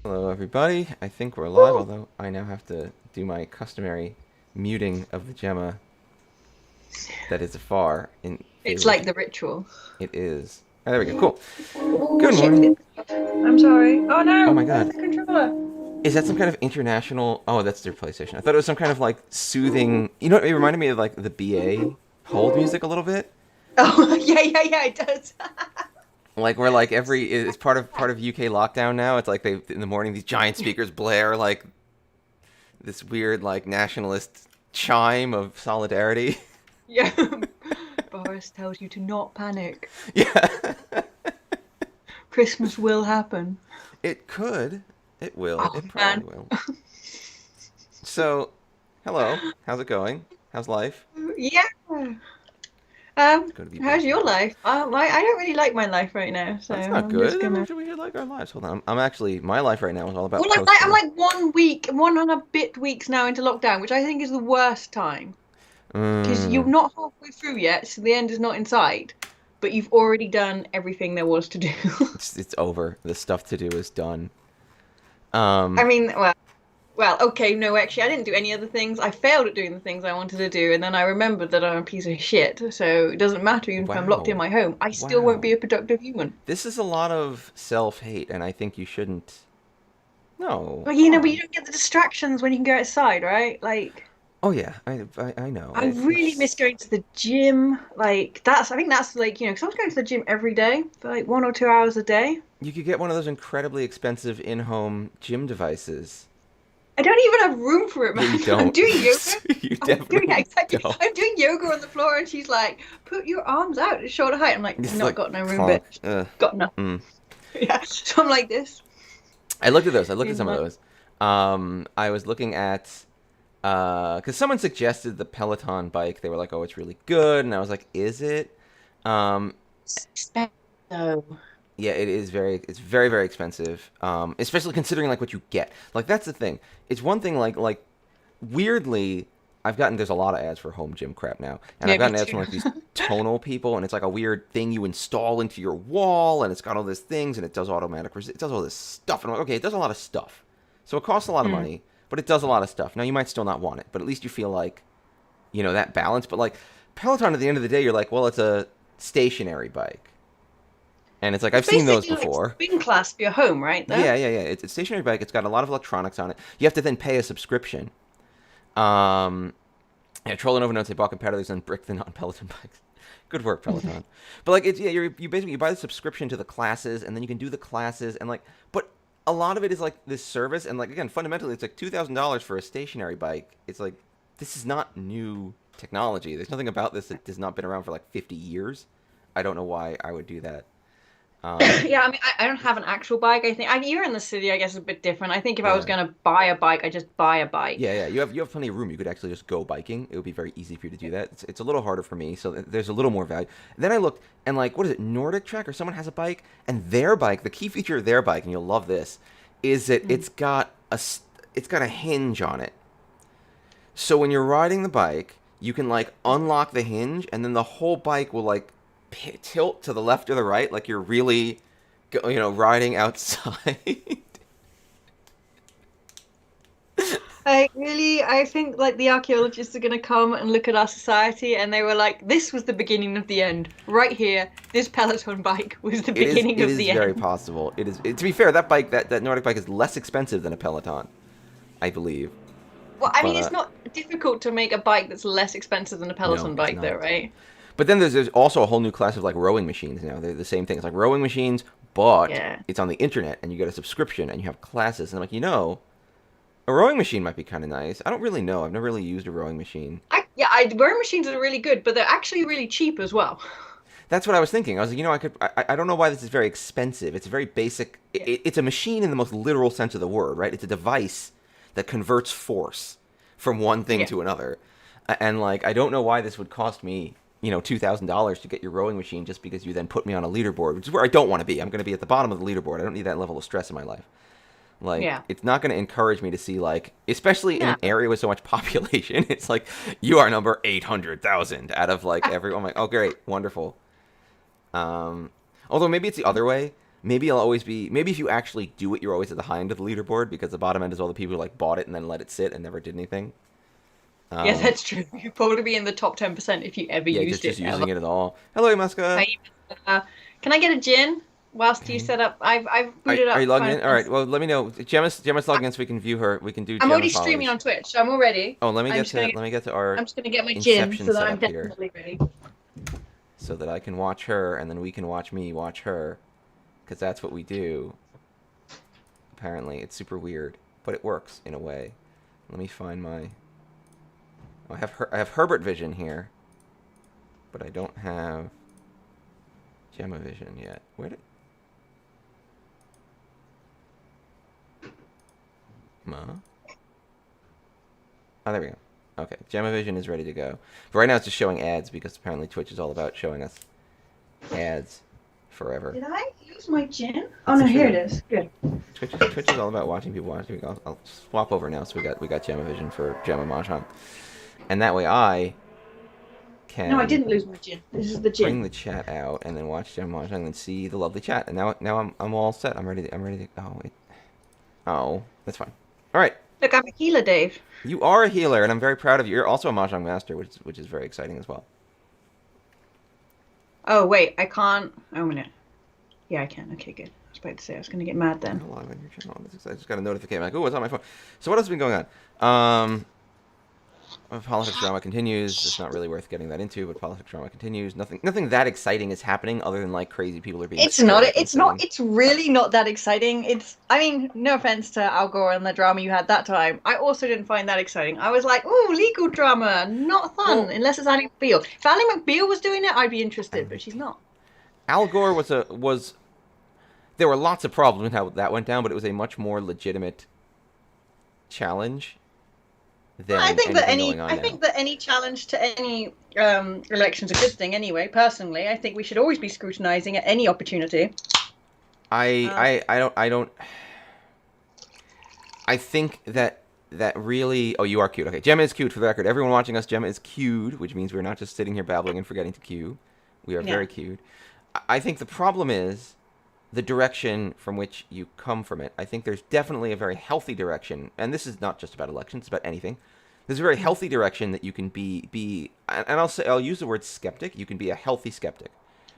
Hello, everybody. I think we're live, although I now have to do my customary muting of the Gemma that is afar in It's favor of... like the ritual. It is. Oh, there we go. Cool. Oh Good shit. morning. I'm sorry. Oh Oh no, my where's god. the controller? Is that some kind of international... Oh, that's their PlayStation. I thought it was some kind of, like, soothing... You know what? It reminded me of, like, the BA hold music a little bit. Oh yeah, it does. Like, where, like, it's part of UK lockdown now. It's like they, in the morning, these giant speakers blare, like, this weird, like, nationalist chime of solidarity. Yeah. Boris tells you to not panic. Yeah. Christmas will happen. It could. It will. Oh It probably man. will. So, hello. How's it going? How's life? Yeah. It's going to be How's your breaking. life? I don't really like my life right now, so That's not I'm just good. gonna. We should like our lives. Hold on. I'm actually, my life right now is all about Well, I'm posting. like 1 week, 1 and a bit weeks now into lockdown, which I think is the worst time because you're Mm, not halfway through yet, so the end is not in sight, but you've already done everything there was to do. it's over. The stuff to do is done. I Um, mean, okay, no, actually, I didn't do any other things. I failed at doing the things I wanted to do, and then I remembered that I'm a piece of shit. So it doesn't matter even if I'm locked in wow. my home. I still won't be Wow. a productive human. This is a lot of self-hate, and I think you shouldn't. No, But come but you on. don't get the distractions when you can go outside, right? Like, Oh yeah, I know. I really miss It's going to the gym. Like, I think that's like, because I was going to the gym every day for like 1 or 2 hours a day. you could get one of those incredibly expensive in-home gym devices. I don't even have room for it, Yeah, you man. I'm don't. doing yoga. You I'm doing yeah, definitely exactly. don't. I'm doing yoga on the floor, and she's like, "Put your arms out at shoulder height." I'm like, Just "Not like got no room, clunk. bitch. Got nothing." Mm. Yeah. So I'm like this I looked at those. I looked at in some of my those. I was looking at because someone suggested the Peloton bike. They were like, "Oh, it's really good," and I was like, "Is it?" Um, expensive. So yeah, it is very. It's very very expensive. Especially considering like what you get. Like that's the thing. It's one thing like weirdly. I've gotten there's a lot of ads for home gym crap now, and I've yeah, me gotten ads from too. like these tonal people, and it's like a weird thing you install into your wall, and it's got all these things, and it does it does all this stuff, and I'm like, okay, it does a lot of stuff, so it costs a lot of Mm. money, but it does a lot of stuff. Now you might still not want it, but at least you feel like that balance. But like Peloton, at the end of the day, you're like, well, it's a stationary bike, and it's like It's I've seen those basically like before. spin class for your home, right? There. Yeah. It's a stationary bike. It's got a lot of electronics on it. You have to then pay a subscription. Um, Yeah, trolling over notes. They bought competitors and brick the non-Peloton bikes. Good work, Peloton. But like, it's you basically you buy the subscription to the classes, and then you can do the classes, and like, but a lot of it is like this service, and like again, fundamentally, it's like $2,000 for a stationary bike. It's like this is not new technology. There's nothing about this that has not been around for like 50 years. I don't know why I would do that. Um, Yeah, I mean, I don't have an actual bike. You're in the city, I guess, it's a bit different. I think if I was yeah. gonna buy a bike, I just buy a bike. Yeah. You have plenty of room. You could actually just go biking. It would be very easy for you to do that. It's a little harder for me, so there's a little more value. Then I looked and like, what is it? Nordic Trek or someone has a bike, and their bike. The key feature of their bike, and you'll love this, is that Mm. it's got a hinge on it. So when you're riding the bike, you can like unlock the hinge, and then the whole bike will like tilt to the left or the right, like you're really, riding outside. I think like the archaeologists are gonna come and look at our society, and they were like, "This was the beginning of the end. Right here, this Peloton bike was the It is. beginning It of is the very end." possible. To be fair, that bike, that Nordic bike, is less expensive than a Peloton, I believe. Well, I But mean, it's not difficult to make a bike that's less expensive than a no, Peloton it's bike, though, not. right? But then there's also a whole new class of like rowing machines now. They're the same thing. It's like rowing machines, but Yeah. it's on the internet, and you get a subscription, and you have classes. And I'm like, a rowing machine might be kind of nice. I don't really know. I've never really used a rowing machine. Rowing machines are really good, but they're actually really cheap as well. That's what I was thinking. I was like, I don't know why this is very expensive. It's a very basic. Yeah. It's a machine in the most literal sense of the word, right? It's a device that converts force from one thing Yeah. to another. And like, I don't know why this would cost me, $2,000 to get your rowing machine just because you then put me on a leaderboard, which is where I don't want to be. I'm going to be at the bottom of the leaderboard. I don't need that level of stress in my life. Like, Yeah. it's not going to encourage me to see, like, especially in No. an area with so much population, it's like, you are number 800,000 out of, like, everyone. I'm like, oh, great, wonderful. Um, Although maybe it's the other way. maybe I'll always be. Maybe if you actually do it, you're always at the high end of the leaderboard because the bottom end is all the people who like bought it and then let it sit and never did anything. Yeah, that's true. You'd probably be in the top 10% if you ever Yeah, used just it. using it at all. Hello, Muska. Hi, can I get a gin whilst you set up? I've booted up. Are you logging in? Final All right. Fantasy. Well, let me know. Gemma's logging in so we can view her. We can do. I'm already Gemma streaming follows. on Twitch, so I'm all ready. Oh, let me I'm get just to gonna let me get to our I'm just gonna get my gin Inception so that I'm setup here, definitely ready. so that I can watch her and then we can watch me watch her, because that's what we do. Apparently, it's super weird, but it works in a way. Let me find my. Oh, I have Herbert Vision here, but I don't have Gemma Vision yet. Where did? Oh, there we go. Okay, Gemma Vision is ready to go. But right now it's just showing ads because apparently Twitch is all about showing us ads forever. Did I lose my gin? Oh no, here it is. Good. Twitch is all about watching people watch. I'll swap over now. So we got Gemma Vision for Gemma Mahjong, and that way I can. No, I didn't lose my gin. This is the gin. Bring the chat out and then watch Gemma Mahjong and see the lovely chat. And now I'm all set. I'm ready to. Oh, that's fine. All right. Look, I'm a healer, Dave. You are a healer, and I'm very proud of you. You're also a Mahjong master, which is very exciting as well. Oh wait, I can't. Oh, a minute. Yeah, I can. Okay, good. I was about to say I was going to get mad then. Live on your channel. I just got a notification. I'm like, oh, what's on my phone? So what else has been going on? Politics drama continues. It's not really worth getting that into, but politics drama continues. Nothing that exciting is happening other than like crazy people are being. It's not. It's really not that exciting. I mean, no offense to Al Gore and the drama you had that time. I also didn't find that exciting. I was like, oh, legal drama, not fun, unless it's Ally McBeal. If Ally McBeal was doing it, I'd be interested, but she's not. Al Gore was. There were lots of problems with how that went down, but it was a much more legitimate challenge. I think that any challenge to any election is a good thing anyway. Personally, I think we should always be scrutinizing at any opportunity. I don't. I think that really. Oh, you are cute. Okay, Gemma is cute for the record. Everyone watching us, Gemma is cute, which means we're not just sitting here babbling and forgetting to cue. We are very cute. I think the problem is the direction from which you come from it. I think there's definitely a very healthy direction, and this is not just about elections, it's about anything. There's a very healthy direction that you can be, and I'll use the word skeptic. You can be a healthy skeptic,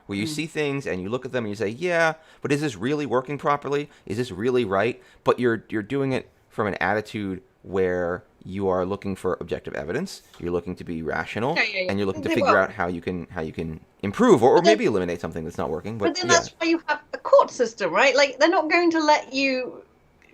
where you see things and you look at them and you say, yeah, but is this really working properly? Is this really right? But you're doing it from an attitude where you are looking for objective evidence. You're looking to be rational, and you're looking to figure out how you can improve or maybe eliminate something that's not working. But then that's why you have a court system, right? Like they're not going to let you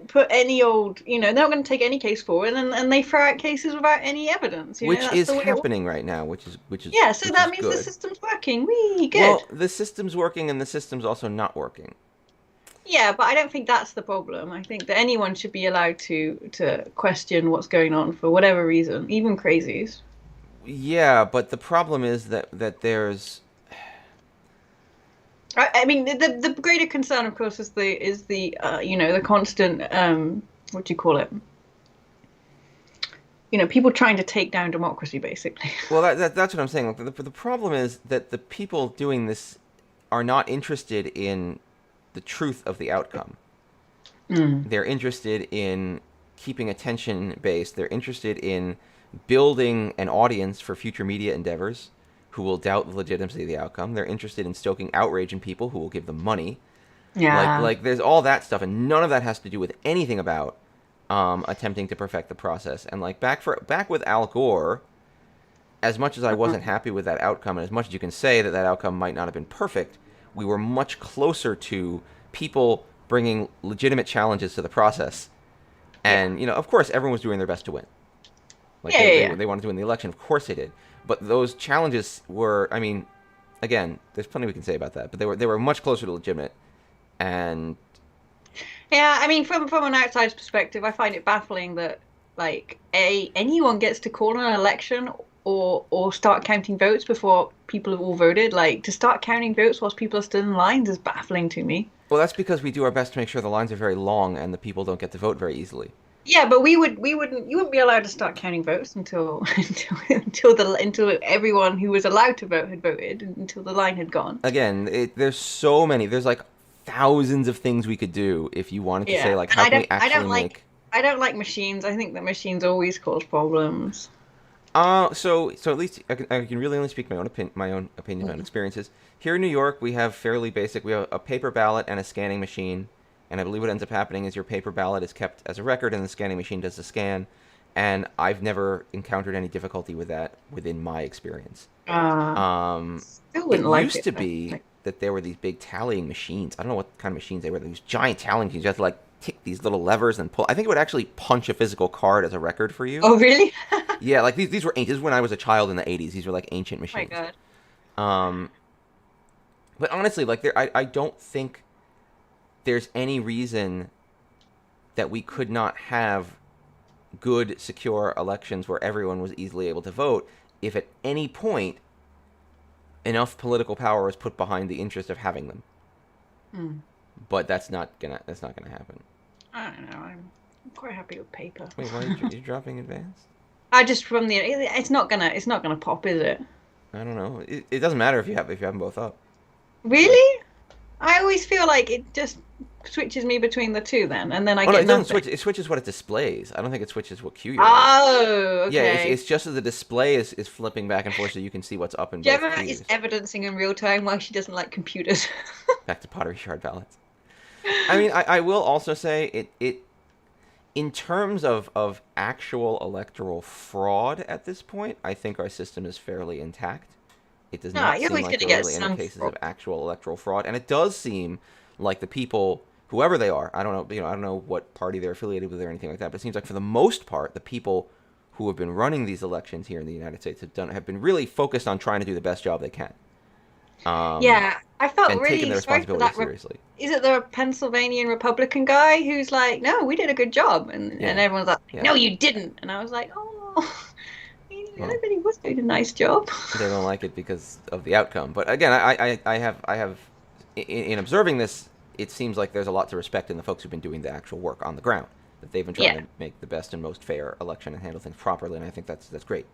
put any old, they're not going to take any case forward, and they throw out cases without any evidence. Which is happening right now, which is yeah. So that means the system's working. Good. Well, the system's working, and the system's also not working. Yeah, but I don't think that's the problem. I think that anyone should be allowed to question what's going on for whatever reason, even crazies. Yeah, but the problem is that there's. I mean, the greater concern, of course, is the constant what do you call it? People trying to take down democracy, basically. Well, that's what I'm saying. The problem is that the people doing this are not interested in the truth of the outcome. They're interested in keeping attention based. They're interested in building an audience for future media endeavors who will doubt the legitimacy of the outcome. They're interested in stoking outrage in people who will give them money. Yeah. Like there's all that stuff, and none of that has to do with anything about attempting to perfect the process. And like back with Al Gore, as much as I wasn't happy with that outcome, and as much as you can say that outcome might not have been perfect, we were much closer to people bringing legitimate challenges to the process. And, of course, everyone was doing their best to win. They wanted to win the election. Of course they did. But those challenges were, I mean, again, there's plenty we can say about that. But they were much closer to legitimate. And... Yeah, I mean, from an outsider's perspective, I find it baffling that, anyone gets to call an election or start counting votes before people have all voted. Like, to start counting votes whilst people are still in lines is baffling to me. Well, that's because we do our best to make sure the lines are very long and the people don't get to vote very easily. Yeah, but you wouldn't be allowed to start counting votes until everyone who was allowed to vote had voted, until the line had gone. Again, there's so many. There's like thousands of things we could do if you wanted to say Yeah, like, and how can we actually make. I don't like machines. I think that machines always cause problems. So at least I can really only speak my own opinion about Mm. experiences. Here in New York, we have fairly basic. We have a paper ballot and a scanning machine, and I believe what ends up happening is your paper ballot is kept as a record, and the scanning machine does the scan. And I've never encountered any difficulty with that within my experience. Uh, Still It wouldn't like used it. to be that there were these big tallying machines. I don't know what kind of machines they were. These giant tallying machines. You have to like tick these little levers and pull. I think it would actually punch a physical card as a record for you. Oh, really? Yeah, like these were ancient. This is when I was a child in the 80s. These were like ancient Oh my machines. God. Um, but honestly, like I don't think there's any reason that we could not have good, secure elections where everyone was easily able to vote if at any point enough political power was put behind the interest of having them. Hmm. But that's not gonna happen. I don't know. I'm quite happy with paper. Wait, why are you dropping advanced? I just from the it's not gonna pop, is it? I don't know. It doesn't matter if you have them both up. Really? I always feel like it just switches me between the two then, and then I Oh no, get it doesn't nothing. switch. It switches what it displays. I don't think it switches what queue you're in. Oh, Yeah, okay. it's just that the display is flipping back and forth so you can see what's up in both Gemma queues. is evidencing in real time why she doesn't like computers. Back to pottery shard ballots. I mean, I will also say it in terms of actual electoral fraud at this point, I think our system is fairly intact. It does No, not you're seem always like going to there are get really any some cases fraud. of actual electoral fraud, and it does seem like the people, whoever they are, I don't know, I don't know what party they're affiliated with or anything like that, but it seems like for the most part, the people who have been running these elections here in the United States have been really focused on trying to do the best job they can, um, Yeah, I felt and taking really their sorry for responsibility that. seriously. Is it the Pennsylvania Republican guy who's like, "No, we did a good job," and Yeah, everyone's like, yeah. "No, you didn't," and I was like, "Oh, Well, everybody was doing a nice job." they don't like it because of the outcome. But again, I have in observing this, it seems like there's a lot to respect in the folks who've been doing the actual work on the ground. That they've been trying Yeah. to make the best and most fair election and handle things properly, and I think that's great.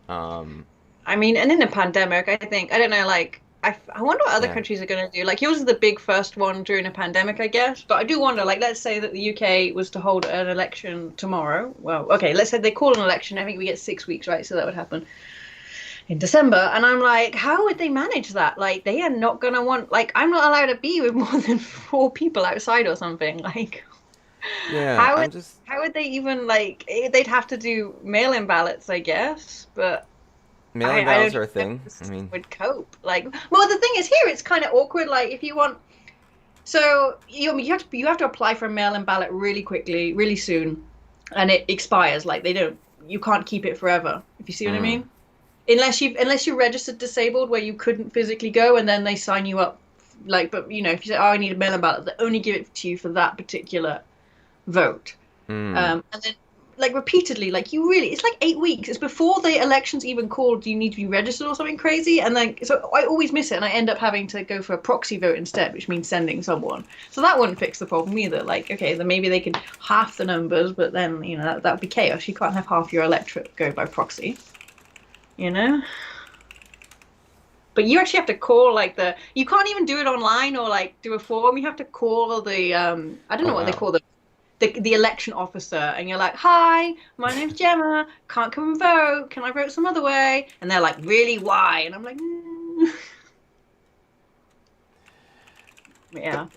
Um, I mean, and in the pandemic, I don't know, like, I wonder what other yeah, countries are going to do. Like, yours is the big first one during a pandemic, I guess. But I do wonder, like, let's say that the UK was to hold an election tomorrow. Well, okay, let's say they call an election. I think we get 6 weeks, right? So that would happen in December. And I'm like, how would they manage that? Like, they are not going to want, like, I'm not allowed to be with more than 4 people outside or something. Like, yeah. how I'm would, just how would they even, like, they'd have to do mail-in ballots, I guess. But. Mail-in I ballots don't are a even know thing. if the I system mean, would cope. Like, well, the thing is here, it's kind of awkward. Like, if you want, so you have to apply for a mail-in ballot really quickly, really soon, and it expires. Like, they don't, you can't keep it forever. If you see what I mm, mean, unless you're registered disabled where you couldn't physically go, and then they sign you up. Like, but if you say, oh, I need a mail-in ballot, they only give it to you for that particular vote. mm, And then like repeatedly, like it's like 8 weeks. It's before the election's even called. You need to be registered or something crazy, and then so I always miss it, and I end up having to go for a proxy vote instead, which means sending someone. So that wouldn't fix the problem either. Like, okay, then maybe they could half the numbers, but then that would be chaos. You can't have half your electorate go by proxy, you know. But you actually have to call you can't even do it online or like do a form. You have to call the I don't oh know what they wow. call the election officer, and you're like, "Hi, my name's Gemma. Can't come and vote. Can I vote some other way?" And they're like, "Really? Why?" And I'm like, "Yeah."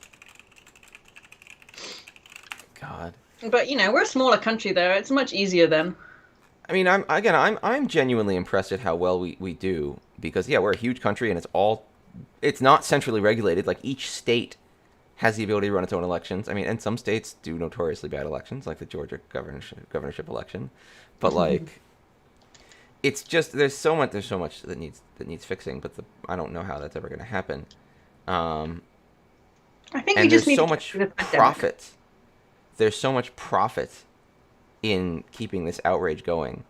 God. But we're a smaller country there. It's much easier then. I mean, I'm genuinely impressed at how well we do because yeah, we're a huge country and it's not centrally regulated. Like each state has the ability to run its own elections. I mean, and some states do notoriously bad elections, like the Georgia governorship election. But like, it's just there's so much that needs fixing. But I don't know how that's ever going to happen. Um, I think we and just there's need so to get much through the pandemic. profit. There's so much profit in keeping this outrage going.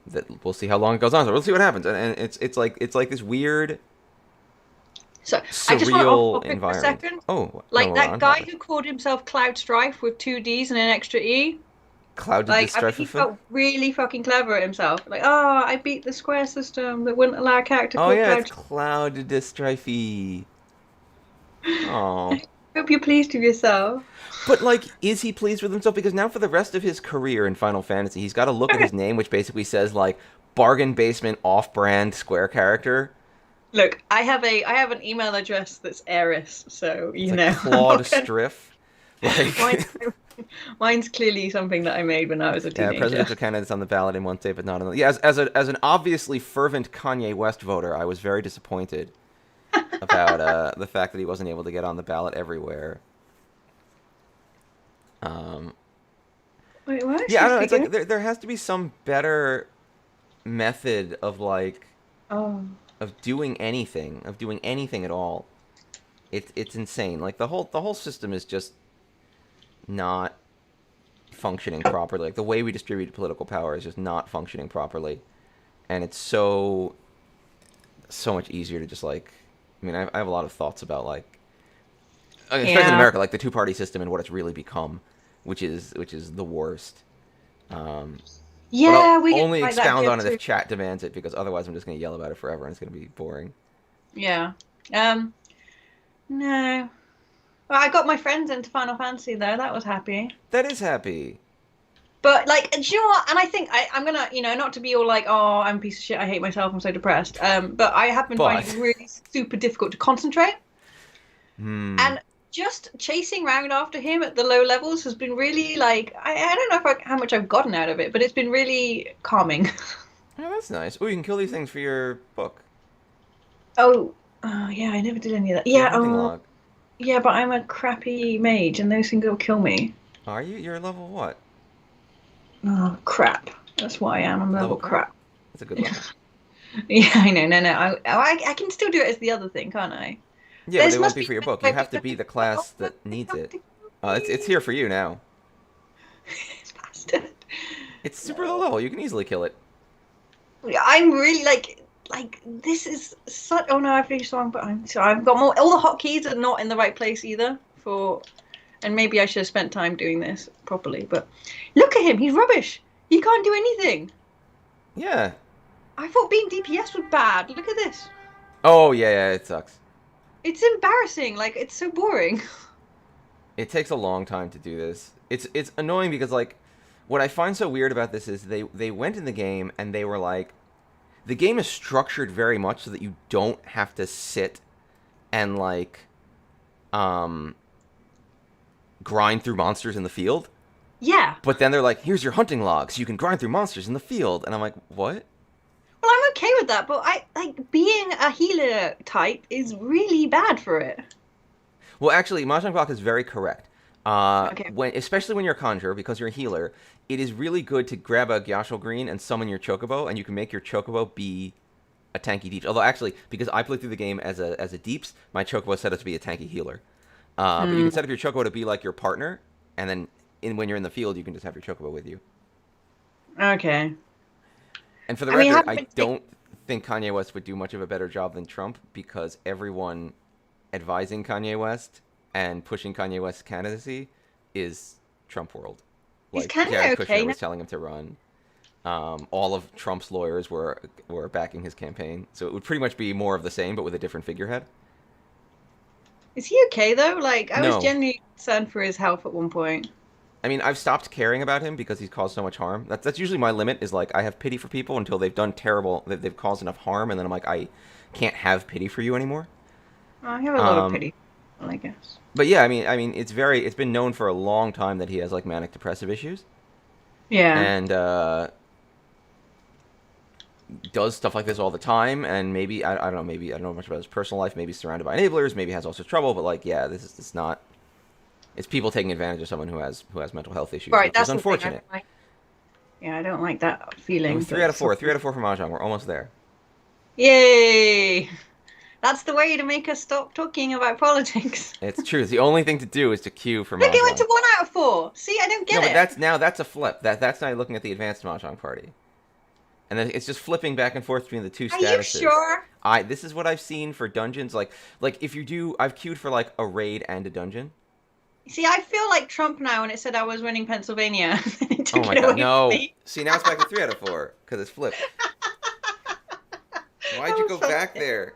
That we'll see how long it goes on. So we'll see what happens. And it's like this weird So I just want to off surreal topic for a environment. second. Oh no, Like we're that on guy topic. who called himself Cloud Strife with two D's and an extra E. Clouded Like, I think he Distrife. felt really fucking clever at himself. Like, oh, I beat the square system that wouldn't allow a character Oh called yeah, it's Cloud. Clouded Distrife. Oh. Hope you're pleased with yourself. But like, is he pleased with himself? Because now for the rest of his career in Final Fantasy, he's got to look at his name, which basically says like bargain basement off-brand Square character. Look, I have an email address that's Eris, so It's you like know I'm Claude not gonna. Striff. Mine's, Like, mine's clearly something that I made when I was a yeah, teenager. presidential candidates on the ballot in one state, but not in the. Yeah, as an obviously fervent Kanye West voter, I was very disappointed about the fact that he wasn't able to get on the ballot everywhere. Um, Wait, why is yeah, I she don't know. It's like speaking? there has to be some better method of like Oh, of doing anything at all. It's insane. Like the whole system is just not functioning properly. Like the way we distribute political power is just not functioning properly, and it's so much easier to just like. I mean, I have a lot of thoughts about like, especially in yeah, America, like the two-party system and what it's really become, which is the worst. Um, but I'll yeah, we get only like that expound here on it too. if chat demands it, because otherwise I'm just going to yell about it forever and it's going to be boring. Yeah. Um, no. Well, I got my friends into Final Fantasy though. That was happy. That is happy. But like, do you know what? And I think I'm gonna, not to be all like, oh, I'm a piece of shit. I hate myself. I'm so depressed. But I have been finding But, it really super difficult to concentrate. hmm. And just chasing around after him at the low levels has been really like, I don't know how much I've gotten out of it, but it's been really calming. Oh, that's nice. Oh, you can kill these things for your book, Oh, oh yeah, I never did any of that. for your Yeah, hunting log. yeah, but I'm a crappy mage, and those things will kill me. Are you? You're level what? Oh crap! That's why I am. I'm Level level crap? crap. That's a good level. Yeah, I know. No, no. I can still do it as the other thing, can't I? Yeah, but There's it won't must be be for your some book. You way to have to be the class that needs it. It's here for you now. This bastard. It's super low No. level. You can easily kill it. I'm really like this is such. Oh no, I finished wrong, but I'm sorry. I've got more. All the hotkeys are not in the right place either. And maybe I should have spent time doing this properly. But look at him. He's rubbish. He can't do anything. Yeah. I thought being DPS was bad. Look at this. Oh yeah, yeah. It sucks. It's embarrassing. Like it's so boring. It takes a long time to do this. It's annoying because like, what I find so weird about this is they went in the game and they were like, the game is structured very much so that you don't have to sit and like, um, grind through monsters in the field. Yeah. But then they're like, here's your hunting log, so you can grind through monsters in the field. And I'm like, what? Well, I'm okay with that, but I like being a healer type is really bad for it. Well, actually, Mahjong Block is very correct. Okay. Especially when you're a conjurer, because you're a healer, it is really good to grab a Gyashal Green and summon your Chocobo, and you can make your Chocobo be a tanky Deeps. Although, actually, because I played through the game as a Deeps, my Chocobo is set up to be a tanky healer. But you Hmm. can set up your Chocobo to be like your partner, and then when you're in the field, you can just have your Chocobo with you. Okay. And for the I mean, I record, haven't I been taking. don't think Kanye West would do much of a better job than Trump, because everyone advising Kanye West and pushing Kanye West's candidacy is Trump world. Is Like Kanye Jared okay Kushner now? was telling him to run. All of Trump's lawyers were backing his campaign, so it would pretty much be more of the same, but with a different figurehead. Is he okay though? Like, I was No, genuinely concerned for his health at one point. I mean I've stopped caring about him because he's caused so much harm. That's usually my limit. Is like I have pity for people until they've done terrible, they've caused enough harm, and then I'm like I can't have pity for you anymore. I have a lot of Um, pity, I guess. but yeah, I mean, it's been known for a long time that he has like manic depressive issues, Yeah. and does stuff like this all the time. And maybe I don't know, maybe I don't know much about his personal life. Maybe he's surrounded by enablers. Maybe he has all sorts of trouble. But like, yeah, this is it's not. It's people taking advantage of someone who has mental health issues, Right, which is that's the thing. I unfortunate. don't like. Yeah, I don't like that Ooh, feeling. three But out of four, 3 out of 4 for Mahjong. We're almost there. yay! That's the way to make us stop talking about politics. It's true. The only thing to do is to queue for Look, it went Mahjong. to 1 out of 4. See, I don't No, get but it. that's a flip. That's not looking at the advanced Mahjong party. And then it's just flipping back and forth between the two Are you statuses. sure? This is what I've seen for dungeons. Like if you do, I've queued for like a raid and a dungeon. See, I feel like Trump now when it said I was winning Pennsylvania, and it Oh took my it god, away from no! me. See, now it's back to 3 out of 4 because it's flipped. Why'd That you was go so back sick. there?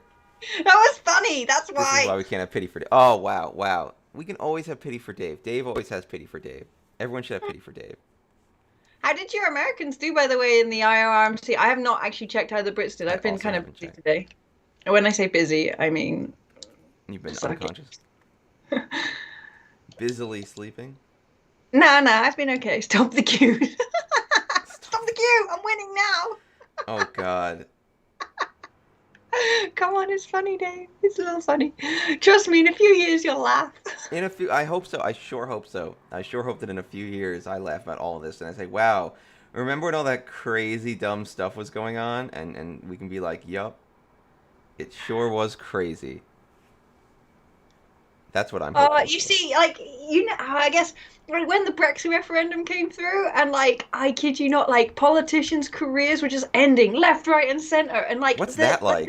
That was funny. That's This is why. why we can't have pity for Dave. Oh, wow, wow. We can always have pity for Dave. Dave always has pity for Dave. Everyone should have pity for Dave. How did your Americans do, by the way, in the IRMC? I have not actually checked how the Brits did. I I've been also kind of haven't busy checked. today. And when I say busy, I mean You've been sucking. unconscious. Busily sleeping. No, no, I've been okay. Stop the queue. Stop Stop the the queue. I'm winning now. Oh, God. Come on, it's funny, Dave. It's a little funny. Trust me, in a few years you'll laugh. In a few, I hope so. I sure hope so. I sure hope that in a few years I laugh about all of this and I say, wow, remember when all that crazy, dumb stuff was going on? And we can be like, yup, it sure was crazy. That's what I'm hopeful You for. see, like I guess like, when the Brexit referendum came through, and like I kid you not, like politicians' careers were just ending left, right, and center, and like What's that like?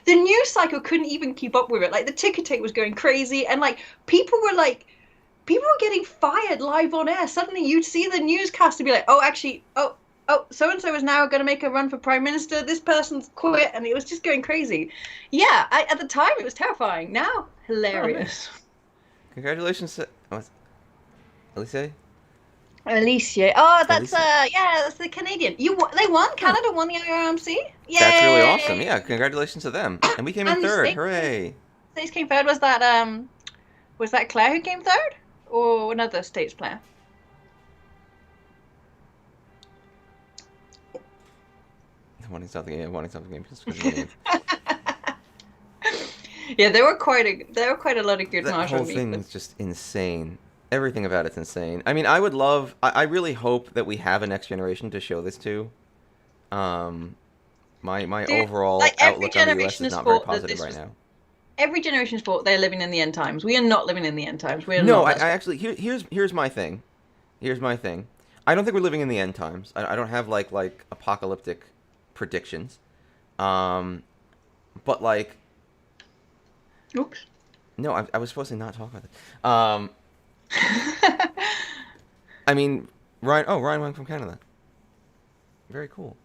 the news cycle couldn't even keep up with it. Like the ticker tape was going crazy, and people were getting fired live on air. Suddenly, you'd see the newscaster be like, "Oh, actually, so and so is now going to make a run for prime minister. This person's quit," and it was just going crazy. Yeah, at the time it was terrifying. Now, Oh, man. hilarious. Congratulations to Elise? Alicia. Oh, that's Elise? yeah, that's the Canadian. They won. Oh, Canada won the IRMC. that's really awesome. Yay! Yeah, congratulations to them. And we came in And the third. States Hooray. came third. Was that Claire who came third, or another States player? Wanting something, yeah, wanting something. Just because of the name. Yeah, there were quite a lot of good That whole Mahjong thing memes. is just insane. Everything about it's insane. I mean, I would love. I really hope that we have a next generation to show this to. Um, my Dude, overall like outlook on the U.S. is not very positive right now. every generation's thought they're living in the end times. We are not living in the end times. We are No, not. I actually here's my thing. Here's my thing. I don't think we're living in the end times. I don't have like apocalyptic predictions. Um, but like Oops. no, I was supposed to not talk about it. I mean Ryan. Oh, Ryan Wang from Canada. Very cool.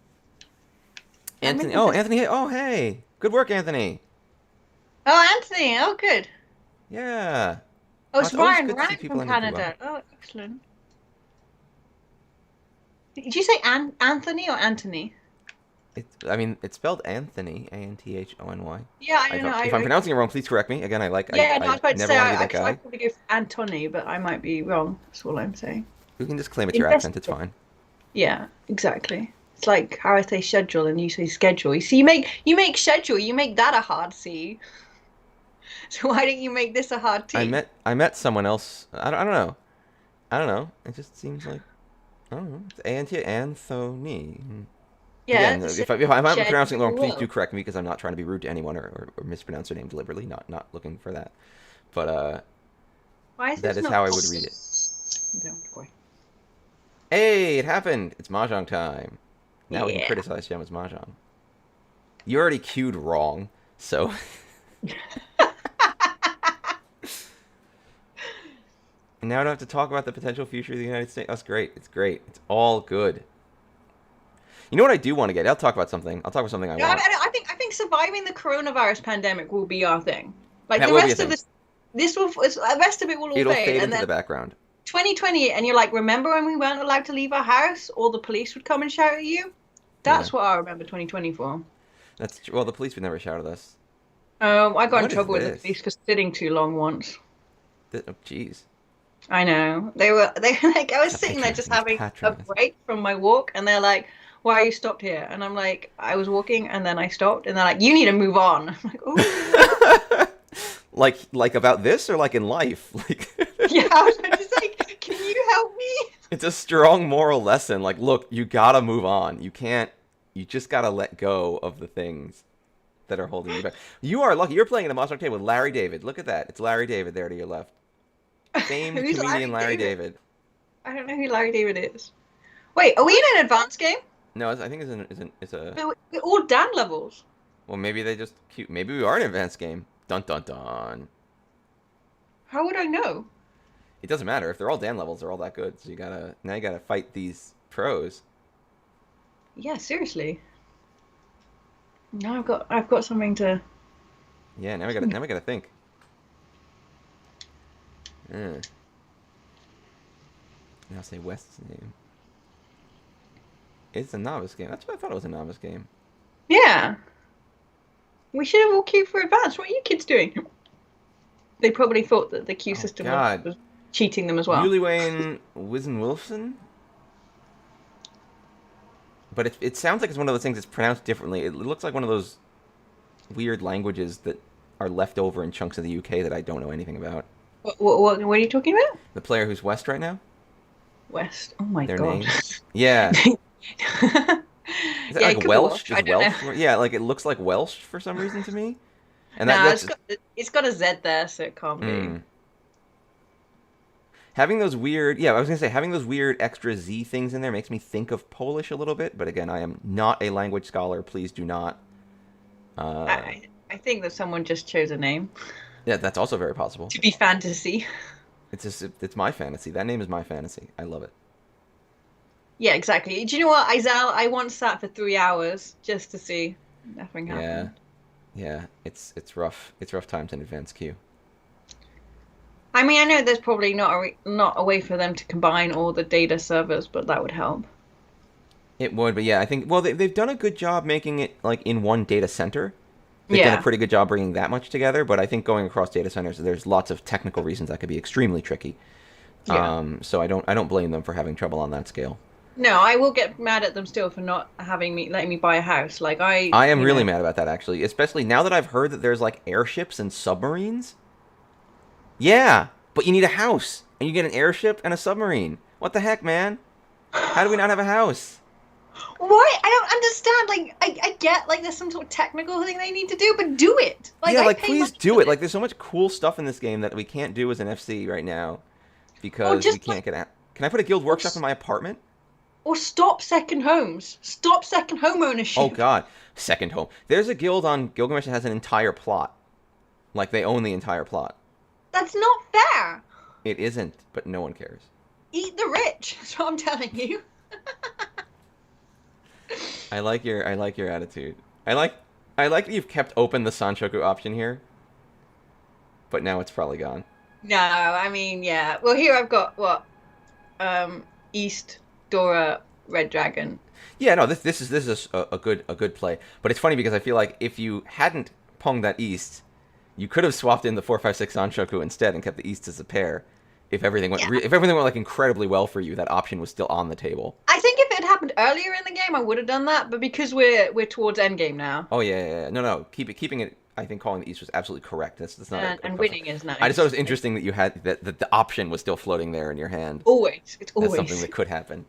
I'm Anthony. in Oh, this. Anthony. Oh, hey. Good work, Anthony. Oh, Anthony. Oh, good. Yeah. Oh, Oh, it's it's always Ryan. good to see Ryan people from I know do well. Canada. Oh, excellent. Did you say Anthony or Anthony? I mean, it's spelled Anthony, Anthony. Yeah, I don't know. If I'm pronouncing it wrong, please correct me. Again, Yeah, no, I I was about to never say, want to be that I'd guy. probably go for Anthony, but I might be wrong. That's all I'm saying. You can just claim it's your accent. It's Investigate. fine. Yeah, exactly. It's like how I say schedule and you say schedule. You see, you make schedule, you make that a hard C. So why don't you make this a hard T? I met someone else. I don't know. I don't know. It just seems like I don't know. It's Anthony. Yeah, Again, the if I'm pronouncing it wrong, please do schedule. correct me because I'm not trying to be rude to anyone or mispronounce their name deliberately. Not looking for that. But Why is that this is not? how I would read it. Don't worry. Hey, it happened! It's Mahjong time. Now we can Yeah. criticize Gemma's Mahjong. You already queued wrong, so now I don't have to talk about the potential future of the United States. That's great. It's great. It's all good. You know what I do want to get? I'll talk about something. I'll talk about something I No, want. I think surviving the coronavirus pandemic will be our thing. Like That the will be a rest of thing. the rest of it will all It'll fade, fade and into then the background. 2020, and you're like, remember when we weren't allowed to leave our house, or the police would come and shout at you? Yeah, That's what I remember 2020 for. that's true. Well, the police would never shout at us. I got in What is trouble with the this? police for sitting too long once. Oh, jeez. I know. They were like, I was Stop sitting there patronizing. just He's having a patronizing. break from my walk, and they're like, why are you stopped here? And I'm like, I was walking, and then I stopped, and they're like, you need to move on. I'm like, oh. Like about this or like in life? Like Yeah, I was just like, can you help me? it's a strong moral lesson. Like, look, you gotta move on. You can't. You just gotta let go of the things that are holding you back. You are lucky. You're playing in a Mahjong table with Larry David. Look at that. It's Larry David there to your left. Famed Who's comedian Larry Larry David? David. I don't know who Larry David is. Wait, are we in an advanced game? No, I think it's a. We're all Dan levels. Well, maybe they just cute. Maybe we are in an advanced game. Dun dun dun. How would I know? It doesn't matter if they're all Dan levels. They're all that good. So you gotta fight these pros. Yeah, seriously. Now I've got something to. Yeah, now we gotta think. Uh, I'll say West's name. It's a novice game. That's what I thought it was a novice game. Yeah. We should have all queued for advance. What are you kids doing? They probably thought that the queue Oh system God. was cheating them as well. Yuliwayne Wizen-Wilson? But it sounds like it's one of those things that's pronounced differently. It looks like one of those weird languages that are left over in chunks of the UK that I don't know anything about. What are you talking about? The player who's West right now? West. Oh my Their God. name? Yeah. Is it Yeah, like it could be Welsh? I Is don't Welsh? know. Yeah, like it looks like Welsh for some reason to me. And Nah, that's it's got a Z there, so it can't be. mm. Having those weird, yeah, I was gonna say having those weird extra Z things in there makes me think of Polish a little bit. But again, I am not a language scholar. Please do not. I think that someone just chose a name Yeah, that's also very possible. to be fantasy. It's my fantasy. That name is my fantasy. I love it. Yeah, exactly. Do you know what, Izal? I once sat for 3 hours just to see. Nothing Yeah, happened. yeah. It's rough. It's rough times in advanced queue. I mean, I know there's probably not a way for them to combine all the data servers, but that would help. It would, but yeah, I think they've done a good job making it like in one data center. They've done a Yeah. pretty good job bringing that much together, but I think going across data centers, there's lots of technical reasons that could be extremely tricky. Yeah. So I don't blame them for having trouble on that scale. No, I will get mad at them still for not letting me buy a house. Like I am really mad about that actually, especially now that I've heard that there's like airships and submarines. Yeah, but you need a house, and you get an airship and a submarine. What the heck, man? How do we not have a house? Why? I don't understand. Like, I get like there's some sort of technical thing they need to do, but do it. Like, Yeah, I like pay please money do for it. Like this. there's so much cool stuff in this game that we can't do as an FC right now because we just can't get out. Can I put a guild workshop in my apartment? or stop second homes. Stop second home ownership. Oh God, second home. There's a guild on Gilgamesh that has an entire plot. Like they own the entire plot. That's not fair. It isn't, but no one cares. Eat the rich. That's what I'm telling you. I like your attitude. I like that you've kept open the Sanchoku option here, but now it's probably gone. No, I mean, yeah. Well, here I've got what? East Dora Red Dragon. Yeah, no, this is a good play. But it's funny because I feel like if you hadn't ponged that East, you could have swapped in the 456 Anshoku instead and kept the East as a pair. If everything went if everything went like incredibly well for you, that option was still on the table. I think if it had happened earlier in the game, I would have done that. But because we're towards endgame now, Oh yeah. No. Keeping it. I think calling the East was absolutely correct. That's not and winning is nice. I just thought it was interesting that you had that the option was still floating there in your hand. Always, it's That's always, something that could happen.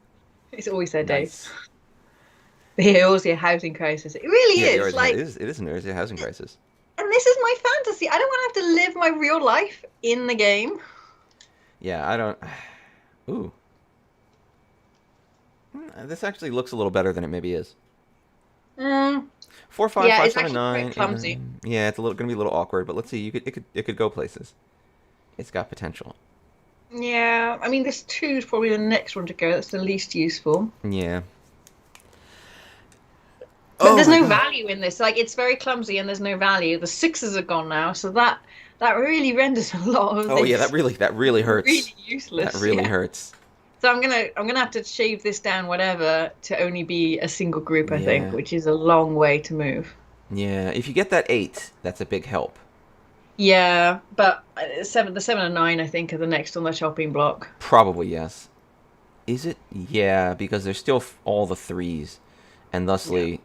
it's always their day. Nice. Here's your housing crisis. It really Yeah, is. Like, it is an area housing crisis. and this is my fantasy. I don't want to have to live my real life in the game. Yeah, I don't. Ooh. This actually looks a little better than it maybe is. Mm, 4, 5, yeah, 5, it's 7, actually 9. quite clumsy. Yeah, it's gonna be a little awkward, but let's see. It could go places. It's got potential. Yeah, I mean, this 2 is probably the next one to go. That's the least useful. Yeah. But there's my no God. value in this. Like, it's very clumsy and there's no value. The 6s are gone now, so that really renders a lot of Oh this yeah, that really hurts. really useless. That really yeah. hurts. So I'm gonna have to shave this down, whatever, to only be a single group. I Yeah. think, which is a long way to move. Yeah, if you get that 8, that's a big help. Yeah, but the 7 and 9, I think, are the next on the chopping block. Probably yes. Is it? Yeah, because there's still all the 3s, and thusly,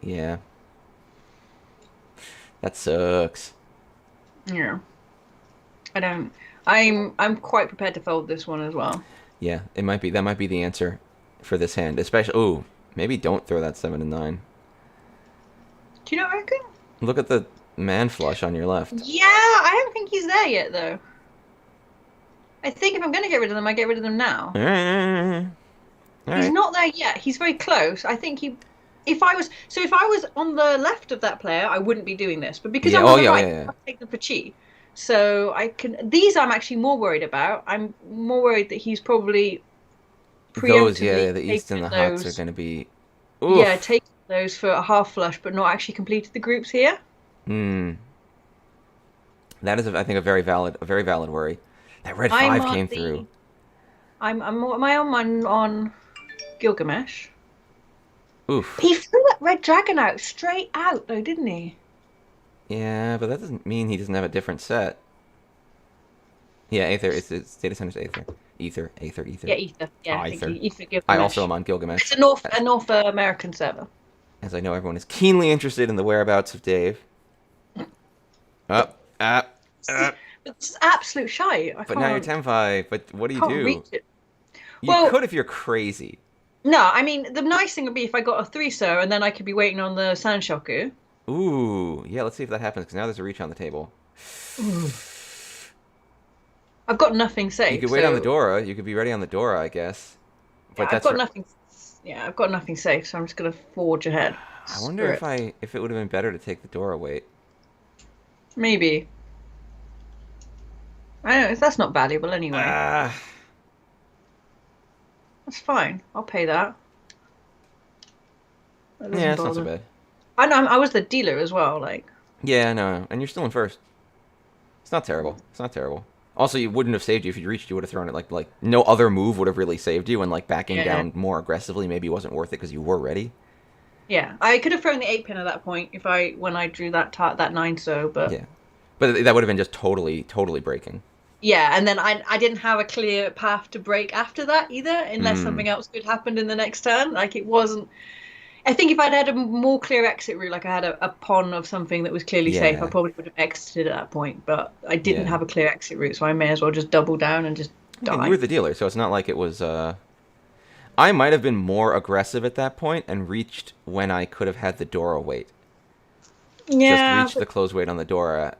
yeah. That sucks. Yeah, I don't. I'm quite prepared to fold this one as well. Yeah, it might be. That might be the answer for this hand. Especially, ooh, maybe don't throw that 7 and 9. Do you not reckon? Look at the man flush on your left. Yeah, I don't think he's there yet, though. I think if I'm going to get rid of them, I get rid of them now. All right. He's not there yet. He's very close. I think he. If I was on the left of that player, I wouldn't be doing this. But because Yeah, I'm on oh, the yeah, right, yeah, yeah. I'll take them for chi. So I can. These I'm actually more worried about. I'm more worried that he's probably Those, yeah, preemptively the East and the taken Hots are those- going to be. Oof. Yeah, taking those for a half flush, but not actually completed the groups here. Hmm. That is, I think, a very valid worry. That red I'm five on came the. through. Am I on Gilgamesh? Oof. He threw that red dragon out straight out though, didn't he? Yeah, but that doesn't mean he doesn't have a different set. Yeah, Aether. It's data centers Aether. Ether. Yeah, Ether. Yeah, thank you. Ether. Ether I also Gilgamesh. am on It's Gilgamesh, A North American server. as I know everyone is keenly interested in the whereabouts of Dave. Up, up, up. It's absolute shite. But now you're 10-5. But what do you Can't do? reach it. You Well, could if you're crazy. no, I mean the nice thing would be if I got a 3-so and then I could be waiting on the Sanshoku. Ooh, yeah. Let's see if that happens because now there's a reach on the table. Ooh. I've got nothing You safe, could wait on the so Dora. You could be ready on the Dora, I guess. yeah, But that's for. I've got nothing safe, so I'm just gonna forge ahead. I wonder Screw it. if it would have been better to take the Dora wait. Maybe. I don't know, that's not valuable anyway. Ah, That's fine. I'll pay that. That yeah, doesn't it's not so bother. bad. I know I was the dealer as well, like Yeah, no, and you're still in first. It's not terrible. It's not terrible. Also, you wouldn't have saved you if you reached. You would have thrown it like no other move would have really saved you, and like backing yeah. down more aggressively maybe wasn't worth it because you were ready. Yeah. I could have thrown the 8-pin at that point if I when I drew that 9-so, but Yeah, but that would have been just totally breaking. yeah, and then I didn't have a clear path to break after that either, unless Mm, something else good happened in the next turn. Like it wasn't. I think if I'd had a more clear exit route, like I had a pawn of something that was clearly safe, I yeah, probably would have exited at that point. But I didn't yeah. have a clear exit route, so I may as well just double down and just Again, you die. were the dealer, so it's not like it was. I might have been more aggressive at that point and reached when I could have had the Dora wait. Just Yeah, reached but the close weight on the Dora.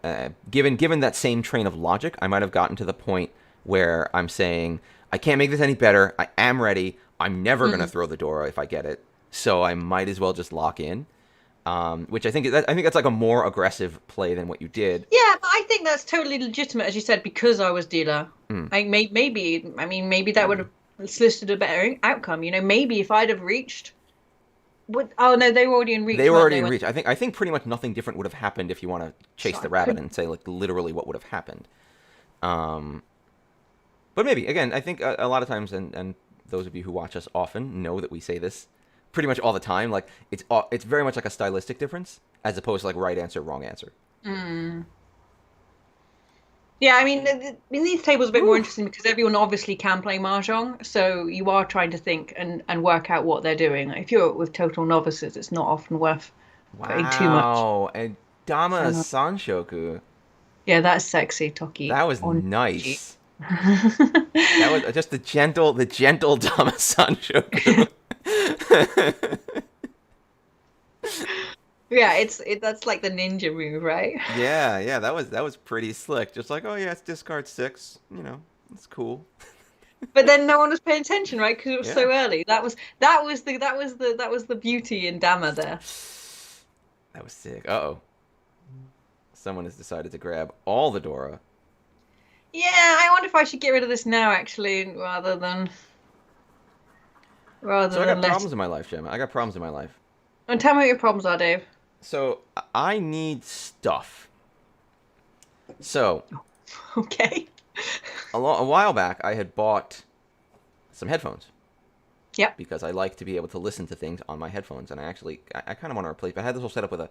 Given that same train of logic, I might have gotten to the point where I'm saying I can't make this any better. I am ready. I'm never gonna mm. throw the Dora if I get it. So I might as well just lock in. Which I think that's like a more aggressive play than what you did. Yeah, but I think that's totally legitimate, as you said, because I was dealer. Mm, Maybe, I mean, maybe that would have solicited a better outcome. You know, maybe if I'd have reached, would oh no, they were already in they reach, were weren't already they? in When reach. I think pretty much nothing different would have happened if you want to so chase I the rabbit couldn't. and say like literally what would have happened. Um, but maybe again, I think a lot of times, and those of you who watch us often know that we say this pretty much all the time. Like it's very much like a stylistic difference as opposed to like right answer, wrong answer. Mm. Yeah, I mean, these tables are a bit more Whew. interesting because everyone obviously can play Mahjong, so you are trying to think and work out what they're doing. If you're with total novices, it's not often worth putting too much. Wow, and Dama So, Sanshoku. yeah, that's sexy, Toki. That was On G. nice. That was just the gentle Dama Sanshoku. Yeah, that's like the ninja move, right? Yeah, that was pretty slick. Just like, oh yeah, it's discard 6. You know, it's cool. But then no one was paying attention, right? Because it was Yeah, so early. That was the beauty in Dama there. that was sick. Uh-oh. Someone has decided to grab all the Dora. Yeah, I wonder if I should get rid of this now, actually, So rather I than got let. problems in my life, Gemma. I got problems in my life. And tell me what your problems are, Dave. So I need stuff. So Okay. a while back, I had bought some headphones Yep. because I like to be able to listen to things on my headphones, and I kind of want to replace. But I had this whole setup with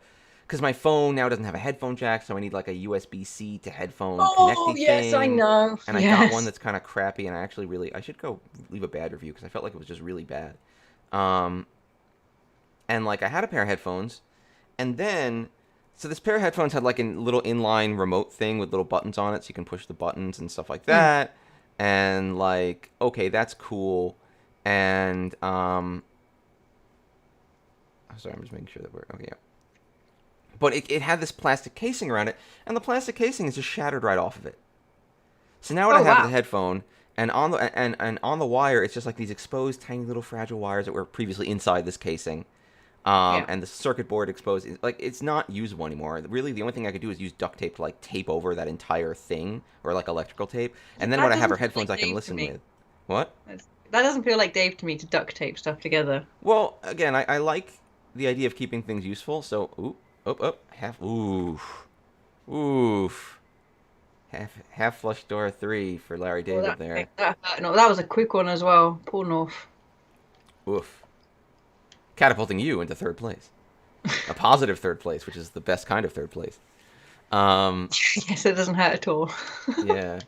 because my phone now doesn't have a headphone jack, so I need like a USB-C to headphone Oh, connecty yes, I thing. know. And I got one Yes. that's kind of crappy, and I should go leave a bad review because I felt like it was just really bad. Um, and like I had a pair of headphones, and then so this pair of headphones had like a little inline remote thing with little buttons on it, so you can push the buttons and stuff like Mm. that. And like, okay, that's cool. And sorry, I'm just making sure that we're okay. Yeah. But it had this plastic casing around it, and the plastic casing is just shattered right off of it. So now what I Oh, have is a wow. headphone, and and on the wire, it's just like these exposed tiny little fragile wires that were previously inside this casing. Yeah. And the circuit board exposed. Like it's not usable anymore. Really, the only thing I could do is use duct tape to like tape over that entire thing, or like electrical tape. And then That when I have doesn't our feel headphones, like I can Dave to listen me. with. What? That doesn't feel like Dave to me to duct tape stuff together. Well, again, I like the idea of keeping things useful. So, ooh, half, oof, oof. half flush door 3 for Larry Well, David there. no, that was a quick one as well. Poor North. Oof. Catapulting you into third place. A positive third place, which is the best kind of third place. Yes, it doesn't hurt at all. Yeah.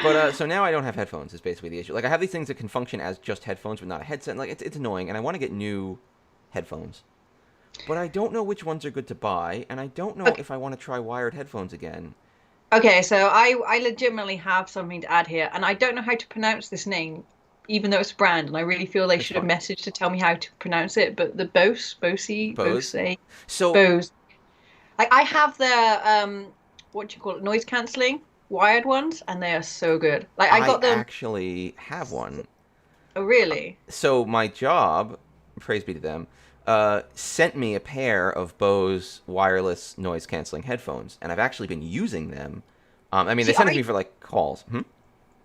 But so now I don't have headphones is basically the issue. Like I have these things that can function as just headphones but not a headset. Like it's annoying, and I want to get new headphones. But I don't know which ones are good to buy, and I don't know Okay. if I want to try wired headphones again. Okay, so I legitimately have something to add here, and I don't know how to pronounce this name, even though it's a brand, and I really feel they It's should have fine. messaged to tell me how to pronounce it. But the Bose. So Bose. Like I have their what do you call it, noise cancelling wired ones, and they are so good. Like I I got them. actually have one. Oh, really? So my job, praise be to them, sent me a pair of Bose wireless noise canceling headphones, and I've actually been using them. I mean, they See, sent it to me for like calls. Hmm?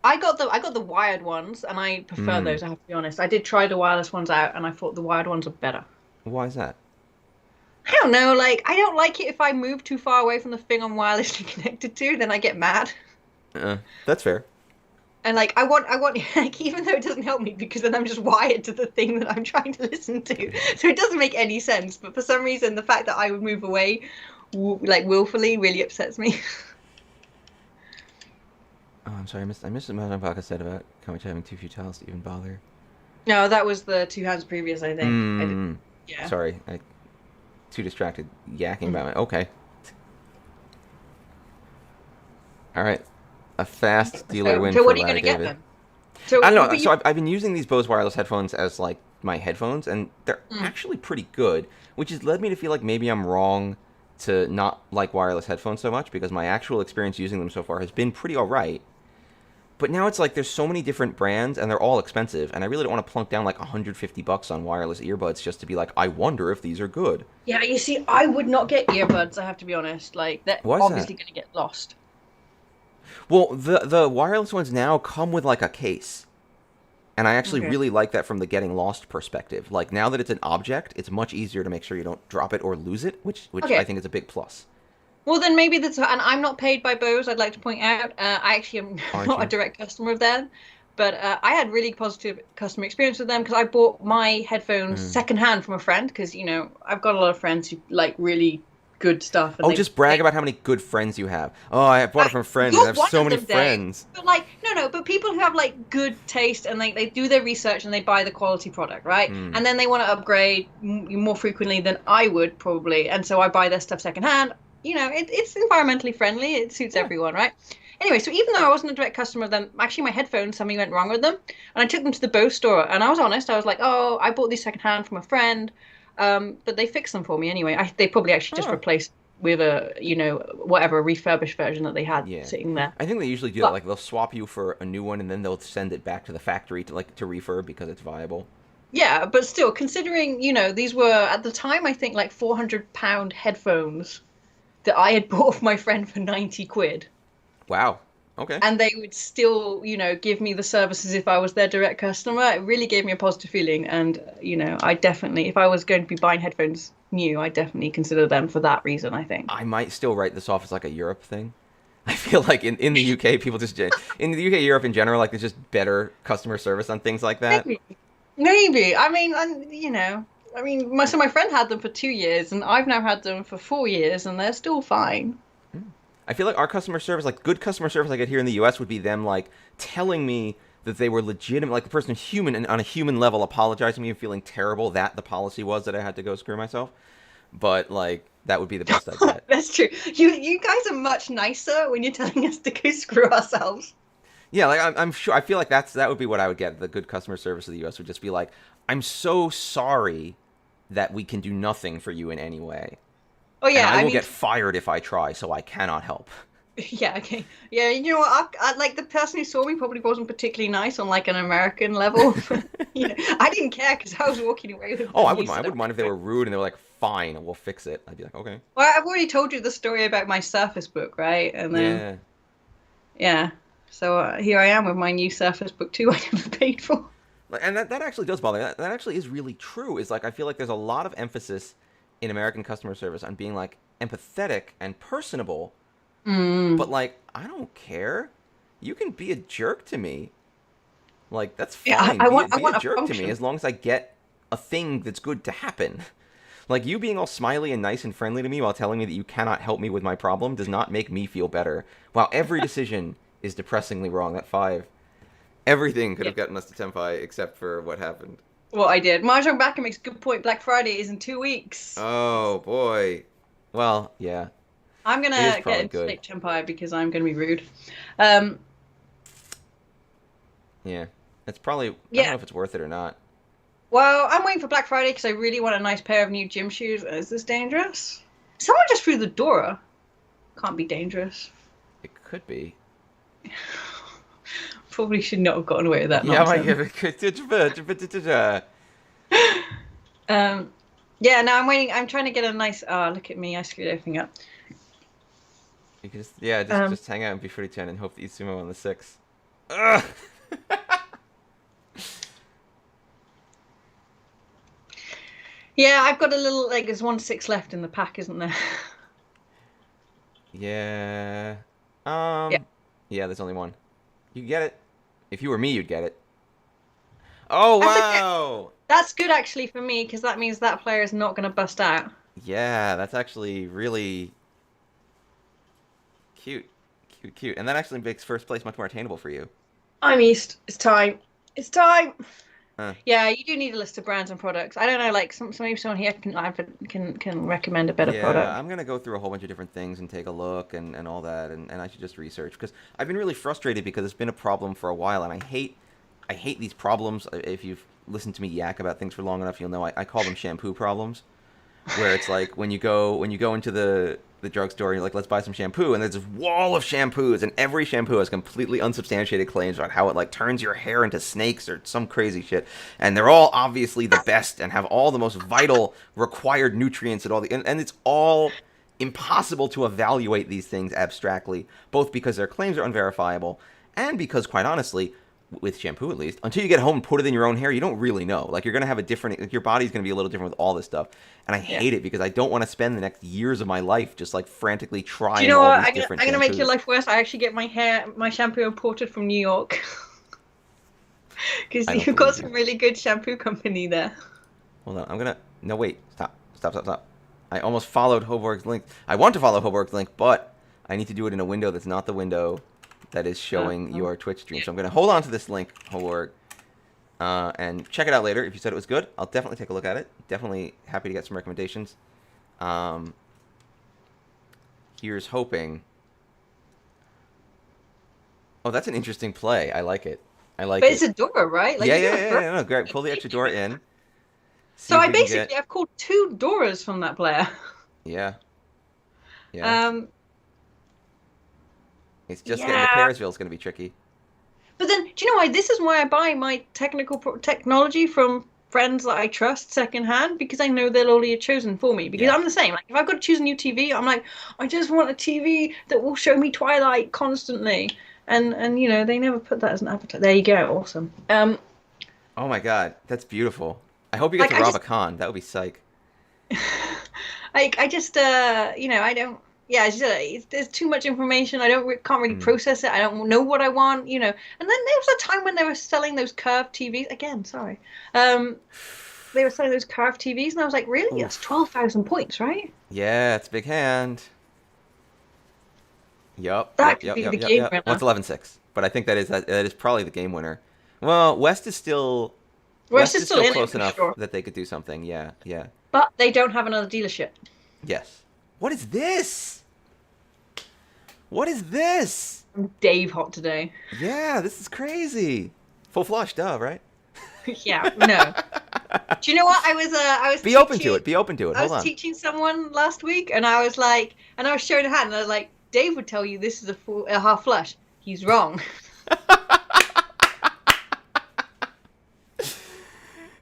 I got the wired ones, and I prefer Mm. those. I have to be honest. I did try the wireless ones out, and I thought the wired ones are better. Why is that? I don't know. Like I don't like it if I move too far away from the thing I'm wirelessly connected to, then I get mad. That's fair. And like I want like even though it doesn't help me because then I'm just wired to the thing that I'm trying to listen to. So it doesn't make any sense. But for some reason, the fact that I would move away, like willfully, really upsets me. Oh, I'm sorry. I missed what Madame said about Kamichi having too few tiles to even bother. No, that was the two hands previous. I think I did. Hmm. Yeah. Sorry. I too distracted yakking Mhm. about it. Okay. All right. A fast dealer win So for what are you Larry gonna get David. then? So I don't know. but you. So I've been using these Bose wireless headphones as like my headphones, and they're Mm. actually pretty good, which has led me to feel like maybe I'm wrong to not like wireless headphones so much because my actual experience using them so far has been pretty all right. But now it's like there's so many different brands and they're all expensive, and I really don't want to plunk down like $150 on wireless earbuds just to be like, I wonder if these are good. Yeah, you see, I would not get earbuds. I have to be honest. Like they're Why is that? obviously gonna get lost. Well, the wireless ones now come with like a case. And I actually Okay. really like that from the getting lost perspective. Like now that it's an object, it's much easier to make sure you don't drop it or lose it, which I Okay. think is a big plus. Well, then maybe that's, and I'm not paid by Bose, I'd like to point out. I actually am Aren't not a you? direct customer of them, but I had really positive customer experience with them because I bought my headphones Mm. secondhand from a friend because, I've got a lot of friends who like really good stuff and Oh, just brag about how many good friends you have. Oh, I bought it from a friend and I you're have one so of many them, Dave. friends. But like, no, but people who have like good taste and like they do their research and they buy the quality product, right? Mm. And then they want to upgrade more frequently than I would probably, and so I buy their stuff secondhand. It's environmentally friendly. It suits Yeah. everyone, right? Anyway, so even though I wasn't a direct customer of them, actually my headphones, something went wrong with them, and I took them to the Bose store, and I was honest. I was like, oh, I bought these secondhand from a friend, but they fixed them for me anyway. They probably actually just Oh. replaced with a, whatever refurbished version that they had Yeah. sitting there. I think they usually do that. But Like they'll swap you for a new one and then they'll send it back to the factory to refurb because it's viable. yeah, but still, considering, these were at the time, I think like £400 headphones that I had bought for my friend for 90 quid. Wow. Okay. And they would still, give me the services if I was their direct customer. It really gave me a positive feeling. And, I definitely, if I was going to be buying headphones new, I definitely consider them for that reason, I think. I might still write this off as like a Europe thing. I feel like in the UK, people just in the UK, Europe in general, like there's just better customer service on things like that. Maybe. Maybe. I mean, and, my friend had them for 2 years, and I've now had them for 4 years, and they're still fine. I feel like our customer service, like good customer service I get here in the US, would be them like telling me that they were legitimate, like the person human and on a human level apologizing to me and feeling terrible that the policy was that I had to go screw myself. But like that would be the best I get. That's true. You guys are much nicer when you're telling us to go screw ourselves. Yeah, like I'm sure. I feel like that would be what I would get. The good customer service of the U.S. would just be like, "I'm so sorry that we can do nothing for you in any way, Oh and yeah, I I will mean, get fired if I try, so I cannot help." yeah, okay, yeah. You know what? Like the person who saw me probably wasn't particularly nice on like an American level. I didn't care because I was walking away with Oh, the I new wouldn't mind. I stuff. wouldn't mind if they were rude and they were like, "Fine, we'll fix it." I'd be like, "Okay, Well, I've already told you the story about my Surface Book, right? And then yeah." yeah, so here I am with my new Surface Book 2 I never paid for. And that actually does bother me. That actually is really true. Is like I feel like there's a lot of emphasis in American customer service on being like empathetic and personable, Mm. But like, I don't care. You can be a jerk to me. Like, that's Yeah, fine. I Be a, want I be a want a jerk to me function. as long as I get a thing that's good to happen. Like, you being all smiley and nice and friendly to me while telling me that you cannot help me with my problem does not make me feel better. Wow, every decision is depressingly wrong. That 5. Everything could Yeah. have gotten us to Tenpai except for what happened. What I did. Mahjong Baka makes a good point. Black Friday is in 2 weeks. Oh, boy. Well, yeah. I'm It is gonna get probably into good. Snake Champai because I'm gonna be rude. Um, Yeah. It's probably... I don't yeah. know if it's worth it or not. Well, I'm waiting for Black Friday because I really want a nice pair of new gym shoes. Is this dangerous? Someone just threw the door. Can't be dangerous. It could be. Probably should not have gotten away with that Yeah, my... nonsense. Um, yeah, no, I'm waiting. I'm trying to get a nice. Oh, look at me! I screwed everything up. You can just... Yeah, Um, just hang out and be pretty 10 and hope that you sumo on the 6. Ugh! yeah, I've got a little. Like, there's 1/6 left in the pack, isn't there? Yeah. Yeah. Yeah, there's only one. You get it. If you were me, you'd get it. Oh, That's okay. wow! That's good actually for me because that means that player is not going to bust out. Yeah, that's actually really cute. Cute, cute. And that actually makes first place much more attainable for you. I'm East. It's time. It's time. Huh. Yeah, you do need a list of brands and products. I don't know, like maybe someone here can recommend a better Yeah, product. I'm gonna go through a whole bunch of different things and take a look and all that, and I should just research because I've been really frustrated because it's been a problem for a while, and I hate these problems. If you've listened to me yak about things for long enough, you'll know I call them shampoo problems, where it's like when you go into the drugstore and you're like, let's buy some shampoo, and there's this wall of shampoos, and every shampoo has completely unsubstantiated claims about how it like turns your hair into snakes or some crazy shit, and they're all obviously the best and have all the most vital required nutrients and all and it's all impossible to evaluate these things abstractly, both because their claims are unverifiable and because, quite honestly, with shampoo at least, until you get home and put it in your own hair, you don't really know. Like, you're gonna have a different, like, your body's gonna be a little different with all this stuff, and I Yeah. hate it because I don't want to spend the next years of my life just like frantically Do you trying know all what? these different I'm gonna make your shampoos. life worse. I actually get my shampoo imported from New York because I don't you've got believe some you. really good shampoo company there. Hold on, I'm gonna. No, wait, stop. I almost followed Hoborg's link. I want to follow Hoborg's link, but I need to do it in a window that's not the window that is showing Um, your Twitch stream. yeah. So I'm gonna hold on to this link, Hoborg. And check it out later. If you said it was good, I'll definitely take a look at it. Definitely happy to get some recommendations. Um, here's hoping. Oh, that's an interesting play. I like it. I like But it's it. a door, right? Like you're gonna throw. No, great. Pull the extra door in. See So if I we can get. basically I've called two Doras from that player. Yeah, yeah. Um, It's just getting the yeah. Pairsville is going to be tricky. But then, do you know why? This is why I buy my technology from friends that I trust secondhand because I know they'll already have chosen for me. Because Yeah. I'm the same. Like if I've got to choose a new TV, I'm like, I just want a TV that will show me Twilight constantly. And you know they never put that as an advertisement. There you go, awesome. Oh my God, that's beautiful. I hope you get Like to I rob just a con. That would be psych. like I just you know I don't. Yeah, as you said, there's too much information. I can't really Mm. process it. I don't know what I want, you know. And then there was a time when they were selling those curved TVs. Again, sorry. Um, they were selling those curved TVs, and I was like, really? That's Oof. 12,000 points, right? Yeah, it's big hand. Yup, That yup, could yup, be the yup, yup, game yup. Well, it's winner. 11-6, but I think that is probably the game winner. Well, West West is is still still in it close for enough sure, that they could do something. Yeah, yeah. but they don't have another dealership. Yes. What is this? What is this? I'm Dave hot today. Yeah, this is crazy. Full flush, duh, right? Yeah, no. Do you know what? I was Be open to teaching it. Be open to it. I Hold was on. teaching someone last week, and I was like, and I was showing a hand, and I was like, Dave would tell you this is a half flush. He's wrong.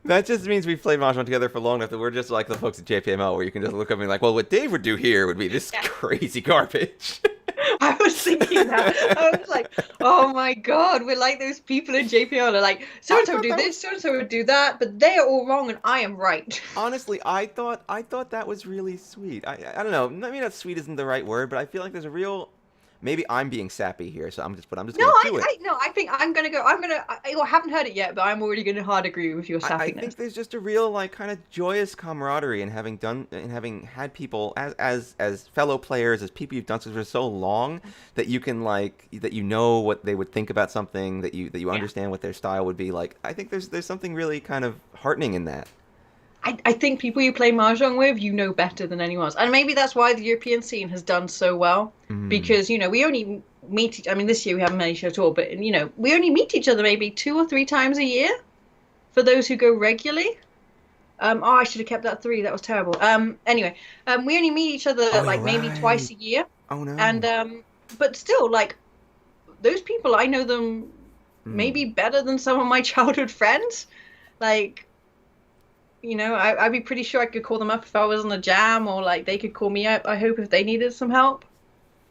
That just means we've played Mahjong together for long enough that we're just like the folks at JPML, where you can just look at me like, well, what Dave would do here would be this Yeah. crazy garbage. I was thinking that. I was like, oh my God, we're like those people in JPL. They're like, so and so thought do that this, was- so and so would do that, but they are all wrong and I am right. Honestly, I thought that was really sweet. I don't know. Maybe not sweet isn't the right word, but I feel like there's a real maybe I'm being sappy here, so I'm just gonna No, do it. no, I think I'm gonna go. I haven't heard it yet, but I'm already gonna hard agree with your I sappiness. think there's just a real like kind of joyous camaraderie in having had people as fellow players, as people you've done this for so long, that you can like that you know what they would think about something, that you Yeah. understand what their style would be like. I think there's something really kind of heartening in that. I think people you play Mahjong with, you know better than anyone else. And maybe that's why the European scene has done so well. Mm. Because, we only meet, I mean, this year we haven't met each other at all, but, we only meet each other maybe 2 or 3 times a year for those who go regularly. I should have kept that 3. That was terrible. Anyway, we only meet each other Oh, you're like maybe twice right. a year. Oh no. And, but still, like, those people, I know them Mm. maybe better than some of my childhood friends. Like, I'd be pretty sure I could call them up if I was on a jam, or like they could call me up, I hope, if they needed some help.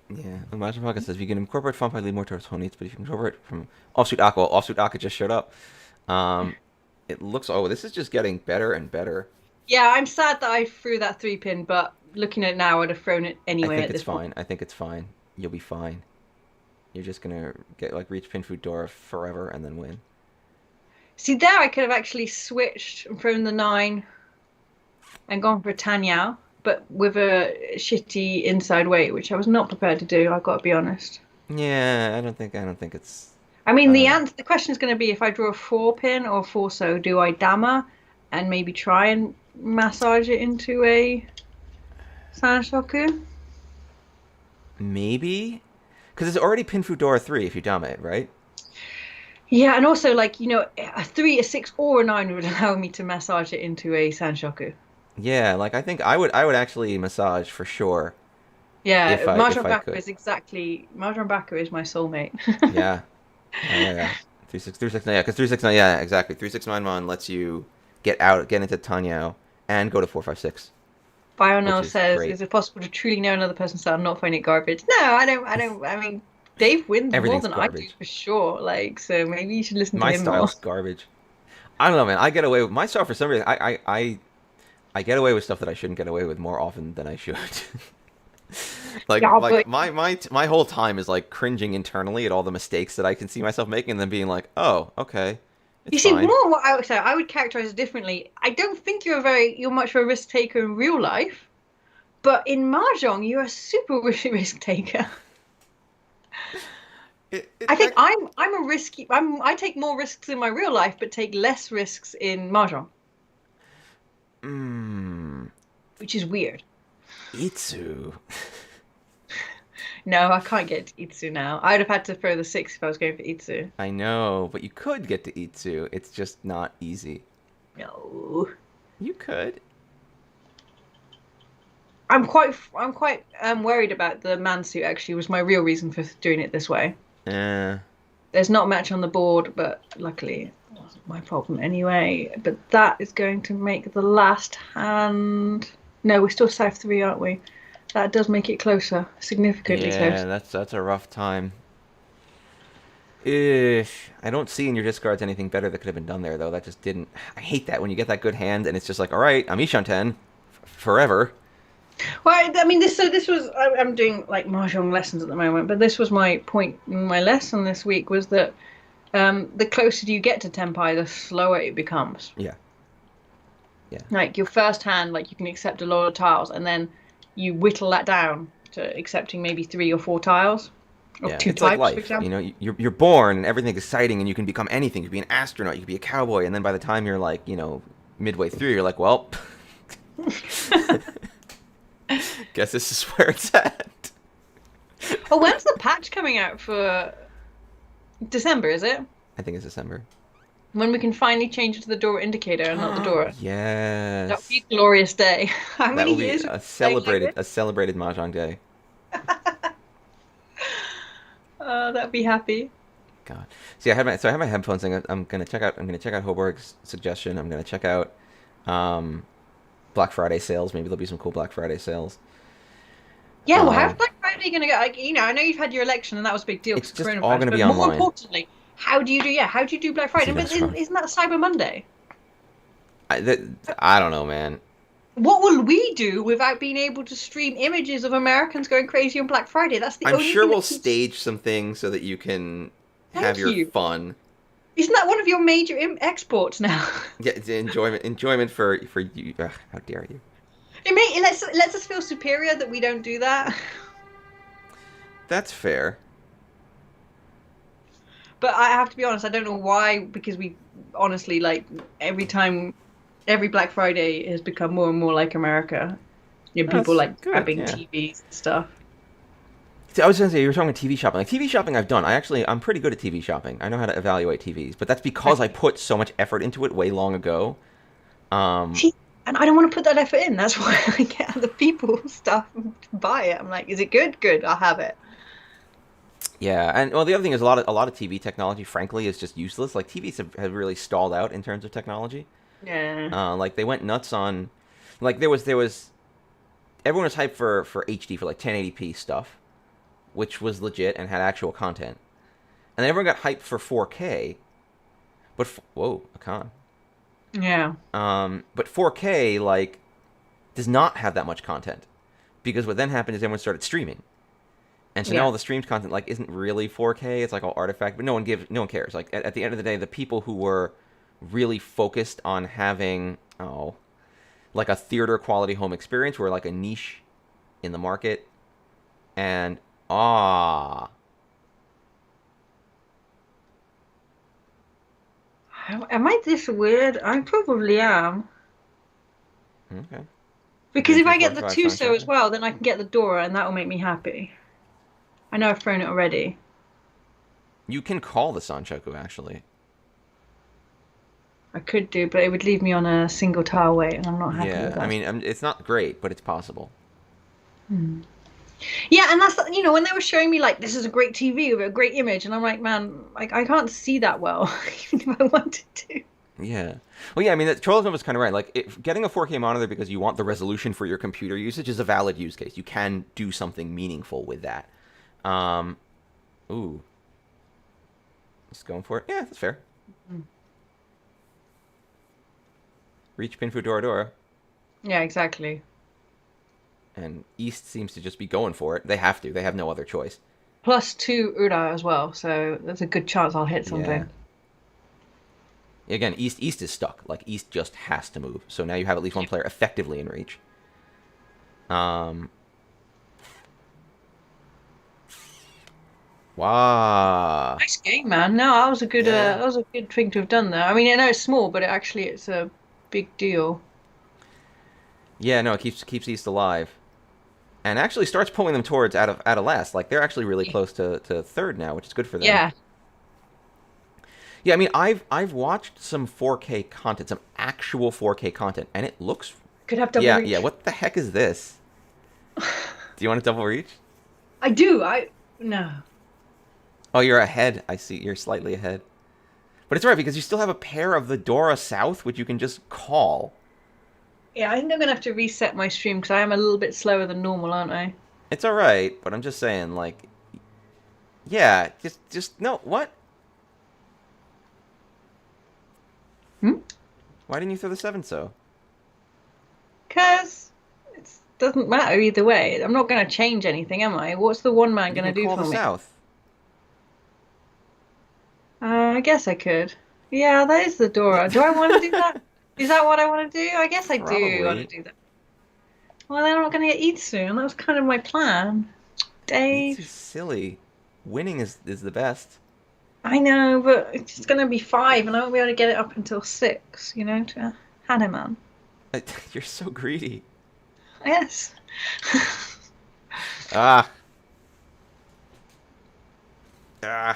Yeah. Imagine Pocket says if you can incorporate fun play lead more towards Tony's, but if you can incorporate from offsuit Aqua, offsuit Aqua just showed up. Um, it looks. Oh, this is just getting better and better. Yeah, I'm sad that I threw that 3-pin, but looking at it now, I'd have thrown it I anyway think at it's this point. fine. I think it's fine. You'll be fine. You're just gonna get like reach pin food door forever and then win. See, there I could have actually switched and thrown the 9 and gone for a Tanyao, but with a shitty inside weight, which I was not prepared to do, I've got to be honest. Yeah, I don't think it's. I mean, Uh, the question is going to be if I draw a 4-pin or 4-so, do I Dama and maybe try and massage it into a Sanshoku? maybe because it's already pin food door 3 if you dumb it, right? Yeah, and also like, a 3, a 6, or a 9 would allow me to massage it into a Sanshoku. Yeah, like I think I would actually massage for sure Yeah, if Mahjong I Baku could. is exactly Mahjong Baku is my soulmate. Yeah. Yeah. 369. Yeah, because 369. Yeah, exactly. 369 mon lets you get into Tanyao, and go to 456, which Bionel is says, great. "Is it possible to truly know another person's style and not find it garbage?" No, I don't. I don't. I mean, Dave wins more Everything's than I do garbage. for sure. Like, so maybe you should listen to My him more. style's garbage. I don't know, man. I get away with my style for some reason. I get away with stuff that I shouldn't get away with more often than I should. like Yeah, like but my whole time is like cringing internally at all the mistakes that I can see myself making, and then being like, oh, okay, it's you see, fine. more what I would say, I would characterize it differently. I don't think you're much of a risk taker in real life, but in Mahjong, you're a super risk taker. It I think I'm a risky. I take more risks in my real life, but take less risks in Mahjong, mm, which is weird. Itsu. No, I can't get to Itsu now. I'd have had to throw the 6 if I was going for Itsu. I know, but you could get to Itsu. It's just not easy. No. You could. I'm quite worried about the man suit. Actually, was my real reason for doing it this way. Eh. There's not much on the board, but luckily it wasn't my problem anyway. But that is going to make the last hand. No, we're still South 3, aren't we? That does make it closer, significantly Yeah, closer. that's a rough time. Ish. I don't see in your discards anything better that could have been done there, though. That just didn't. I hate that when you get that good hand and it's just like, all right, I'm Ishanten forever. Well, I mean, this was. I'm doing like mahjong lessons at the moment, but this was my point in my lesson this week was that the closer you get to Tenpai, the slower it becomes. Yeah. Yeah. Like your first hand, like you can accept a lot of tiles, and then you whittle that down to accepting maybe 3 or 4 tiles, or Yeah, 2 it's like types, for life. You example. know, you're born and everything's exciting and you can become anything. You can be an astronaut, you can be a cowboy, and then by the time you're like, midway through, you're like, well, guess this is where it's at. Oh, when's the patch coming out for December? Is it I think it's December. when we can finally change it to the Dora indicator and not the Dora? That would be Yes. a glorious day. How That many will be years have a we been playing like celebrated mahjong day. this? That'd be happy. God. See, I have my headphones thing. I'm gonna check out Hoborg's suggestion. I'm gonna check out um, Black Friday sales. Maybe there'll be some cool Black Friday sales. Yeah, well, how's Um, Black Friday going to go? Like, I know you've had your election and that was a big deal it's because of just all coronavirus, gonna but be more online. importantly, how do you do Black See, Friday? But that's wrong. isn't that Cyber Monday? I don't know, man. What will we do without being able to stream images of Americans going crazy on Black Friday? That's the I'm only sure thing we'll that keeps. stage some things so that you can have Thank your you. fun. Isn't that one of your major exports now? Yeah, it's enjoyment for you. Ugh, how dare you? It lets us feel superior that we don't do that. That's fair. But I have to be honest, I don't know why, because we honestly like every time, every Black Friday has become more and more like America. You know, people That's like good. grabbing Yeah. TVs and stuff. See, I was gonna say you were talking TV shopping. Like TV shopping, I've done. I'm pretty good at TV shopping. I know how to evaluate TVs, but that's because I Okay. put so much effort into it way long ago. Um, See, and I don't want to put that effort in. That's why I get other people stuff and buy it. I'm like, is it good? Good, I'll have it. yeah, and well, the other thing is a lot of TV technology, frankly, is just useless. Like TVs have really stalled out in terms of technology. Yeah. Like they went nuts on, like there was everyone was hyped for HD for like 1080p stuff, which was legit and had actual content, and then everyone got hyped for 4K, but whoa, a con. Yeah. But 4K like does not have that much content because what then happened is everyone started streaming, and so now Yeah. all the streamed content like isn't really 4K. It's like all artifact, but no one cares. Like at the end of the day, the people who were really focused on having like a theater quality home experience were like a niche in the market, and ah Am I this weird? I probably am. okay. Because if I get the Tuso as well, then I can get the Dora, and that will make me happy. I know I've thrown it already. You can call the Sanchoku actually. I could do, but it would leave me on a single tile weight, and I'm not happy with Yeah, I that. mean it's not great, but it's possible. Hmm. Yeah, and that's when they were showing me like this is a great TV with a great image, and I'm like, man, like I can't see that well, even if I wanted to. Yeah. Well, yeah. I mean, Trolls was kind of right. Like, getting a 4K monitor because you want the resolution for your computer usage is a valid use case. You can do something meaningful with that. Um, ooh, just going for it. Yeah, that's fair. Reach pin for Dora Dora, Yeah, exactly. and East seems to just be going for it. They have to. They have no other choice. Plus two Ura as well, so there's a good chance I'll hit Yeah. something. Again, East is stuck. Like East just has to move. So now you have at least one player effectively in reach. Um. Wow. Nice game, man. No, that was a good Yeah. that was a good thing to have done there. I mean, I know it's small, but it's a big deal. Yeah, no, it keeps East alive, and actually starts pulling them towards out of last. Like they're actually really close to third now, which is good for them. Yeah, Yeah, I mean, I've watched some 4K content, some actual 4K content, and it looks. could have double Yeah, yeah. reach. What the heck is this? Do you want to double reach? I do. I no. Oh, you're ahead. I see. You're slightly ahead, but it's all right because you still have a pair of the Dora South, which you can just call. Yeah, I think I'm gonna have to reset my stream because I am a little bit slower than normal, aren't I? It's all right, but I'm just saying, like, yeah, just no. What? Hmm? Why didn't you throw the seven so? Because it doesn't matter either way. I'm not gonna change anything, am I? What's the one man You gonna can do call for the me? South. I guess I could. Yeah, that is the Dora. Do I want to do that? Is that what I want to do? I guess I do want to Probably. do that. Well, then I'm not going to get eat soon. That was kind of my plan. Eats is Dave, silly. Winning is the best. I know, but it's just going to be 5, and I won't be able to get it up until 6, to Hanuman. You're so greedy. Yes. Ah. Ah.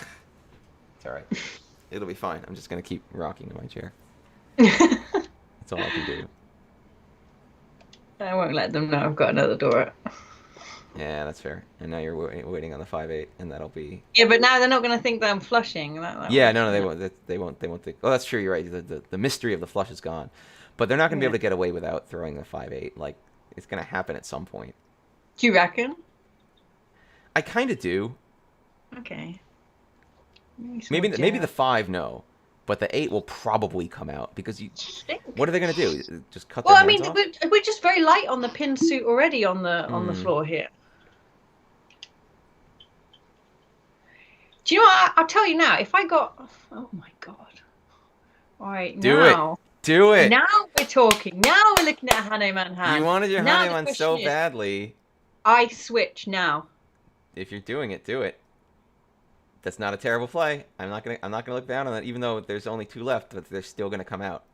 It's all right. It'll be fine. I'm just gonna keep rocking in my chair. That's all I can do. I won't let them know I've got another Dora. Yeah, that's fair. And now you're waiting on the 5-8, and that'll be. Yeah, but now they're not going to think that I'm flushing. That Yeah, way. no, they won't. They won't. They won't think. Oh, that's true. You're right. The mystery of the flush is gone, but they're not gonna be Yeah. able to get away without throwing the 5-8. Like it's gonna happen at some point. Do you reckon? I kind of do. Okay. Maybe the 5 no, but the 8 will probably come out because you. Think. What are they gonna do? Just cut Well, their I hands mean, off? we're just very light on the pin suit already on the floor here. Do you know what? I'll tell you now. If I got... Oh, my God. All right, now... Do it! Now we're talking. Now we're looking at Hanuman hand. You wanted your now Hanuman so badly. I switch now. If you're doing it, do it. That's not a terrible play. I'm not gonna look down on that, even though there's only 2 left, but they're still gonna come out.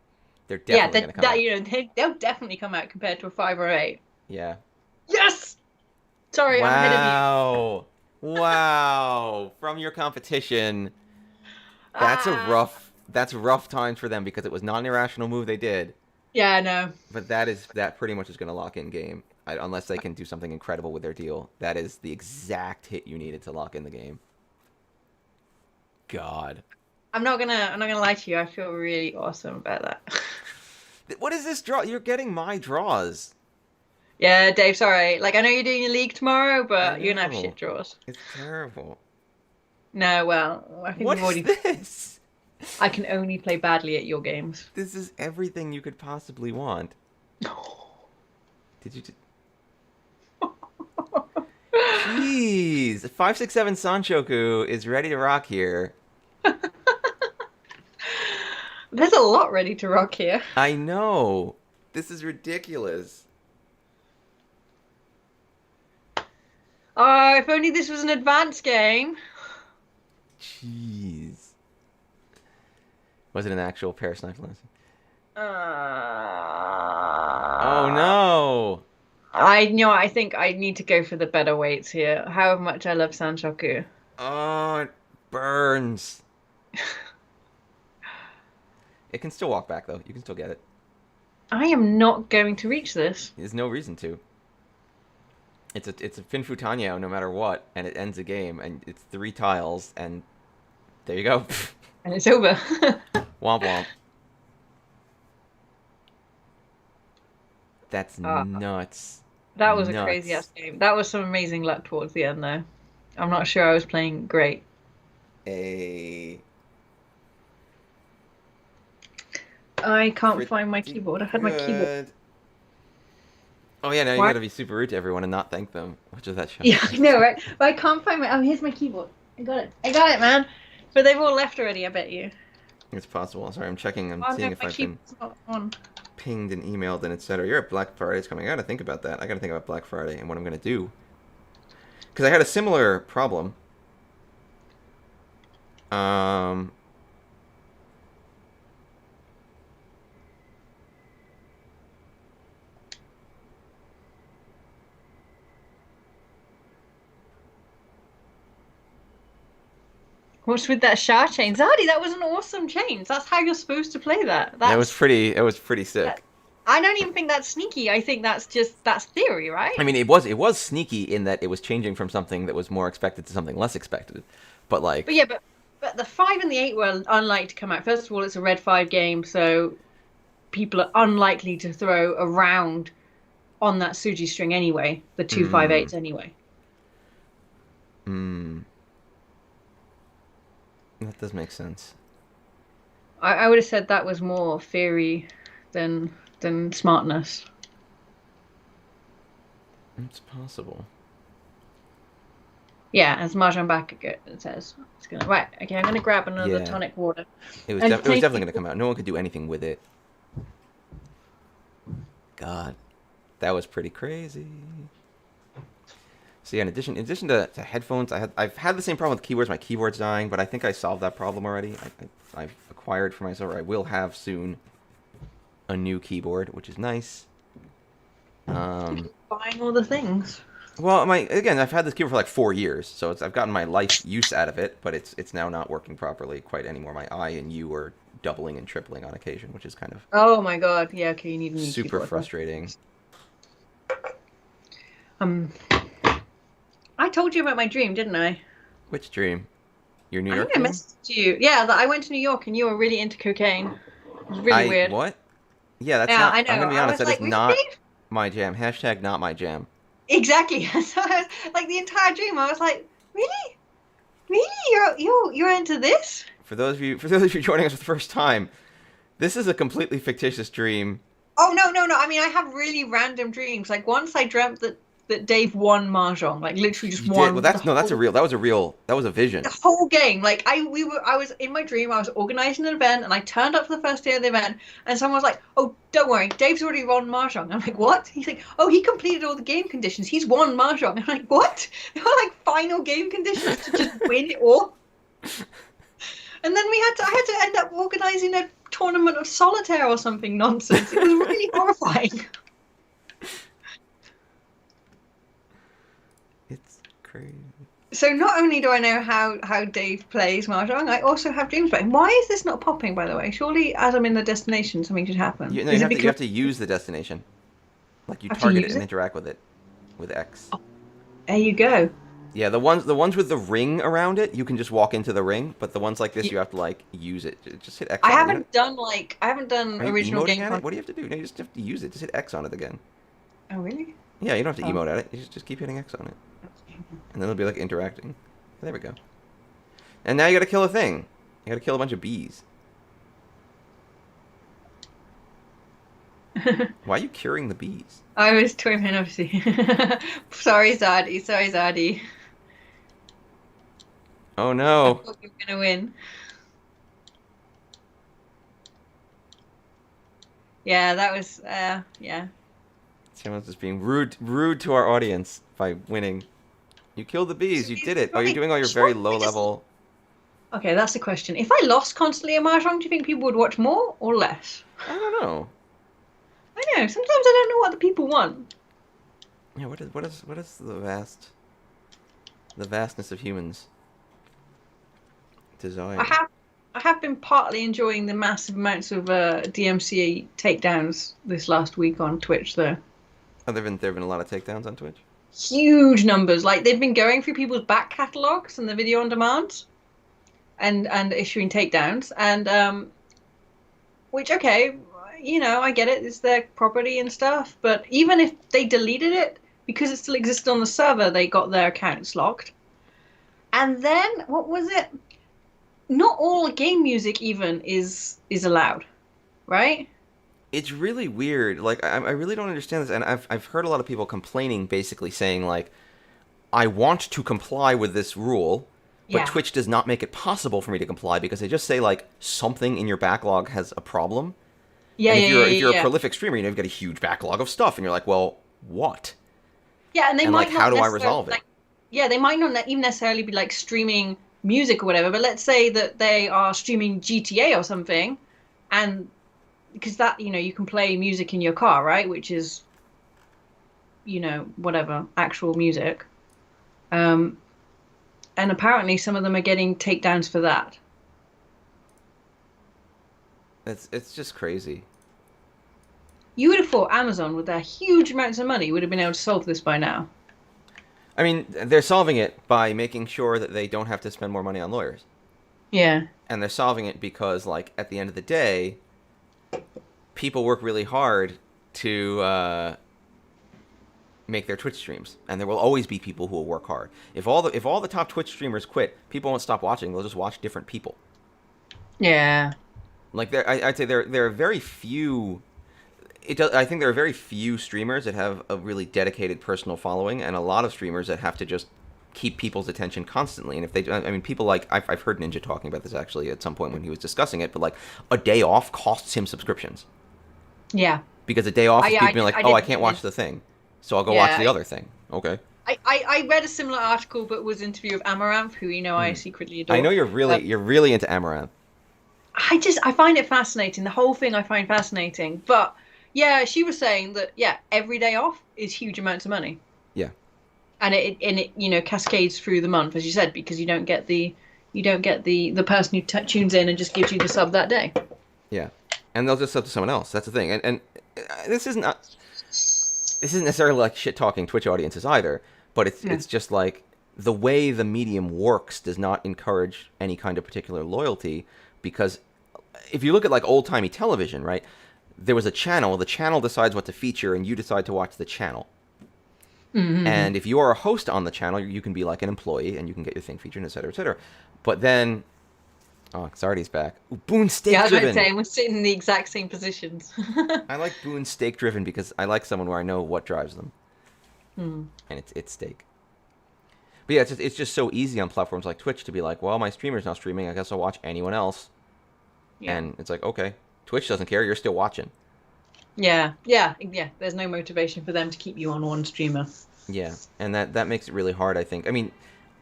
They're definitely gonna come out. You know, they'll definitely come out compared to a 5 or 8. Yeah. Yes! Sorry, I'm ahead of you. Wow. From your competition. That's a rough time for them because it was not an irrational move they did. Yeah, I know. But that pretty much is going to lock in game. Unless they can do something incredible with their deal. That is the exact hit you needed to lock in the game. God. I'm not gonna lie to you, I feel really awesome about that. What is this draw? You're getting my draws. Yeah, Dave, sorry. Like, I know you're doing your league tomorrow, but you're gonna have shit draws. It's terrible. No, well, I think what is this? I can only play badly at your games. This is everything you could possibly want. Did you... Jeez. 567 Sanchoku is ready to rock here. There's a lot ready to rock here. I know. This is ridiculous. Oh, if only this was an advanced game. Jeez. Was it an actual pair of snipes lesson? Oh no! I think I need to go for the better weights here. How much I love Sanchoku. Oh, it burns. It can still walk back though. You can still get it. I am not going to reach this. There's no reason to. It's a Finfu Tanyo no matter what, and it ends the game, and it's 3 tiles, and there you go. And it's over. Womp womp. That's nuts. That was a crazy ass game. That was some amazing luck towards the end though. I'm not sure I was playing great. I can't find my keyboard. I had my keyboard. Oh yeah, now you gotta be super rude to everyone and not thank them. Which is that show? Yeah, I know, right? But I can't find my... Oh, here's my keyboard. I got it, man. But they've all left already, I bet you. It's possible. Sorry, I'm checking. I'm seeing if I've been pinged and emailed and etc. You're at Black Friday's coming. I gotta think about that. I gotta think about Black Friday and what I'm gonna do. Because I had a similar problem. What's with that Shah chain? Zardy, that was an awesome chain. That's how you're supposed to play that. It was pretty sick. I don't even think that's sneaky. I think that's theory, right? I mean, it was sneaky in that it was changing from something that was more expected to something less expected. But like... But the 5 and the 8 were unlikely to come out. First of all, it's a red 5 game, so people are unlikely to throw a round on that Suji string anyway. The 2 5/8s anyway. That does make sense. I would have said that was more theory than smartness. It's possible. Yeah, as Mahjong back it says. It's gonna right. Okay, I'm gonna grab another tonic water. It was definitely gonna come out. No one could do anything with it. God, that was pretty crazy. So yeah, in addition to headphones, I've had the same problem with keyboards. My keyboard's dying, but I think I solved that problem already. I've acquired for myself, or I will have soon, a new keyboard, which is nice. Buying all the things. Well, I've had this keyboard for like 4 years, so I've gotten my life use out of it, but it's now not working properly quite anymore. My I and U are doubling and tripling on occasion, which is kind of oh my god, yeah, okay, you need a new super keyboard. Frustrating. I told you about my dream, didn't I? Which dream? Your New York dream? I messaged you. Yeah, that I went to New York and you were really into cocaine. It was really weird. What? Yeah, that's not. I know. I'm gonna be honest. That is not Dave? my jam. Hashtag not my jam. Exactly. So I was, like the entire dream, I was like, really, you're into this? For those of you joining us for the first time, this is a completely fictitious dream. Oh no. I mean, I have really random dreams. Like once I dreamt that Dave won Mahjong, like literally just You did? Well, won that's no, that's a real. That was a vision. the whole game. Like I was in my dream. I was organizing an event, and I turned up for the first day of the event, and someone was like, "Oh, don't worry, Dave's already won Mahjong." I'm like, "What?" He's like, "Oh, he completed all the game conditions. He's won Mahjong." I'm like, "What?" They were like final game conditions to just win it all. And then I had to end up organizing a tournament of solitaire or something nonsense. It was really horrifying. It's crazy. So not only do I know how Dave plays Mahjong, I also have dreams about him. Why is this not popping, by the way? Surely as I'm in the destination, something should happen. You, no, Is it you have because to use the destination. Like you I have to target it use and it? interact with it with X. Oh, there you go. Yeah, the ones with the ring around it, you can just walk into the ring. But the ones like this, Y- you have to like use it. Just hit X I on it. You know? haven't done I haven't done Are you original emoting game at it? content. What do you have to do? No, you just have to use it. Just hit X on it again. Oh really? Yeah, you don't have to Oh. emote at it. You just keep hitting X on it, and then it'll be like interacting. There we go. And now you gotta kill a thing. You gotta kill a bunch of bees. Why are you curing the bees? I was tormented, obviously. Sorry, Zadie. Sorry, Zadie. Oh I no. thought we were gonna win. Yeah, that was yeah. Someone's just being rude to our audience by winning. You killed the bees. You did it. Oh, you're doing all your very low level. Okay, that's the question. If I lost constantly at Mahjong, do you think people would watch more or less? I don't know. I know. Sometimes I don't know what the people want. Yeah, what is the vastness of humans desire? I have been partly enjoying the massive amounts of DMCA takedowns this last week on Twitch, though. Oh, there've been a lot of takedowns on Twitch. Huge numbers. Like they've been going through people's back catalogs and the video on demand, and issuing takedowns, and which okay, you know, I get it. It's their property and stuff, but even if they deleted it because it still existed on the server, they got their accounts locked. And then what was it? Not all game music even is allowed, right? It's really weird. Like I really don't understand this, and I've heard a lot of people complaining, basically saying like, I want to comply with this rule, but Yeah. Twitch does not make it possible for me to comply because they just say like something in your backlog has a problem. Yeah, And yeah, if you're a yeah. prolific streamer, you know, you've got a huge backlog of stuff, and you're like, well, what? Yeah, and they And might like, not how do I necessarily resolve it? like, yeah, they might not even necessarily be like streaming music or whatever, but let's say that they are streaming GTA or something, and because that, you know, you can play music in your car, right? Which is, you know, whatever, actual music. Um, and apparently some of them are getting takedowns for that. It's just crazy. You would have thought Amazon, with their huge amounts of money, would have been able to solve this by now. I mean, they're solving it by making sure that they don't have to spend more money on lawyers. Yeah. And they're solving it because, like, at the end of the day, people work really hard to make their Twitch streams, and there will always be people who will work hard. If all the top Twitch streamers quit, people won't stop watching. They'll just watch different people. Yeah. Like, I'd say there are very few. I think there are very few streamers that have a really dedicated personal following, and a lot of streamers that have to just keep people's attention constantly. And if they, I mean, people like I've heard Ninja talking about this actually at some point when he was discussing it, but like a day off costs him subscriptions Yeah. because a day off is Yeah, people being like, oh, I can't watch this. the thing, so I'll go Yeah, watch the other thing. Okay. I read a similar article, but was an interview of Amaranth, who you know I secretly adore. I know you're really into Amaranth. I find it fascinating. The whole thing I find fascinating. But yeah, she was saying that yeah, every day off is huge amounts of money. Yeah. And it you know cascades through the month, as you said, because you don't get the person who tunes in and just gives you the sub that day. Yeah, and they'll just sub to someone else. That's the thing. And this isn't necessarily like shit talking Twitch audiences either, but it's just like the way the medium works does not encourage any kind of particular loyalty, because if you look at like old timey television, right? There was a channel. The channel decides what to feature, and you decide to watch the channel. Mm-hmm. And if you are a host on the channel, you can be like an employee, and you can get your thing featured, et cetera, et cetera. But then Oh, Xardi's back. Ooh, Boone Yeah, I Stake was about to Driven. say, we're sitting in the exact same positions. I like Boone Stake Driven because I like someone where I know what drives them, Hmm. and it's stake. But yeah, it's just so easy on platforms like Twitch to be like, well, my streamer's not streaming. I guess I'll watch anyone else. Yeah. And it's like, okay, Twitch doesn't care. You're still watching. Yeah, yeah, yeah. There's no motivation for them to keep you on one streamer. Yeah, and that makes it really hard. I think. I mean,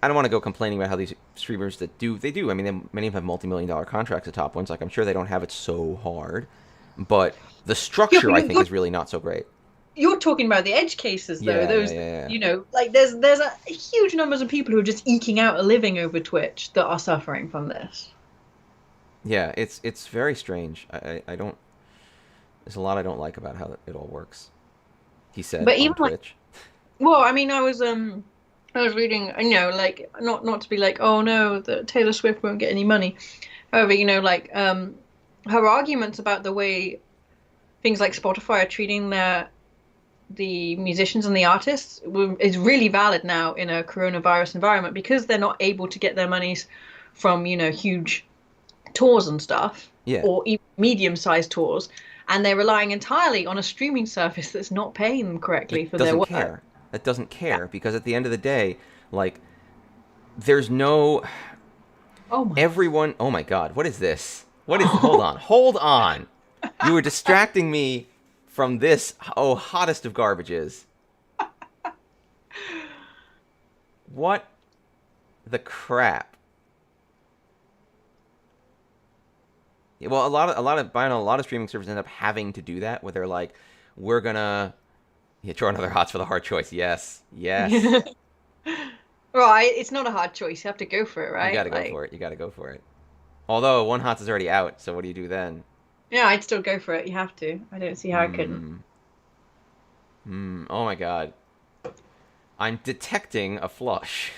I don't want to go complaining about how these streamers that do they do. I mean, many of them have multi-million-dollar contracts. The top ones, like I'm sure they don't have it so hard, but the Yeah, structure but I think is really not so great. you're talking about the edge cases though. Yeah, yeah, Those, yeah, like there's a huge numbers of people who are just eking out a living over Twitch that are suffering from this. yeah. It's very strange. I don't. There's a lot I don't like about how it all works. He said But on even like, Twitch. well, I mean, I was reading, like not to be like, oh no, that Taylor Swift won't get any money. However, like her arguments about the way things like Spotify are treating the musicians and the artists is really valid now in a coronavirus environment because they're not able to get their monies from, huge tours and stuff Yeah, or even medium-sized tours, and they're relying entirely on a streaming service that's not paying them correctly that for their doesn't work. care. That doesn't Yeah. care because at the end of the day, like, there's no Oh my. everyone. Oh my God, what is this? What is? Hold on, hold on. You were distracting me from this. Oh, hottest of garbages. What the crap? Yeah, well, I know a lot of streaming services end up having to do that, where they're like, we're gonna draw another hots for the hard choice. Yes, yes. Right, it's not a hard choice. You have to go for it, You got right? to go Like, for it. You got to go for it. Although one hots is already out, so what do you do then? yeah, I'd still go for it. You have to. I don't see how I couldn't. Hmm. Hmm. Oh my God. I'm detecting a flush.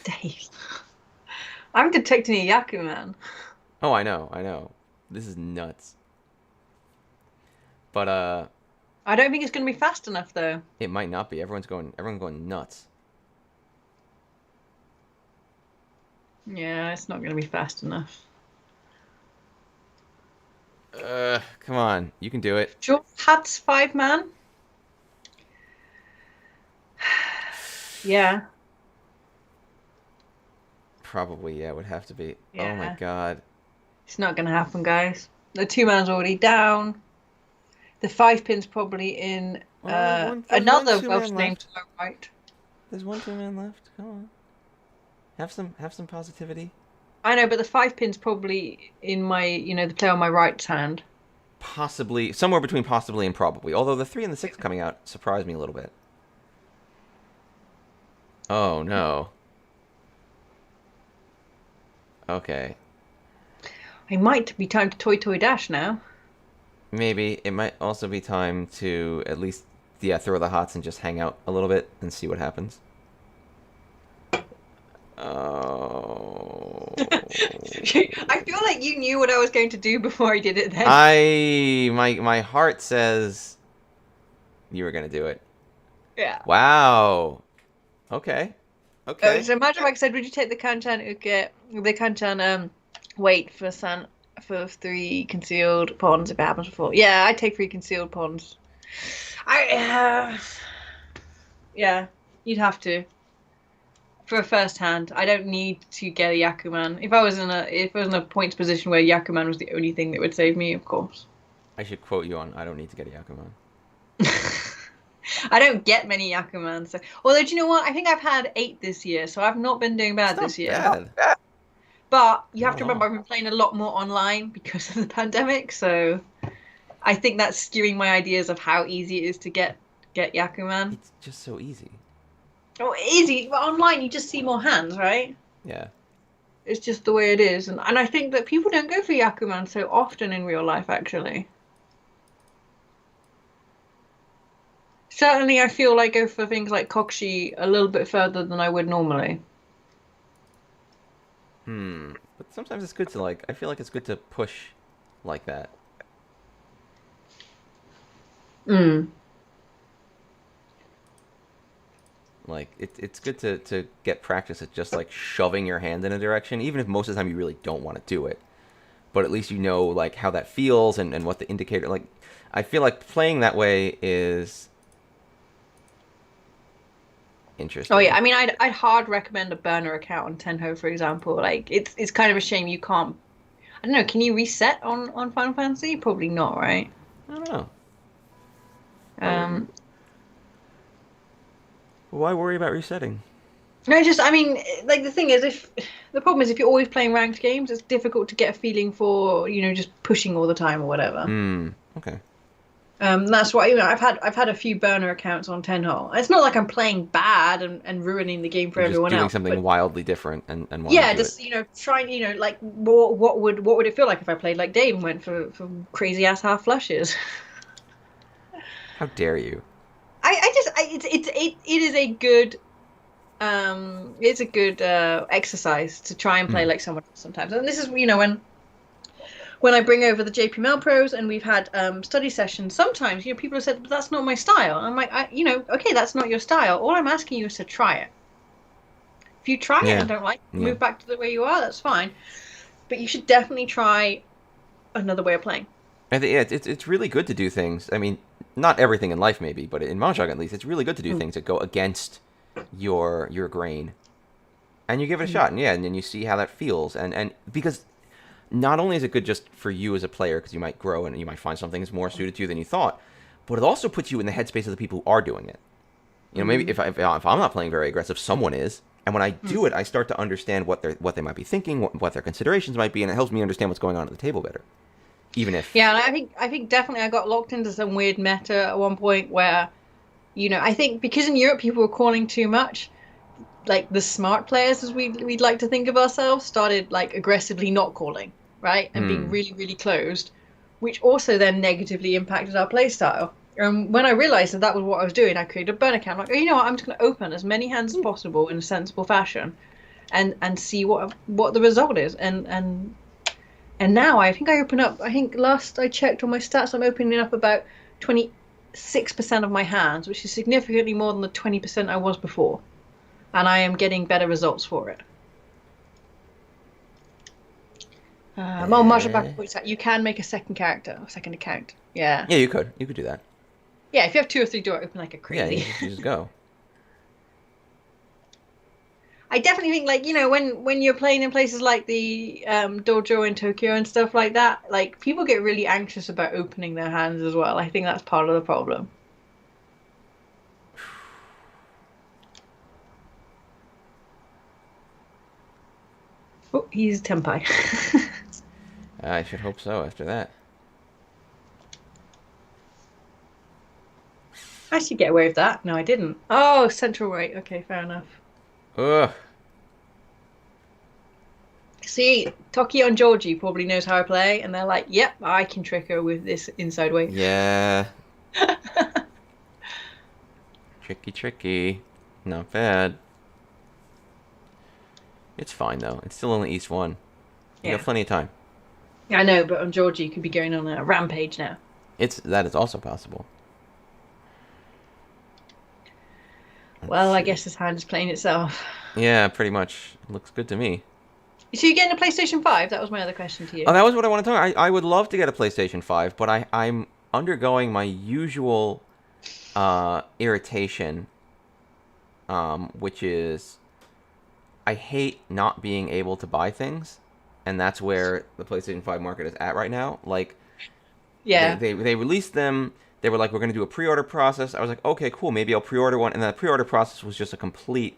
Dave. I'm detecting a Yaku man. Oh, I know. I know. This is nuts. But I don't think it's going to be fast enough, though. it might not be. Everyone's going nuts. Yeah, it's not going to be fast enough. Come on. You can do it. Sure. Hat's 5 man? Yeah. Probably, yeah, it would have to be. Oh my Yeah. God. It's not going to happen, guys. The 2 man's already down. The 5 pin's probably in Well, there's one another two Welsh man name left. to my right. There's one two man left. Come on. Have some positivity. I know, but the 5 pin's probably in my, the player on my right hand. Possibly somewhere between possibly and probably. Although the 3 and the 6 coming out surprised me a little bit. Oh no. Okay. It might be time to toy toy dash now. Maybe it might also be time to at least throw the hots and just hang out a little bit and see what happens. Oh. I feel like you knew what I was going to do before I did it then. My heart says you were gonna do it. Yeah. Wow. Okay. Okay. So imagine like I said, would you take the Kanchan Uke, the Kanchan wait for 3 concealed pawns if it happens before? Yeah, I'd take 3 concealed pawns. Yeah, you'd have to. For a first hand, I don't need to get a Yakuman. If I was in a points position where Yakuman was the only thing that would save me, of course. I should quote you on I don't need to get a Yakuman. I don't get many Yakuman, so although do you know what? I think I've had 8 this year, so I've not been doing bad this year. Bad. But you have Not to at remember all. I've been playing a lot more online because of the pandemic, so I think that's skewing my ideas of how easy it is to get Yakuman. It's just so easy. Oh, easy, but online you just see more hands, right? Yeah. It's just the way it is, and I think that people don't go for Yakuman so often in real life, actually. Certainly, I feel like I go for things like Kokshi a little bit further than I would normally. But sometimes it's good to I feel like it's good to push like that. Like it's good to get practice at just like shoving your hand in a direction, even if most of the time you really don't want to do it. But at least you know like how that feels and what the indicator like. I feel like playing that way is interesting. Oh yeah, I mean, I'd hard recommend a burner account on Tenho, for example. Like, it's kind of a shame you can't. I don't know. Can you reset on Final Fantasy? Probably not, right? I don't know. Um, Why worry about resetting? no, I mean, like the thing is, if the problem is if you're always playing ranked games, it's difficult to get a feeling for just pushing all the time or whatever. Okay. That's why I've had a few burner accounts on Tenho. It's not like I'm playing bad and ruining the game for You're just everyone doing else. something But wildly different and wanting yeah, to do just it. trying like what would it feel like if I played like Dave and went for crazy ass half flushes. How dare you? It is a good it's a good exercise to try and play Mm. like someone else sometimes. And this is when I bring over the JPML pros and we've had study sessions, sometimes people have said, but that's not my style. And I'm like, okay, that's not your style. All I'm asking you is to try it. If you try it Yeah. and don't like it, Yeah. move back to the way you are, that's fine. But you should definitely try another way of playing. I think yeah, it's really good to do things. I mean, not everything in life maybe, but in Mahjong at least, it's really good to do Mm. things that go against your grain, and you give it a Mm. shot, and yeah, and then you see how that feels, and because not only is it good just for you as a player because you might grow and you might find something that's more suited to you than you thought, but it also puts you in the headspace of the people who are doing it. Maybe Mm. if I'm not playing very aggressive, someone is, and when I Mm. do it, I start to understand what they might be thinking, what their considerations might be, and it helps me understand what's going on at the table better, even if. Yeah, and I think definitely I got locked into some weird meta at one point where, I think because in Europe people were calling too much, like the smart players as we'd like to think of ourselves started like aggressively not calling, right? And being Hmm. really, really closed, which also then negatively impacted our play style. And when I realized that that was what I was doing, I created a burn account. Like, oh, you know what? I'm just going to open as many hands as possible in a sensible fashion, and see what the result is. And now I think I open up. I think last I checked on my stats, I'm opening up about 26% of my hands, which is significantly more than the 20% I was before, and I am getting better results for it. Marshall Eh. Back points out you can make a second character, a second account. Yeah, Yeah, you could do that. yeah. If you have two or three, do it open like a Yeah, crazy. you just go. I definitely think like when you're playing in places like the dojo in Tokyo and stuff like that, like people get really anxious about opening their hands as well. I think that's part of the problem. Oh, he's Tenpai. I should hope so after that. I should get away with that. No, I didn't. Oh, central right. Okay, fair enough. Ugh. See, Toki on Georgie probably knows how I play, and they're like, "Yep, I can trick her with this inside way." Yeah. Tricky, tricky. Not bad. It's fine though. It's still only East 1. You got Yeah, plenty of time. I know, but on Georgie could be going on a rampage now. That is also possible. Let's Well, I see. guess this hand is playing itself. Yeah, pretty much. Looks good to me. So you getting a PlayStation 5? That was my other question to Oh, you. that was what I want to talk. I would love to get a PlayStation 5, but I'm undergoing my usual irritation, which is I hate not being able to buy things, and that's where the PlayStation 5 market is at right now. Like they Yeah. they, they released them. They were like, we're going to do a pre-order process. I was like, okay, cool, maybe I'll pre-order one. And the pre-order process was just a complete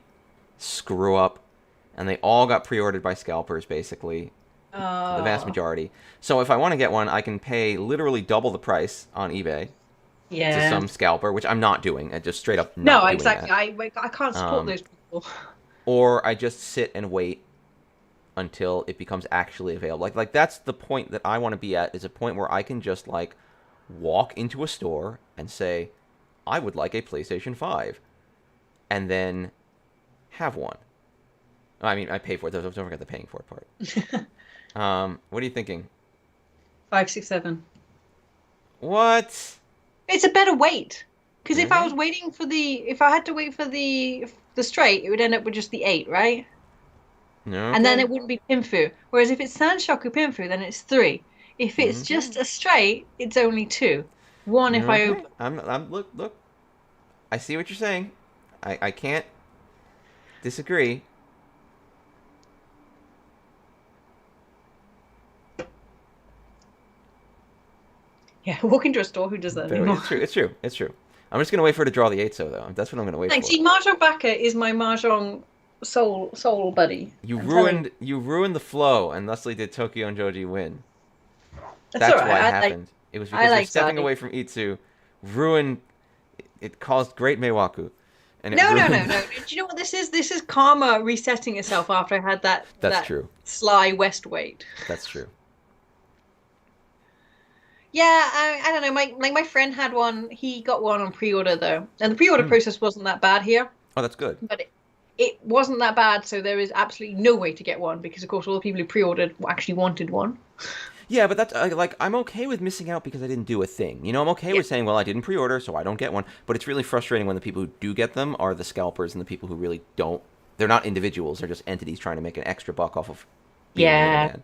screw up, and they all got pre-ordered by scalpers, basically, the vast Oh, majority. So if I want to get one, I can pay literally double the price on eBay to yeah. some scalper, which I'm not doing. I just straight up No, not doing exactly. that. I can't support Um, those people. or I just sit and wait until it becomes actually available. Like that's the point that I want to be at, is a point where I can just like walk into a store and say, I would like a PlayStation 5, and then have one. I mean, I pay for it. Don't forget the paying for it part. What are you thinking? 567. What? It's a better weight. Because if I was Really? waiting for if I had to wait for the straight, it would end up with just the 8, right? And then Okay. it wouldn't be Pinfu. Whereas if it's Sanshoku Pinfu, then it's 3. If it's Okay. just a straight, it's only 2. 1 if I Okay. open. I'm look. I see what you're saying. I can't disagree. Yeah, walk into a store, who does that But anymore? it's true. It's true. It's true. I'm just gonna wait for her to draw the 8 so though. That's what I'm gonna wait Thanks. for. See, Mahjong Baka is my Mahjong soul buddy. I'm telling you. You ruined the flow, and thusly did Tokyo and Joji win. That's all That's why it right. happened. It was I because your like stepping Sadi. away from Itsu ruined. It caused great Meiwaku, and it No, no, no, ruined. no. Do you know what this is? This is karma resetting itself after I had That's that true. sly west weight. That's true. Yeah, I don't know. My friend had one. He got one on pre-order though, and the pre-order Hmm. process wasn't that bad here. Oh, that's good. But it wasn't that bad, so there is absolutely no way to get one because, of course, all the people who pre-ordered actually wanted one. Yeah, but that's like I'm okay with missing out because I didn't do a thing. You know, I'm okay Yeah, with saying, well, I didn't pre-order, so I don't get one. But it's really frustrating when the people who do get them are the scalpers and the people who really don't. They're not individuals; they're just entities trying to make an extra buck off of being the yeah. middleman.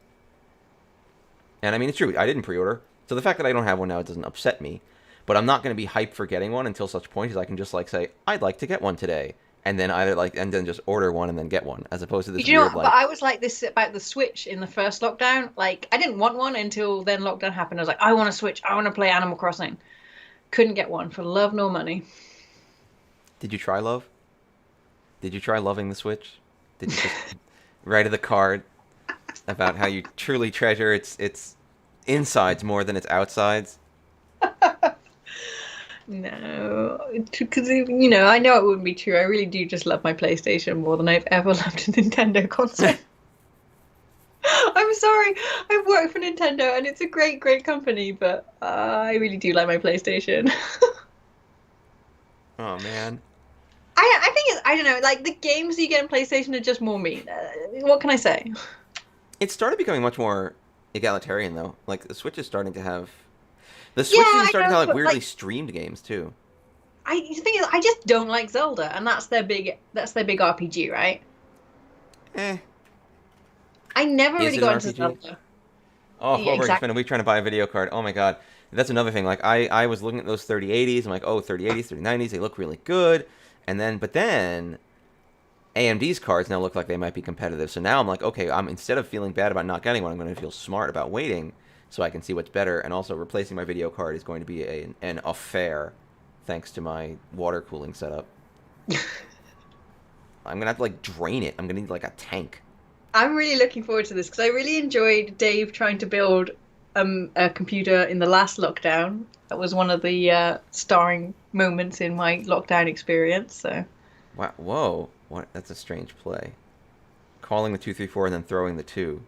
And I mean, it's true. I didn't pre-order, so the fact that I don't have one now it doesn't upset me. But I'm not going to be hyped for getting one until such point as I can just like say, I'd like to get one today, and then either like and then just order one and then get one, as opposed to this Did you know weird what? But like, I was like this about the Switch in the first lockdown. Like, I didn't want one until then lockdown happened. I was like, I want a Switch. I want to play Animal Crossing. Couldn't get one for love nor money. did you try love? Did you try loving the Switch? Did you just write the card about how you truly treasure its insides more than its outsides? No, because I know it wouldn't be true. I really do just love my PlayStation more than I've ever loved a Nintendo console. I'm sorry, I've worked for Nintendo and it's a great, great company, but I really do like my PlayStation. Oh man. I think I don't know, like the games you get in PlayStation are just more me. What can I say? It started becoming much more egalitarian though. Like the Switch is starting to have the Yeah, Switch is even I starting to know, have like but weirdly like streamed games too. the thing is, I just don't like Zelda, and that's their big RPG, right? Eh. I never Is really it an got into RPG? Zelda. Oh, Yeah, Holberg, spent a exactly. week trying to buy a video card. Oh my god. That's another thing. Like I was looking at those 3080s. I'm like, oh, 3080s, 3090s, they look really good. But then AMD's cards now look like they might be competitive. So now I'm like, okay, I'm instead of feeling bad about not getting one, I'm going to feel smart about waiting so I can see what's better. And also replacing my video card is going to be an affair, thanks to my water cooling setup. I'm gonna have to like drain it. I'm gonna need like a tank. I'm really looking forward to this because I really enjoyed Dave trying to build a computer in the last lockdown. That was one of the starring moments in my lockdown experience. So, Wow, whoa, what? That's a strange play. Calling the 234 and then throwing the two.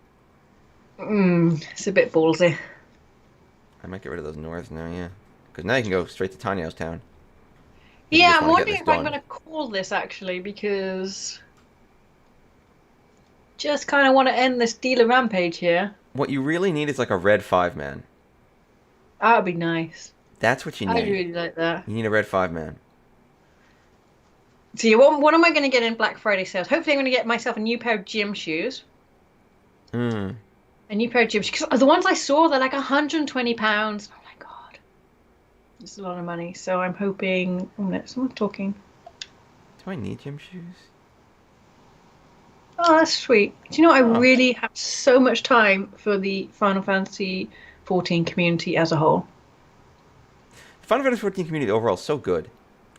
it's a bit ballsy. I might get rid of those norths now, yeah. Because now you can go straight to Tanya's town if you Yeah, just I'm want to get wondering this if I'm done. going to call this actually because just kind of want to end this dealer rampage here. What you really need is like a red 5-man. That would be nice. That's what you I'd need. really like that. You need a red 5-man. So, yeah, what am I going to get in Black Friday sales? Hopefully, I'm going to get myself a new pair of gym shoes. Hmm. A new pair of gym shoes. Because the ones I saw, they're like £120. Oh my God. It's a lot of money. So I'm hoping. Oh, no, someone's talking. Do I need gym shoes? Oh, that's sweet. Do you know, I Oh. really have so much time for the Final Fantasy 14 community as a whole. Final Fantasy 14 community overall is so good.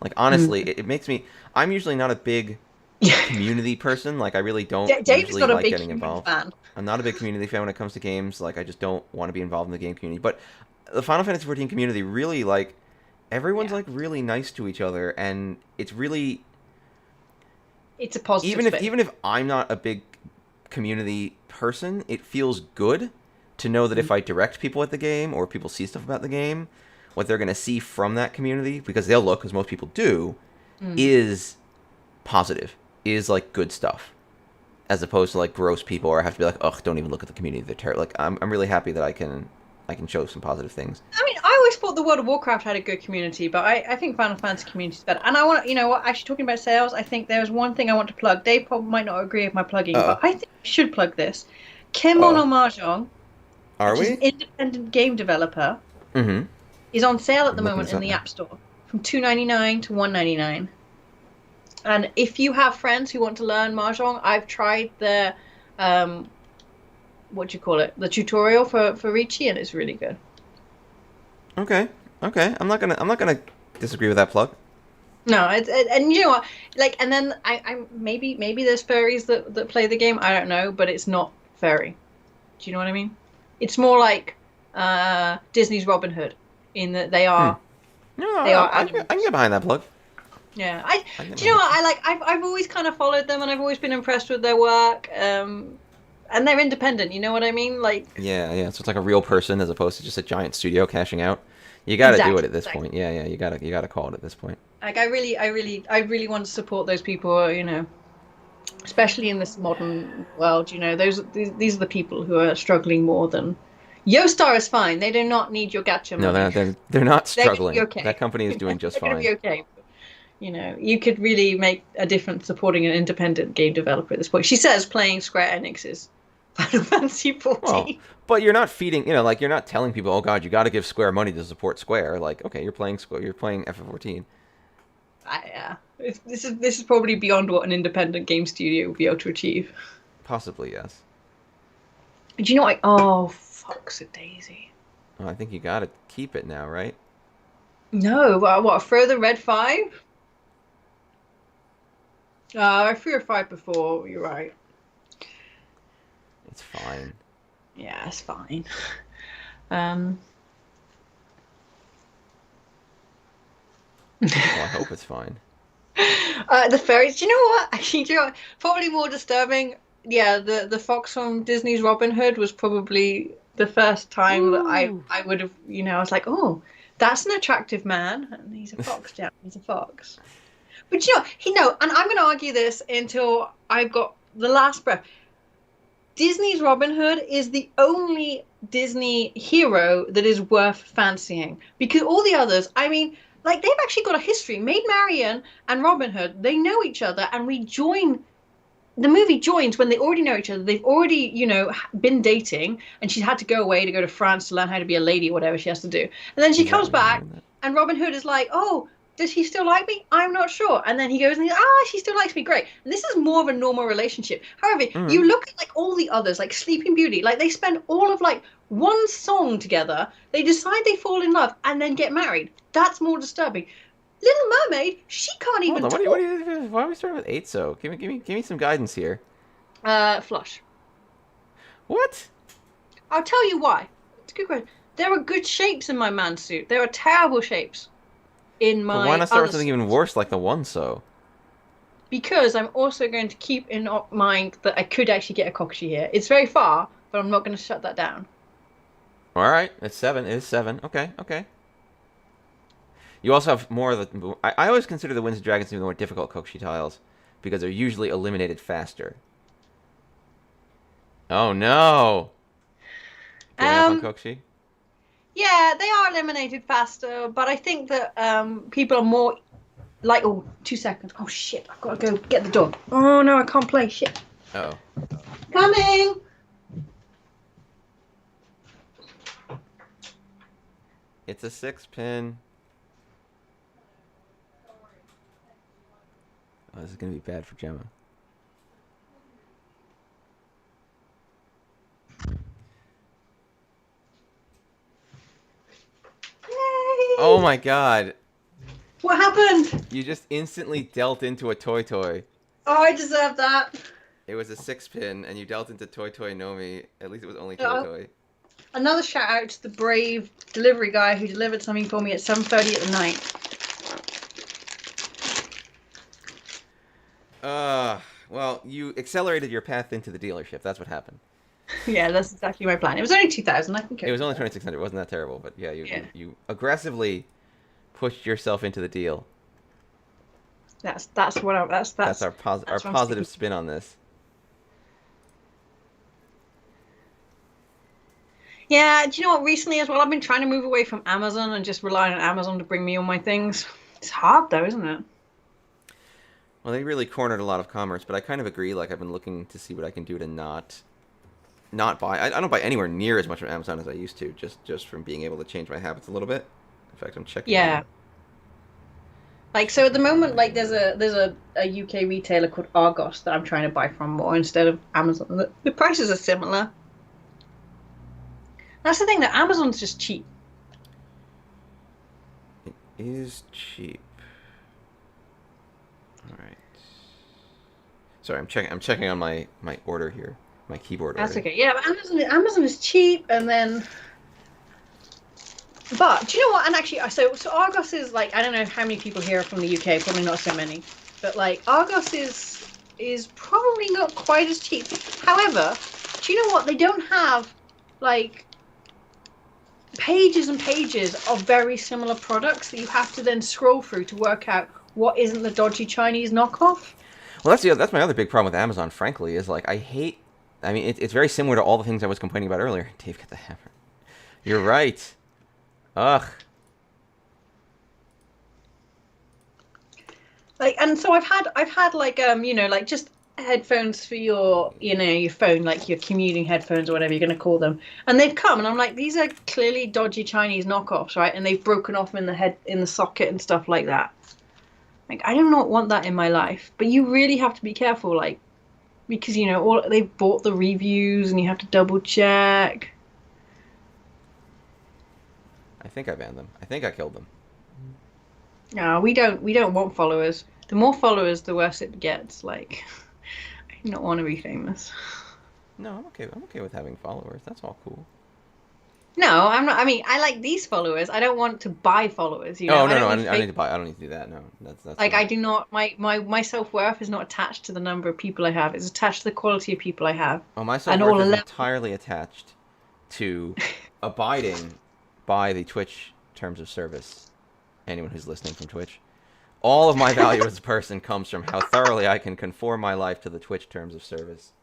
Like, Mm. honestly, it makes me. I'm usually not a big Yeah. community person. Like, I really don't Dave's usually not a like big getting human involved. fan. I'm not a big community fan when it comes to games. Like, I just don't want to be involved in the game community. But the Final Fantasy 14 community really, like, everyone's, Yeah. like, really nice to each other. And it's really. It's a positive space. Even if I'm not a big community person, it feels good to know that if I direct people at the game or people see stuff about the game, what they're going to see from that community, because they'll look, as most people do, Mm. is positive, is like good stuff, as opposed to like gross people, or I have to be like, ugh, don't even look at the community. They're terrible. Like I'm really happy that I can I can show some positive things. I mean, I always thought the World of Warcraft had a good community, but I think Final Fantasy community is better. And I want to, you know what, actually talking about sales, I think there's one thing I want to plug. Dave probably might not agree with my plugging, Uh but I think we should plug this. oh. Doman Mahjong, Are which is an we? independent game developer, Mm-hmm. is on sale at I'm the looking moment this in up the now. App Store from $2.99 to $1.99. And if you have friends who want to learn Mahjong, I've tried the what do you call it? The tutorial for Riichi, and it's really good. Okay. Okay. I'm not gonna disagree with that plug. No, and you know what? Like, and then I maybe there's fairies that play the game. I don't know, but it's not fairy. Do you know what I mean? It's more like Disney's Robin Hood, in that they Hmm. are No, they are I can animals. get behind that plug. Yeah, I can get do you behind know that what plug. I like? I've always kind of followed them, and I've always been impressed with their work. And they're independent. You know what I mean? Like, Yeah, yeah. So it's like a real person as opposed to just a giant studio cashing out. You got to do it exactly, at this exactly. point. Yeah, yeah. You gotta call it at this point. Like, I really want to support those people. You know, especially in this modern world. You know, these are the people who are struggling more than. Yostar is fine. They do not need your gacha No, money. they're not They're gonna be struggling. That okay. company is doing just They're gonna fine. be okay. You know, you could really make a difference supporting an independent game developer at this point. She says playing Square Enix's Final Fantasy Well, 14. but you're not feeding. Like you're not telling people, oh God, you got to give Square money to support Square. Like, okay, you're playing Square. You're playing FF14. Yeah, this is probably beyond what an independent game studio would be able to achieve. Possibly yes. Do you know what? Oh, fuck's a daisy. Well, I think you got to keep it now, right? No, what? Further Red 5? I threw a 5 before. You're right. It's fine. Yeah, it's fine. Um, Well, I hope it's fine. the fairies. Do you know what? Actually, do you know what? Probably more disturbing. Yeah, the fox from Disney's Robin Hood was probably the first time that Woo! I would have, I was like, oh, that's an attractive man, and he's a fox, Jack. He's a fox. But you know, and I'm going to argue this until I've got the last breath. Disney's Robin Hood is the only Disney hero that is worth fancying, because all the others, I mean, like, they've actually got a history. Maid Marian and Robin Hood, they know each other, and we join. The movie joins when they already know each other. They've already, been dating, and she's had to go away to go to France to learn how to be a lady or whatever she has to do. And then she comes Exactly. I back, remember that. and Robin Hood is like, oh, does he still like me? I'm not sure. And then he goes and he's, she still likes me. Great. And this is more of a normal relationship. However, Mm. you look at like all the others, like Sleeping Beauty, like they spend all of like one song together. They decide they fall in love and then get married. That's more disturbing. Little Mermaid, she can't Hold even on. talk. Why are we starting with eight? So give me some guidance here. Flush. What? I'll tell you why. It's a good question. There are good shapes in my man suit. There are terrible shapes in But why my not start with other something even suits. worse like the one so? Because I'm also going to keep in mind that I could actually get a Kokushi here. It's very far, but I'm not going to shut that down. All right, it's seven. It is seven. Okay, okay. You also have more of the. I always consider the Winds of Dragons to be the more difficult Kokushi tiles because they're usually eliminated faster. Oh no! Giving up on Um, Kokushi? yeah, they are eliminated faster, but I think that people are more like, oh, 2 seconds. Oh shit, I've got to go get the dog. Oh no, I can't play. Shit. Oh. Coming! It's a 6-pin. Oh, this is gonna be bad for Gemma. Oh Yay! my god! What happened? You just instantly dealt into a Toy Toy. Oh, I deserve that. It was a 6-pin, and you dealt into Toy Toy Nomi. At least it was only Toy Uh, Toy. Another shout out to the brave delivery guy who delivered something for me at 7:30 at the night. Well, you accelerated your path into the dealership. That's what happened. Yeah, that's exactly my plan. It was only 2,000. I can It cope was with only that. 2,600. It wasn't that terrible, but yeah, you, Yeah, you, you aggressively pushed yourself into the deal. that's what I That's our that's what I'm positive sticking. spin on this. Yeah, do you know what? Recently as well, I've been trying to move away from Amazon and just relying on Amazon to bring me all my things. It's hard though, isn't it? Well, they really cornered a lot of commerce, but I kind of agree. Like I've been looking to see what I can do to not buy. I don't buy anywhere near as much from Amazon as I used to, just from being able to change my habits a little bit. In fact, I'm checking. Yeah. Like so at the moment, like My a UK retailer called Argos that I'm trying to buy from more instead of Amazon. The prices are similar. That's the thing that Amazon's just cheap. it is cheap. All right. Sorry, I'm checking. I'm checking on my order here, my keyboard That's order. okay. Yeah, but Amazon is cheap, and then but do you know what? And actually, so Argos is like I don't know how many people here are from the UK. Probably not so many, but like Argos is probably not quite as cheap. However, do you know what? They don't have like pages and pages of very similar products that you have to then scroll through to work out what isn't the dodgy Chinese knockoff. Well, that's my other big problem with Amazon. Frankly, is like I hate. I mean, it's very similar to all the things I was complaining about earlier. Dave, get the hammer. You're right. Ugh. Like, and so I've had like like just headphones for your your phone, like your commuting headphones or whatever you're gonna call them, and they've come and I'm like these are clearly dodgy Chinese knockoffs, right? And they've broken off in the socket and stuff like that. Like I do not want that in my life, but you really have to be careful, like because all they've bought the reviews and you have to double check. I think I banned them. I think I killed them. No, we don't want followers. The more followers, the worse it gets. Like I do not want to be famous. No, I'm okay. I'm okay with having followers. That's all cool. No, I'm not. I mean, I like these followers. I don't want to buy followers. Oh I no, don't no, I need don't, I don't need fake. to buy. I don't need to do that. No, that's Like, I not. do not. My self-worth is not attached to the number of people I have. It's attached to the quality of people I have, Oh, my self and all worth is 11. entirely attached to abiding by the Twitch terms of service. Anyone who's listening from Twitch, all of my value as a person comes from how thoroughly I can conform my life to the Twitch terms of service.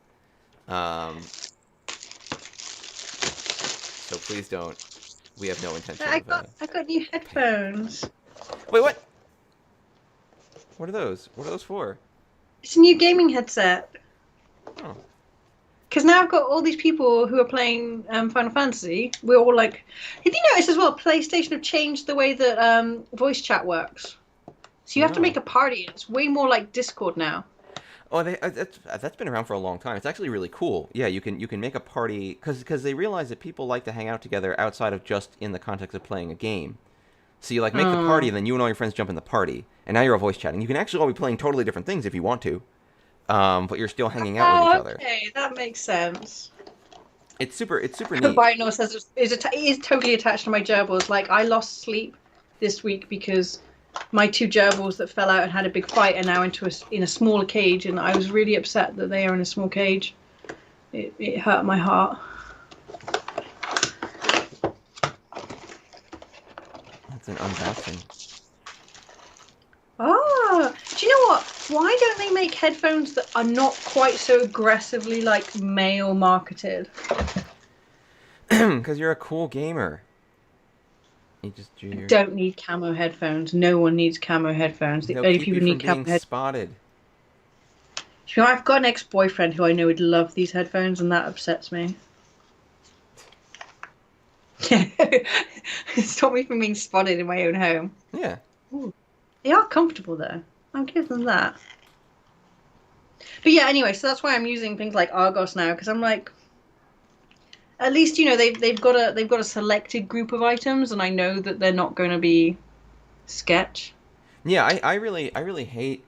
Um, so please don't. We have no intention I of. got new headphones. Wait, what? What are those? What are those for? It's a new gaming headset. Oh, Because now I've got all these people who are playing Final Fantasy. We're all like, have you noticed as well? PlayStation have changed the way that voice chat works. So you have to make no. a party. It's way more like Discord now. Oh, that's been around for a long time. It's actually really cool. Yeah, you can make a party because they realize that people like to hang out together outside of just in the context of playing a game. So you like make the party, and then you and all your friends jump in the party, and now you're all voice chatting. You can actually all be playing totally different things if you want to, but you're still hanging out with each Oh, other. okay, that makes sense. It's super neat. Vinyl says is totally attached to my gerbils. Like I lost sleep this week because my two gerbils that fell out and had a big fight are now in a smaller cage, and I was really upset that they are in a small cage. It hurt my heart. That's an unboxing. Ah, do you know what? Why don't they make headphones that are not quite so aggressively like male marketed? Because you're a cool gamer. You just drew your. Don't need camo headphones. No one needs camo headphones. The They'll only keep you people who from need camo being headphones. spotted. You know, I've got an ex-boyfriend who I know would love these headphones, and that upsets me. It stopped me from being spotted in my own home. Yeah. Ooh. They are comfortable, though. I'll give them that. But yeah, anyway, so that's why I'm using things like Argos now, because I'm like, at least they've got a selected group of items, and I know that they're not going to be sketch. Yeah, I really hate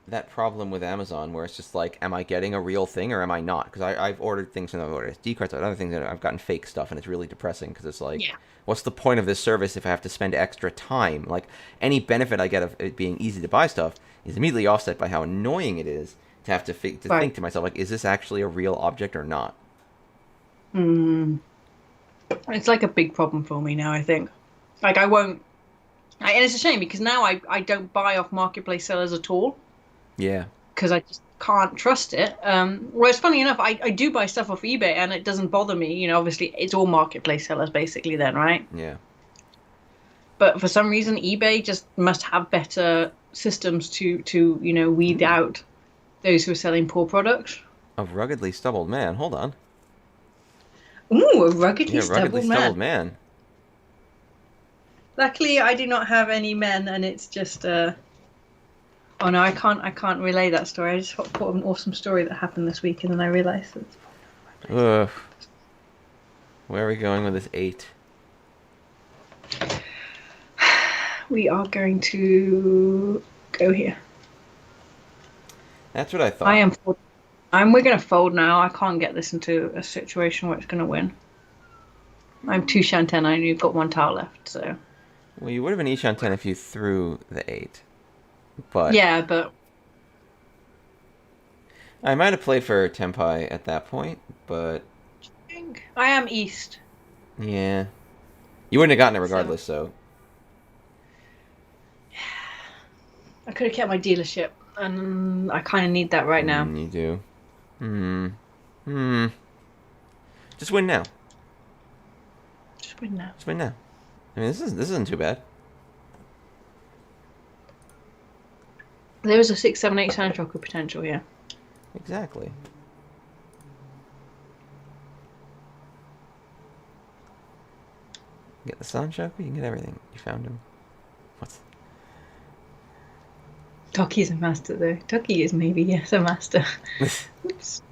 that problem with Amazon where it's just like, am I getting a real thing or am I not? Because I've ordered things and I've ordered SD cards and other things and I've gotten fake stuff and it's really depressing because it's like, Yeah. what's the point of this service if I have to spend extra time? Like any benefit I get of it being easy to buy stuff is immediately offset by how annoying it is to have to Right. think to myself like, is this actually a real object or not? Hmm. It's like a big problem for me now, I think. Like I won't, and it's a shame because now I don't buy off marketplace sellers at all. Yeah. because I just can't trust it. Whereas, funny enough, I do buy stuff off eBay and it doesn't bother me. You know, obviously, it's all marketplace sellers basically, then, right? Yeah. But for some reason, eBay just must have better systems to weed out those who are selling poor products. A ruggedly stubbled man. Hold on. Ooh, a ruggedly Yeah, ruggedly stubbled stubbled man. man. Luckily, I do not have any men, and it's just. Oh no, I can't. I can't relay that story. I just thought of an awesome story that happened this week, and then I realised that. Ugh. Where are we going with this 8? We are going to go here. That's what I thought. I am. We're going to fold now. I can't get this into a situation where it's going to win. I'm 2 Shanten. I only got 1 tile left, so. Well, you would have been Ishan 10 if you threw the 8. But yeah, but I might have played for Tenpai at that point, but I am East. Yeah. You wouldn't have gotten it regardless, so. I could have kept my dealership, and I kind of need that right now. You do. Just win now. Just win now. Just win now. I mean, this isn't too bad. There is a 6, 7, 8 sound shocker potential here. Exactly. You get the sound shocker, you can get everything. You found him. What's... Toki's a master, though. Toki is maybe, yes, a master. Oops.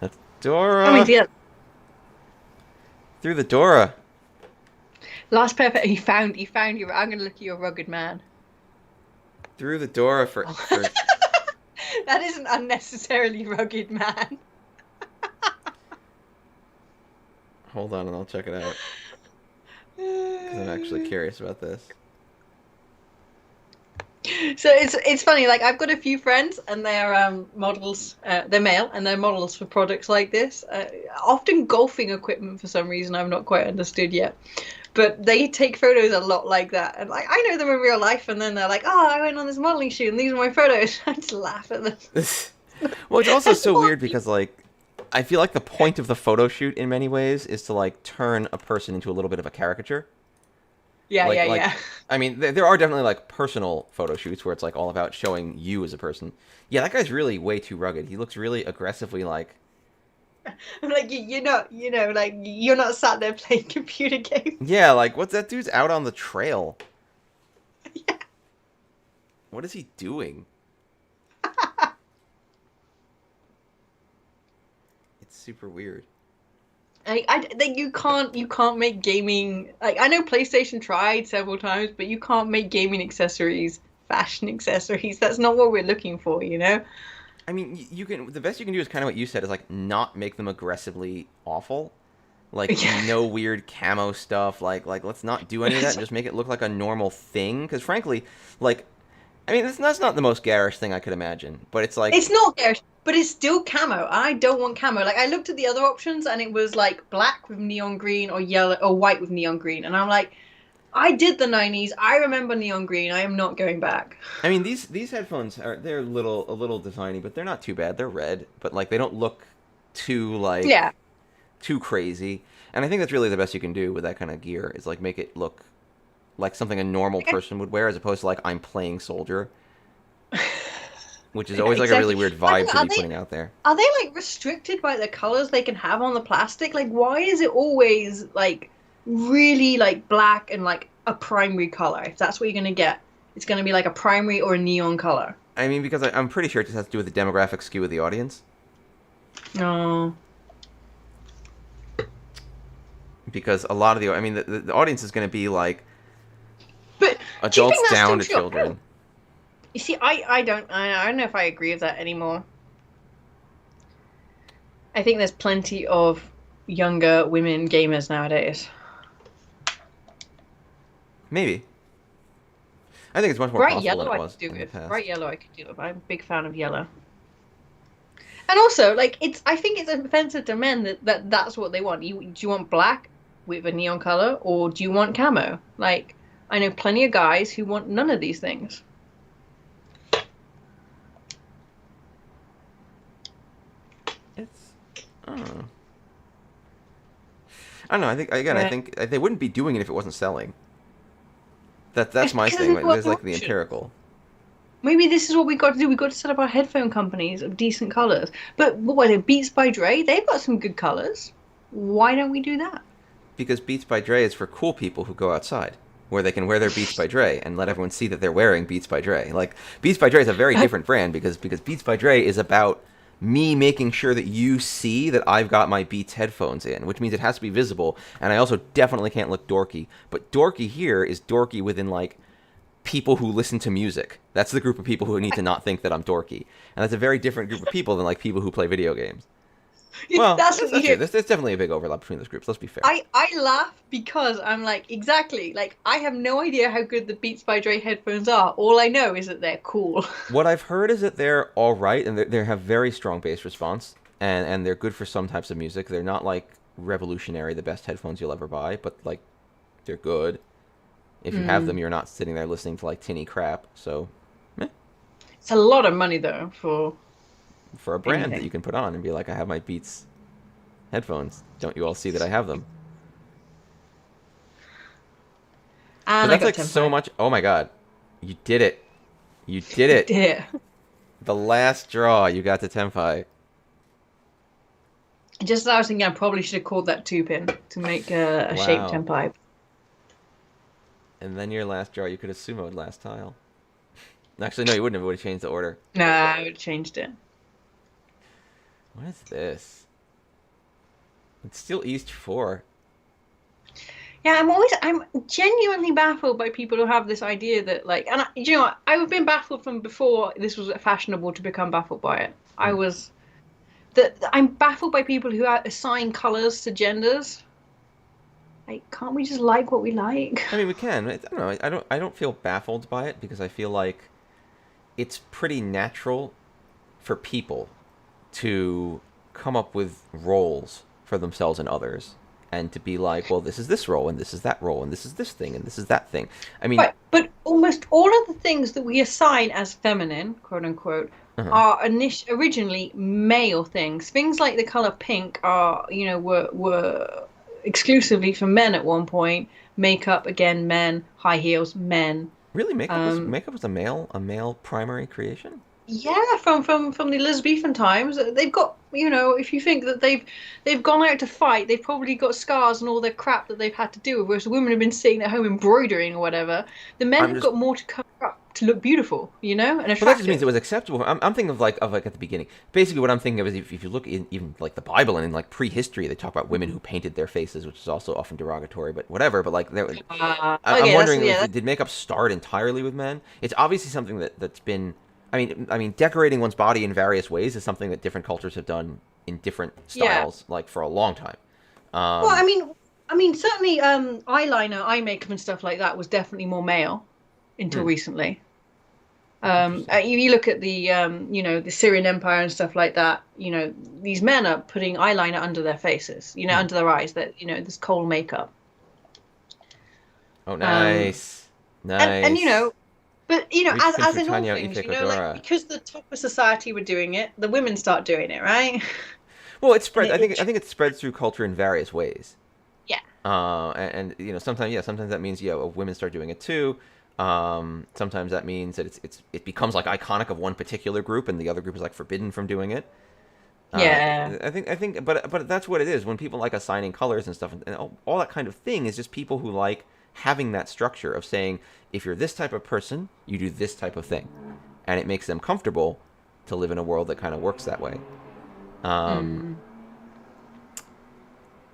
That's Dora! I mean, yeah. Through the Dora! Last pair, he found you. I'm going to look at your rugged man. Through the Dora for... That is an unnecessarily rugged man. Hold on and I'll check it out. Because I'm actually curious about this. So it's funny, like I've got a few friends and they're models, they're male and they're models for products like this. Often golfing equipment for some reason I've not quite understood yet. But they take photos a lot like that. And like I know them in real life and then they're like, oh, I went on this modeling shoot and these are my photos. I just laugh at them. Well, it's also so weird because like I feel like the point of the photo shoot in many ways is to like turn a person into a little bit of a caricature. Yeah, like, yeah. I mean, there are definitely like personal photo shoots where it's like all about showing you as a person. Yeah, that guy's really way too rugged. He looks really aggressively like. I'm like, like you're not sat there playing computer games. Yeah, like what's that dude's out on the trail? Yeah. What is he doing? It's super weird. I think you can't make gaming, like I know PlayStation tried several times, but you can't make gaming accessories fashion accessories. That's not what we're looking for, you know? I mean, you can. The best you can do is kind of what you said, is like not make them aggressively awful. Like no weird camo stuff. Like let's not do any of that. And just make it look like a normal thing. Because frankly, like, I mean, that's not the most garish thing I could imagine. But it's like it's not garish, but it's still camo. I don't want camo. Like I looked at the other options, and it was like black with neon green or yellow or white with neon green, and I'm like, I did the 90s. I remember neon green. I am not going back. I mean, these headphones they're a little designy, but they're not too bad. They're red, but like they don't look too like too crazy. And I think that's really the best you can do with that kind of gear is like make it look like something a normal person would wear, as opposed to like I'm playing soldier, which is always like a really weird vibe to be putting out there. Are they like restricted by the colors they can have on the plastic? Like, why is it always like really like black and like a primary color? If that's what you're gonna get, it's gonna be like a primary or a neon color. I mean, because I'm pretty sure it just has to do with the demographic skew of the audience. No. Because a lot of I mean, the audience is going to be like but adults down to children. You see, I don't know if I agree with that anymore. I think there's plenty of younger women gamers nowadays. Maybe. I think it's much more bright possible yellow than it was I could do in the with. past. Bright yellow I could do with. I'm a big fan of yellow. And also, like, I think it's offensive to men that's what they want. Do you want black with a neon color, or do you want camo? Like, I know plenty of guys who want none of these things. It's, I don't know. I don't know. I think again, I Yeah. think they wouldn't be doing it if it wasn't selling. That's It's my because thing. there's no There's other like the option. empirical. Maybe this is what we got to do. We got to set up our headphone companies of decent colors. But what was it? Beats by Dre, they've got some good colors. Why don't we do that? Because Beats by Dre is for cool people who go outside, where they can wear their Beats by Dre and let everyone see that they're wearing Beats by Dre. Like Beats by Dre is a very different brand because Beats by Dre is about me making sure that you see that I've got my Beats headphones in, which means it has to be visible, and I also definitely can't look dorky. But dorky here is dorky within like people who listen to music. That's the group of people who need to not think that I'm dorky, and that's a very different group of people than like people who play video games. Well, That's that's, what you that's true. hear. There's definitely a big overlap between those groups. Let's be fair. I laugh because I'm like, exactly. Like, I have no idea how good the Beats by Dre headphones are. All I know is that they're cool. What I've heard is that they're all right, and they have very strong bass response, and they're good for some types of music. They're not like revolutionary, the best headphones you'll ever buy, but like they're good. If you have them, Mm. you're not sitting there listening to like tinny crap. So, meh, It's a lot of money though for for a brand that you anything. can put on and be like, I have my Beats headphones. Don't you all see that I have them? But And I that's got like so 10 much. Oh my god, you did it! You did it! dear. The last draw, you got to Tenpai. Just as I was thinking, I probably should have called that 2-pin to make a shaped Wow. 10 pipe. And then your last draw, you could have sumoed last tile. Actually, no, you wouldn't have. It would have changed the order. No, I would have changed it. What is this? It's still East 4. Yeah, I'm genuinely baffled by people who have this idea that like, and you know what, I've been baffled from before this was fashionable to become baffled by it. I Mm. was that I'm baffled by people who assign colors to genders. Like, can't we just like what we like? I mean, we can. I don't know. I don't feel baffled by it because I feel like it's pretty natural for people to come up with roles for themselves and others and to be like, well, this is this role and this is that role and this is this thing and this is that thing. I mean, Right, but almost all of the things that we assign as feminine, quote unquote, uh are originally male things. Things like the color pink are, were exclusively for men at one point. Makeup, again, men. High heels, men. really, makeup was Um, makeup was a male primary creation. yeah, from the Elizabethan times, they've got, if you think that they've gone out to fight, they've probably got scars and all their crap that they've had to do with, whereas the women have been sitting at home embroidering or whatever. The men I'm have just got more to cover up to look beautiful, and Well, that just means it attractive. was acceptable. I'm thinking of like at the beginning. Basically, what I'm thinking of is if you look in even like the Bible and in like prehistory, they talk about women who painted their faces, which is also often derogatory, but whatever. But like, I'm Okay, wondering, yeah, did makeup start entirely with men? It's obviously something that's been. I mean, decorating one's body in various ways is something that different cultures have done in different yeah. styles, like for a long time. Well, Um, I mean, certainly, eyeliner, eye makeup, and stuff like that was definitely more male until hmm, recently. that's interesting. You look at the, the Syrian Empire and stuff like that. These men are putting eyeliner under their faces, Hmm. under their eyes. That this kohl makeup. Oh, Um, nice, and nice. but Reach as in all Tanyo things, Ife like Kodora. because the top of society were doing it, the women start doing it, right? Well, it And spread. I think it spreads through culture in various ways. yeah, And sometimes, yeah, sometimes that means, yeah, women start doing it too. Sometimes that means that it becomes like iconic of one particular group, and the other group is like forbidden from doing it. Uh, yeah. I think, but that's what it is when people like assigning colors and stuff, and all that kind of thing is just people who like having that structure of saying, if you're this type of person, you do this type of thing, and it makes them comfortable to live in a world that kind of works that way. Um, Mm.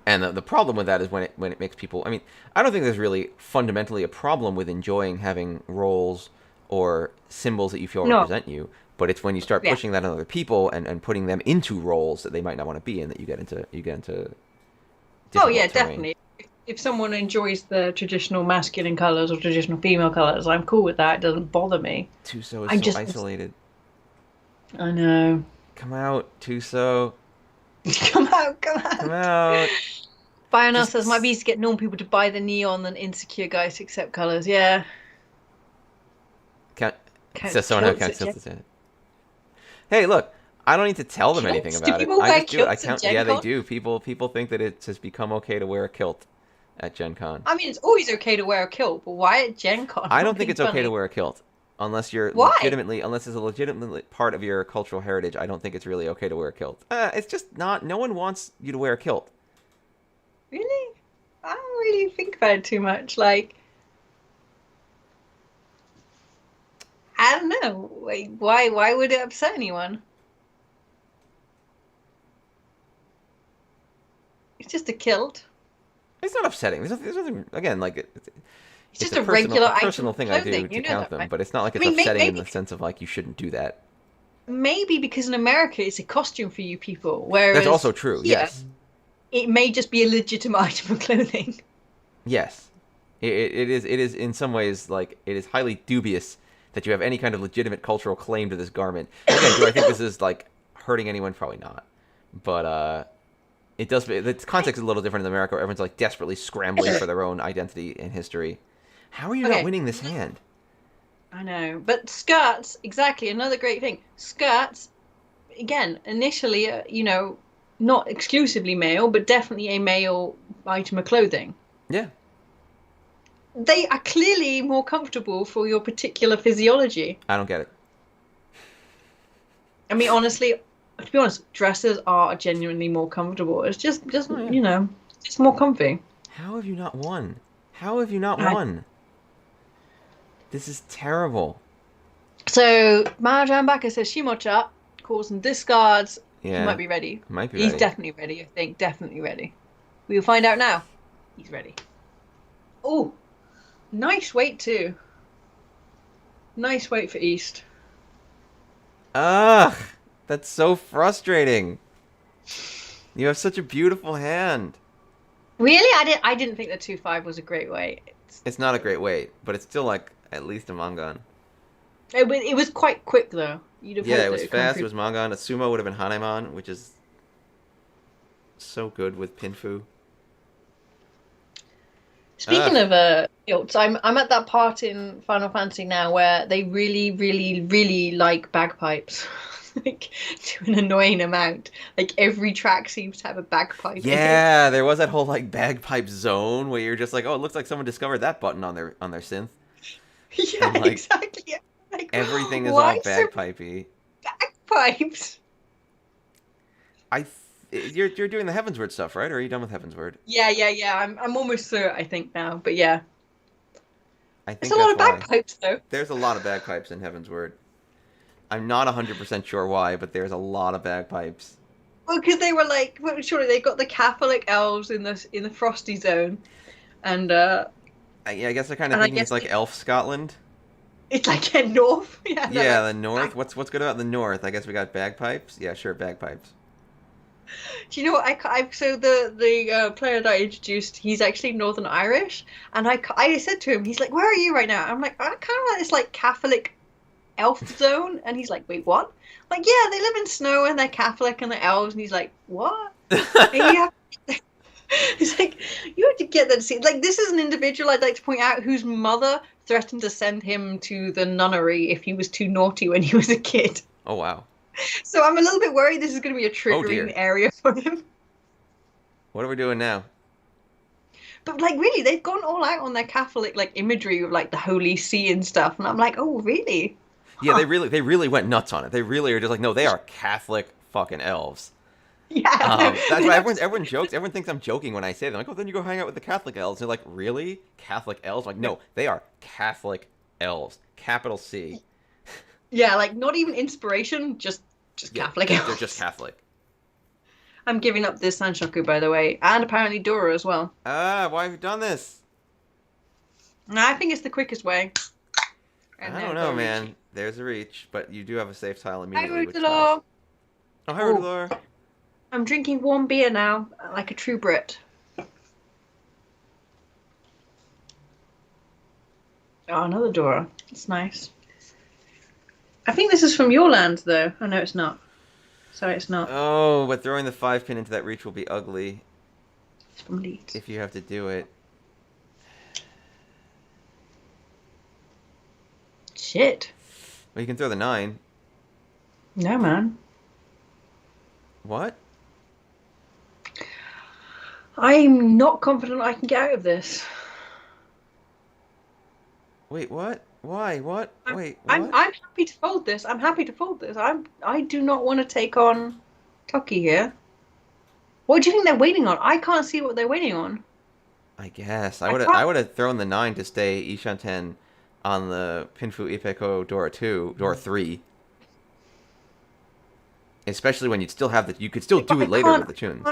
And the problem with that is when it makes people. I mean, I don't think there's really fundamentally a problem with enjoying having roles or symbols that you feel No, represent you. But it's when you start yeah. pushing that on other people and putting them into roles that they might not want to be in that you get into Oh yeah, difficult terrain. definitely. If someone enjoys the traditional masculine colors or traditional female colors, I'm cool with that. It doesn't bother me. Tuso is I so just, isolated. I know. Come out, Tuso. Come out, come Come out. out. Bayonel says, might Just be easy to get normal people to buy the neon than insecure guys to accept colors. Yeah. count. Count Says someone how kilts count at tilts Gen is it. Hey, look. I don't need to tell them anything Kilts? Do about it. people I wear just do it. I kilts at count. Gen Yeah, they Con? do. People think that it has become okay to wear a kilt at Gen Con. I mean, it's always okay to wear a kilt, but why at Gen Con? I I'm don't think being it's okay to funny. wear a kilt unless Why? unless it's a legitimate part of your cultural heritage. I don't think it's really okay to wear a kilt. It's just not. No one wants you to wear a kilt. Really? I don't really think about it too much. Like, I don't know. Like, why would it upset anyone? It's just a kilt. It's not upsetting. There's nothing. Again, like It's it's just a a regular personal item of thing I do clothing. to You know count that, them, right? but it's not like I it's mean, upsetting in maybe the sense of like you shouldn't do that. maybe because in America it's a costume for you people, That's also whereas true. here Yes, it may just be a legitimate item of clothing. yes. It is in some ways like it is highly dubious that you have any kind of legitimate cultural claim to this garment. Again, do I think this is like hurting anyone? Probably not. But it does. The context is a little different in America, where everyone's like desperately scrambling for their own identity and history. How are you not Okay, winning this hand? I know, but skirts, exactly, another great thing. Skirts, again, initially, not exclusively male, but definitely a male item of clothing. Yeah, They are clearly more comfortable for your particular physiology. I don't get it. I mean, honestly, to be honest, dresses are genuinely more comfortable. It's just Oh yeah. it's more comfy. How have you not won? How have you not I, won? This is terrible. so Mahjong Baka says Shimocha calls them discards. He Yeah, might be ready. might be He's ready. definitely ready, I think. Definitely ready. We will find out now. He's ready. Oh, nice weight too. Nice weight for East. Ugh, that's so frustrating. You have such a beautiful hand. Really? I didn't think the 2-5 was a great weight. It's not a great weight, but it's still like at least a mangan. It was quite quick though. You'd have Yeah, hoped it that was it'd come fast. It through. was mangan. A sumo would have been haneman, which is so good with pinfu. Speaking Ugh. of kilts, I'm at that part in Final Fantasy now where they really, really, really like bagpipes. Like to an annoying amount. Like every track seems to have a bagpipe in it. Yeah, there was that whole like bagpipe zone where you're just like, oh, it looks like someone discovered that button on their synth, Yeah, and like exactly. Like, everything is all why so bagpipey. bagpipes? You're doing the Heavensward stuff, right? Or are you done with Heavensward? Yeah. I'm almost through it, I think now. But yeah, I there's a think lot that's of why. bagpipes though. There's a lot of bagpipes in Heavensward. I'm not 100% sure why, but there's a lot of bagpipes. Well, because they were like, well, surely they got the Catholic elves in the Frosty Zone, and I guess they're kind of and I thinking it's guess like Elf Scotland. it's like in North. Yeah, they're Yeah, like the North. bag. What's good about the North? I guess we got bagpipes. Yeah, sure, bagpipes. Do you know what so the player that I introduced, he's actually Northern Irish, and I said to him, he's like, "Where are you right now?" I'm like, "I kind of like this like Catholic elf zone," and he's like, "Wait, what?" I'm like, yeah, they live in snow and they're Catholic and they're elves, and he's like, "What?" And you have, he's like, "You have to get that to see." Like, this is an individual I'd like to point out whose mother threatened to send him to the nunnery if he was too naughty when he was a kid. Oh wow. So I'm a little bit worried this is going to be a Oh triggering dear. area for him. What are we doing now? But like really, they've gone all out on their Catholic like imagery of like the Holy See and stuff, and I'm like, oh really? Yeah, Huh. they really went nuts on it. They really are just like, no, they are Catholic fucking elves. Yeah, That's they're why not everyone jokes. Everyone thinks I'm joking when I say that. I'm like, oh, then you go hang out with the Catholic elves. They're like, really? Catholic elves? I'm like, no, they are Catholic elves. Capital C. yeah, like not even inspiration, just Yeah, Catholic they're just elves. Catholic. I'm giving up this Sanshoku, by the way, and apparently Dora as well. Why have you done this? No, I think it's the quickest way. I And now don't go know, reach. man. There's a reach, but you do have a safe tile Hi, immediately, which helps. Rutalo. Oh, hi, Oh, Rudolor. I'm drinking warm beer now, like a true Brit. Oh, another Dora. That's nice. I think this is from your land, though. Oh, no, it's not. Sorry, it's not. Oh, but throwing the 5-pin into that reach will be ugly. from Leeds. if you have to do it. Shit. Well, you can throw the 9. No, man. What? I'm not confident I can get out of this. Wait, what? Why? What? Wait, I'm what? happy to fold this. I'm happy to fold this. I do not want to take on Tucky here. What do you think they're waiting on? I can't see what they're waiting on. I guess I I can't. would have thrown the 9 to stay Ishanten on the Pinfu Ipeko Dora 2, Dora 3. Especially when you'd still have the, you could still do it later with the tunes.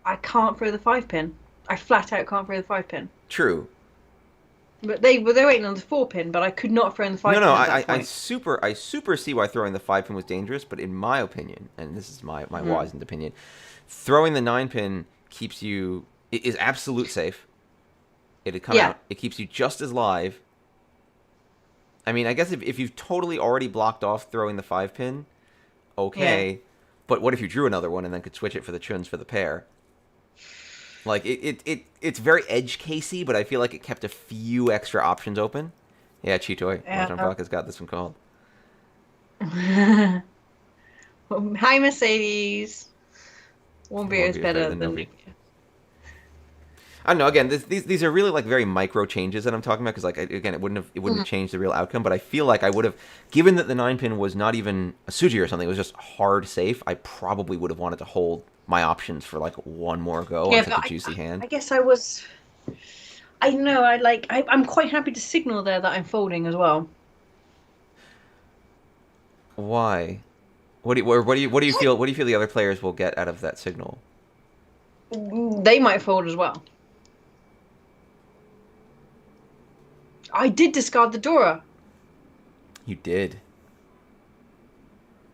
I can't throw the 5-pin. I flat out can't throw the 5-pin. True. But they're waiting on the 4-pin, but I could not throw in the 5-pin. No, at that I point. super see why throwing the 5-pin was dangerous, but in my opinion, and this is my wizened opinion, throwing the 9-pin keeps you, it is absolute safe. It'd come out. It keeps you just as live. I mean, I guess if you've totally already blocked off throwing the 5-pin, okay. Yeah. But what if you drew another one and then could switch it for the chuns for the pair? Like, it's very edge casey, but I feel like it kept a few extra options open. Yeah, Chitoy. Mahjong Park has got this one called. Hi, Mercedes. One beer is better than no beer. I don't know. Again, these are really like very micro changes that I'm talking about because, like, again, it wouldn't have changed the real outcome. But I feel like I would have, given that the 9-pin was not even a Suji or something, it was just hard safe. I probably would have wanted to hold my options for like one more go on such a juicy hand. I guess I was. I know. I'm quite happy to signal there that I'm folding as well. Why? What do you feel? What do you feel the other players will get out of that signal? They might fold as well. I did discard the Dora. You did.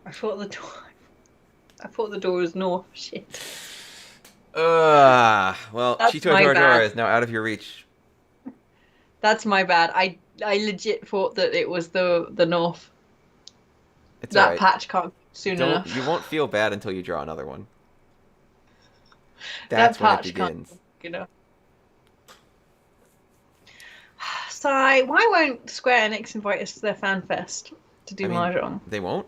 I thought the door was north. Shit. Well, Chito Dora is now out of your reach. That's my bad. I legit thought that it was the north. It's that all right. Patch can't soon enough. You won't feel bad until you draw another one. That's when it begins. You know. Sigh. Why won't Square Enix invite us to their fan fest to do Mahjong? They won't?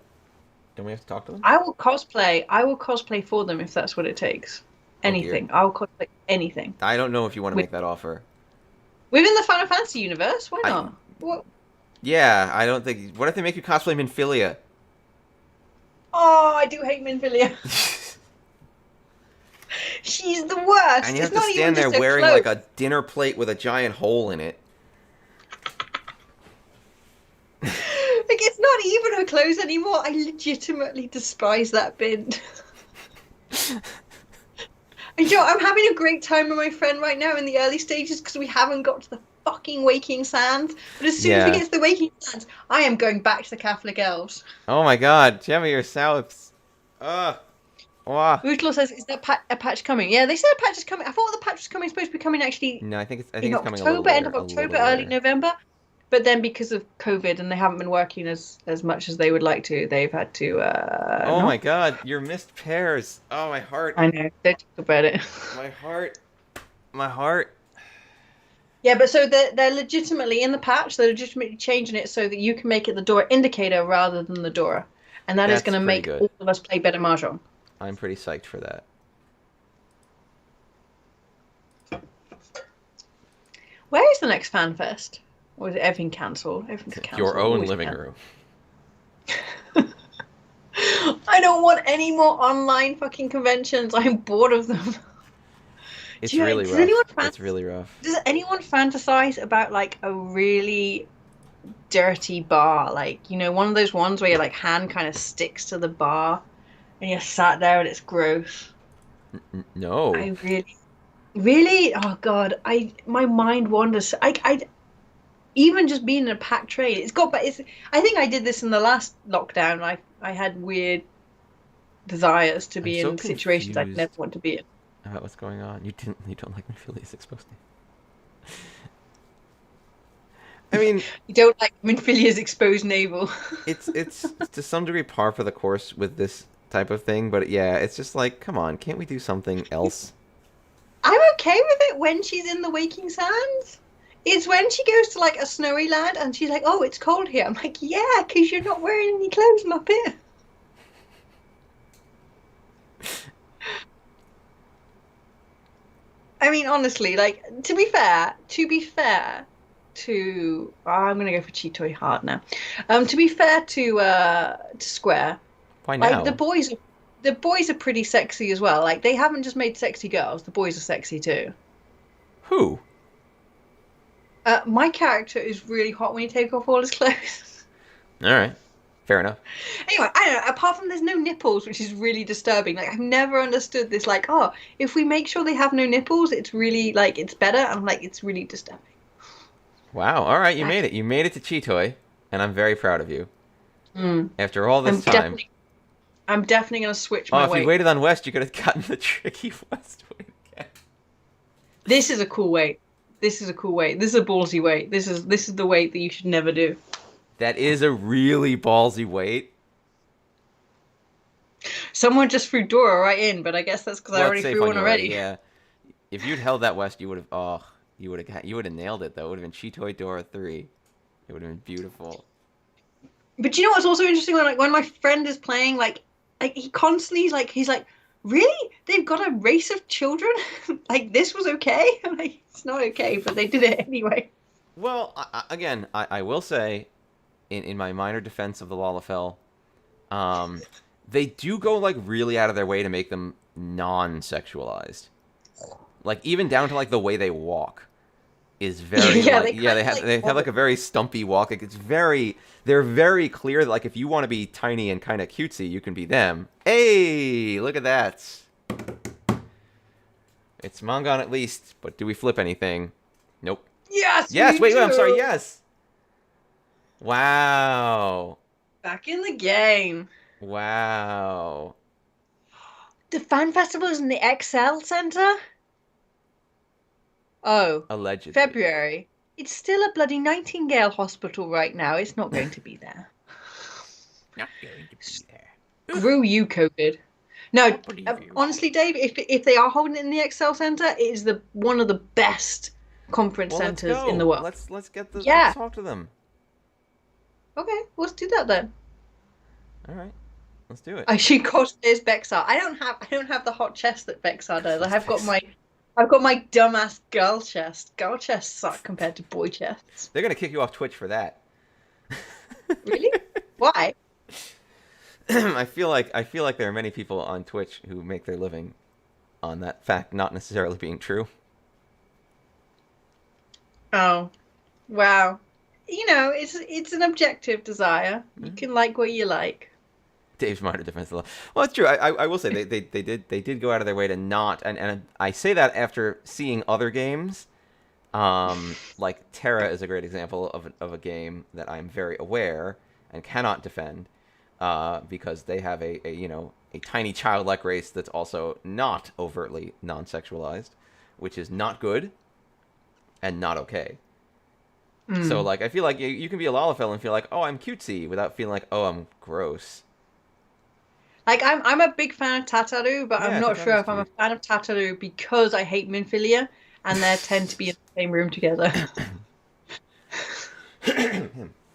Don't we have to talk to them? I will cosplay for them if that's what it takes. Anything. I will cosplay anything. I don't know if you want to make that offer. Within the Final Fantasy universe? Why not? What? Yeah, I don't think... What if they make you cosplay Minfilia? Oh, I do hate Minfilia. She's the worst. And you have to stand there wearing like a dinner plate with a giant hole in it. Like, it's not even her clothes anymore. I legitimately despise that bin. And you know, I'm having a great time with my friend right now in the early stages because we haven't got to the fucking Waking Sands. But as soon as we get to the Waking Sands, I am going back to the Catholic Elves. Oh my god, Gemma, you're Souths. Wow. Bootlaw says, is that a patch coming? Yeah, they said a patch is coming. I thought the patch was supposed to be coming actually. No, I think it's coming October, end of October, early November. But then because of COVID and they haven't been working as much as they would like to, they've had to. Oh my god, your missed pairs. Oh, my heart. I know. Don't talk about it. My heart. Yeah, but so they're legitimately in the patch. They're legitimately changing it so that you can make it the Dora indicator rather than the Dora, and that's going to make all of us play better Mahjong. I'm pretty psyched for that. Where is the next fan fest? Or is everything cancelled? Everything's cancelled. Your own living room. I don't want any more online fucking conventions. I'm bored of them. It's really rough. It's really rough. Does anyone fantasize about like a really dirty bar? Like, you know, one of those ones where your like hand kind of sticks to the bar and you're sat there and it's gross. No. I really, oh god, my mind wanders. I even just being in a packed train, I think I did this in the last lockdown. I had weird desires to be in situations I never want to be in. About what's going on? You don't like Minfilia's exposed name. I mean, you don't like Minfilia's exposed navel. it's to some degree par for the course with this type of thing, but yeah, it's just like, come on, can't we do something else? I'm okay with it when she's in the waking sands. It's when she goes to like a snowy land and she's like, "Oh, it's cold here." I'm like, "Yeah, because you're not wearing any clothes, Muppet." I mean, honestly, like to be fair to I'm gonna go for Cheetoy hard now. To be fair to Square, Why like now? the boys are pretty sexy as well. Like they haven't just made sexy girls; the boys are sexy too. Who? My character is really hot when you take off all his clothes. All right. Fair enough. Anyway, I don't know. Apart from there's no nipples, which is really disturbing. Like I've never understood this. Like, oh, if we make sure they have no nipples, it's really like it's better. I'm like, it's really disturbing. Wow. All right, you made it. You made it to Cheetoy, and I'm very proud of you. Mm. After all I'm this time. definitely gonna switch Oh, my if you weight. waited on West, you could have gotten the tricky West weight again. This is a cool weight. This is a cool weight. This is a ballsy weight. This is the weight that you should never do. That is a really ballsy weight. Someone just threw Dora right in, but I guess that's because I Well, it's already safe threw on one your way. already. Yeah. If you'd held that West, you would have. Oh, you would have nailed it though. It would have been Cheetoy Dora 3. It would have been beautiful. But you know what's also interesting when my friend is playing, like he constantly he's like, really? They've got a race of children? Like this was okay? I'm like, it's not okay, but they did it anyway. Well, again, I will say, in my minor defense of the Lalafell, they do go like really out of their way to make them non-sexualized. Like even down to like the way they walk is very Yeah, like they have like a very stumpy walk. Like they're very clear that like if you want to be tiny and kind of cutesy, you can be them. Hey, look at that. It's Mongon at least, but do we flip anything? Nope. Yes, Yes, we wait, I'm do. sorry, yes. Wow. Back in the game. Wow. The fan festival is in the XL Center? Oh, Allegedly. February. It's still a bloody Nightingale hospital right now. It's not going to be there. Not going to be there. Screw you, COVID. No, believe you. honestly, Dave, if they are holding it in the Excel Center, it is one of the best conference Well, let's centers go. in the world. Let's get the Yeah. let's talk to them. Okay, let's do that then. All right. Let's do it. I should cosplays Bexar. I don't have the hot chest that Bexar does. I've got my dumbass girl chest. Girl chests suck compared to boy chests. They're going to kick you off Twitch for that. Really? Why? I feel like there are many people on Twitch who make their living on that fact not necessarily being true. Oh, wow. You know, it's an objective desire. You can like what you like. Dave's minor defense of the law. Well, it's true. I will say they did go out of their way to not, and I say that after seeing other games, like Terra is a great example of a game that I'm very aware and cannot defend, because they have a tiny childlike race that's also not overtly non-sexualized, which is not good and not okay. So like I feel like you can be a Lalafell and feel like, oh, I'm cutesy, without feeling like, oh, I'm gross. Like I'm a big fan of Tataru, but Yeah, I'm not sure Tataru's if I'm a cute. fan of Tataru because I hate Minfilia and they tend to be in the same room together.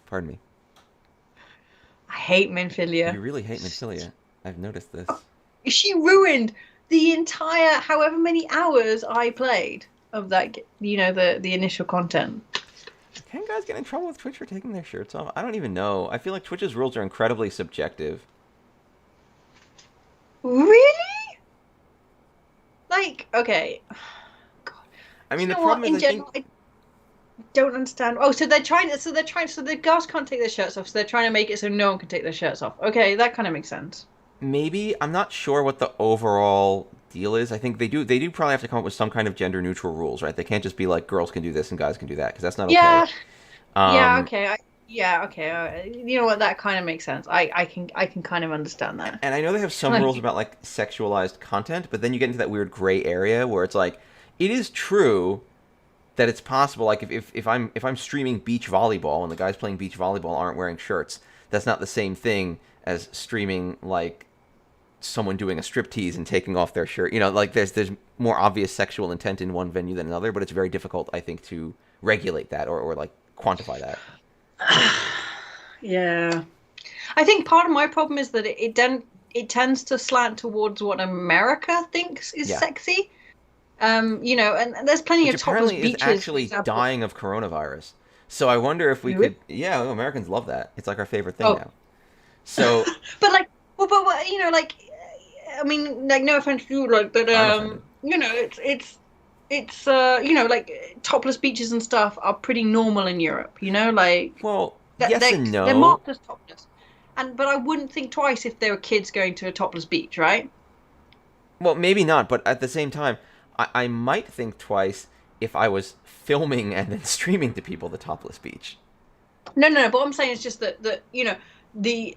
Pardon me. I hate Minfilia. You really hate Minfilia. I've noticed this. She ruined the entire however many hours I played of that, the initial content. Can guys get in trouble with Twitch for taking their shirts off? I don't even know. I feel like Twitch's rules are incredibly subjective. Really? Like, okay. God. I mean, You the know problem what? is, In I general, think... I don't understand. Oh, so the girls can't take their shirts off, so they're trying to make it so no one can take their shirts off. Okay, that kind of makes sense. Maybe. I'm not sure what the overall deal is. I think they do probably have to come up with some kind of gender-neutral rules, right? They can't just be like, girls can do this and guys can do that, because that's not Yeah, okay. yeah, okay. You know what? That kind of makes sense. I can kind of understand that. And I know they have some Like- rules about like sexualized content, but then you get into that weird gray area where it's like, it is true that it's possible. Like if I'm streaming beach volleyball and the guys playing beach volleyball aren't wearing shirts, that's not the same thing as streaming like someone doing a striptease and taking off their shirt. You know, like there's more obvious sexual intent in one venue than another, but it's very difficult, I think, to regulate that or like quantify that. Yeah. I think part of my problem is that it tends to slant towards what America thinks is Yeah. sexy. And there's plenty Which of topless apparently is beaches, for actually example. dying of coronavirus. So I wonder if we Really? could. Yeah, Americans love that. It's like our favorite thing Oh, now. So but like, well, like, I mean, like, no offense to you, like, but I'm offended. like topless beaches and stuff are pretty normal in Europe. Like Well, that yes and they're no. marked as topless, but I wouldn't think twice if there were kids going to a topless beach, right? Well, maybe not, but at the same time, I might think twice if I was filming and then streaming to people the topless beach. No. But what I'm saying is just that the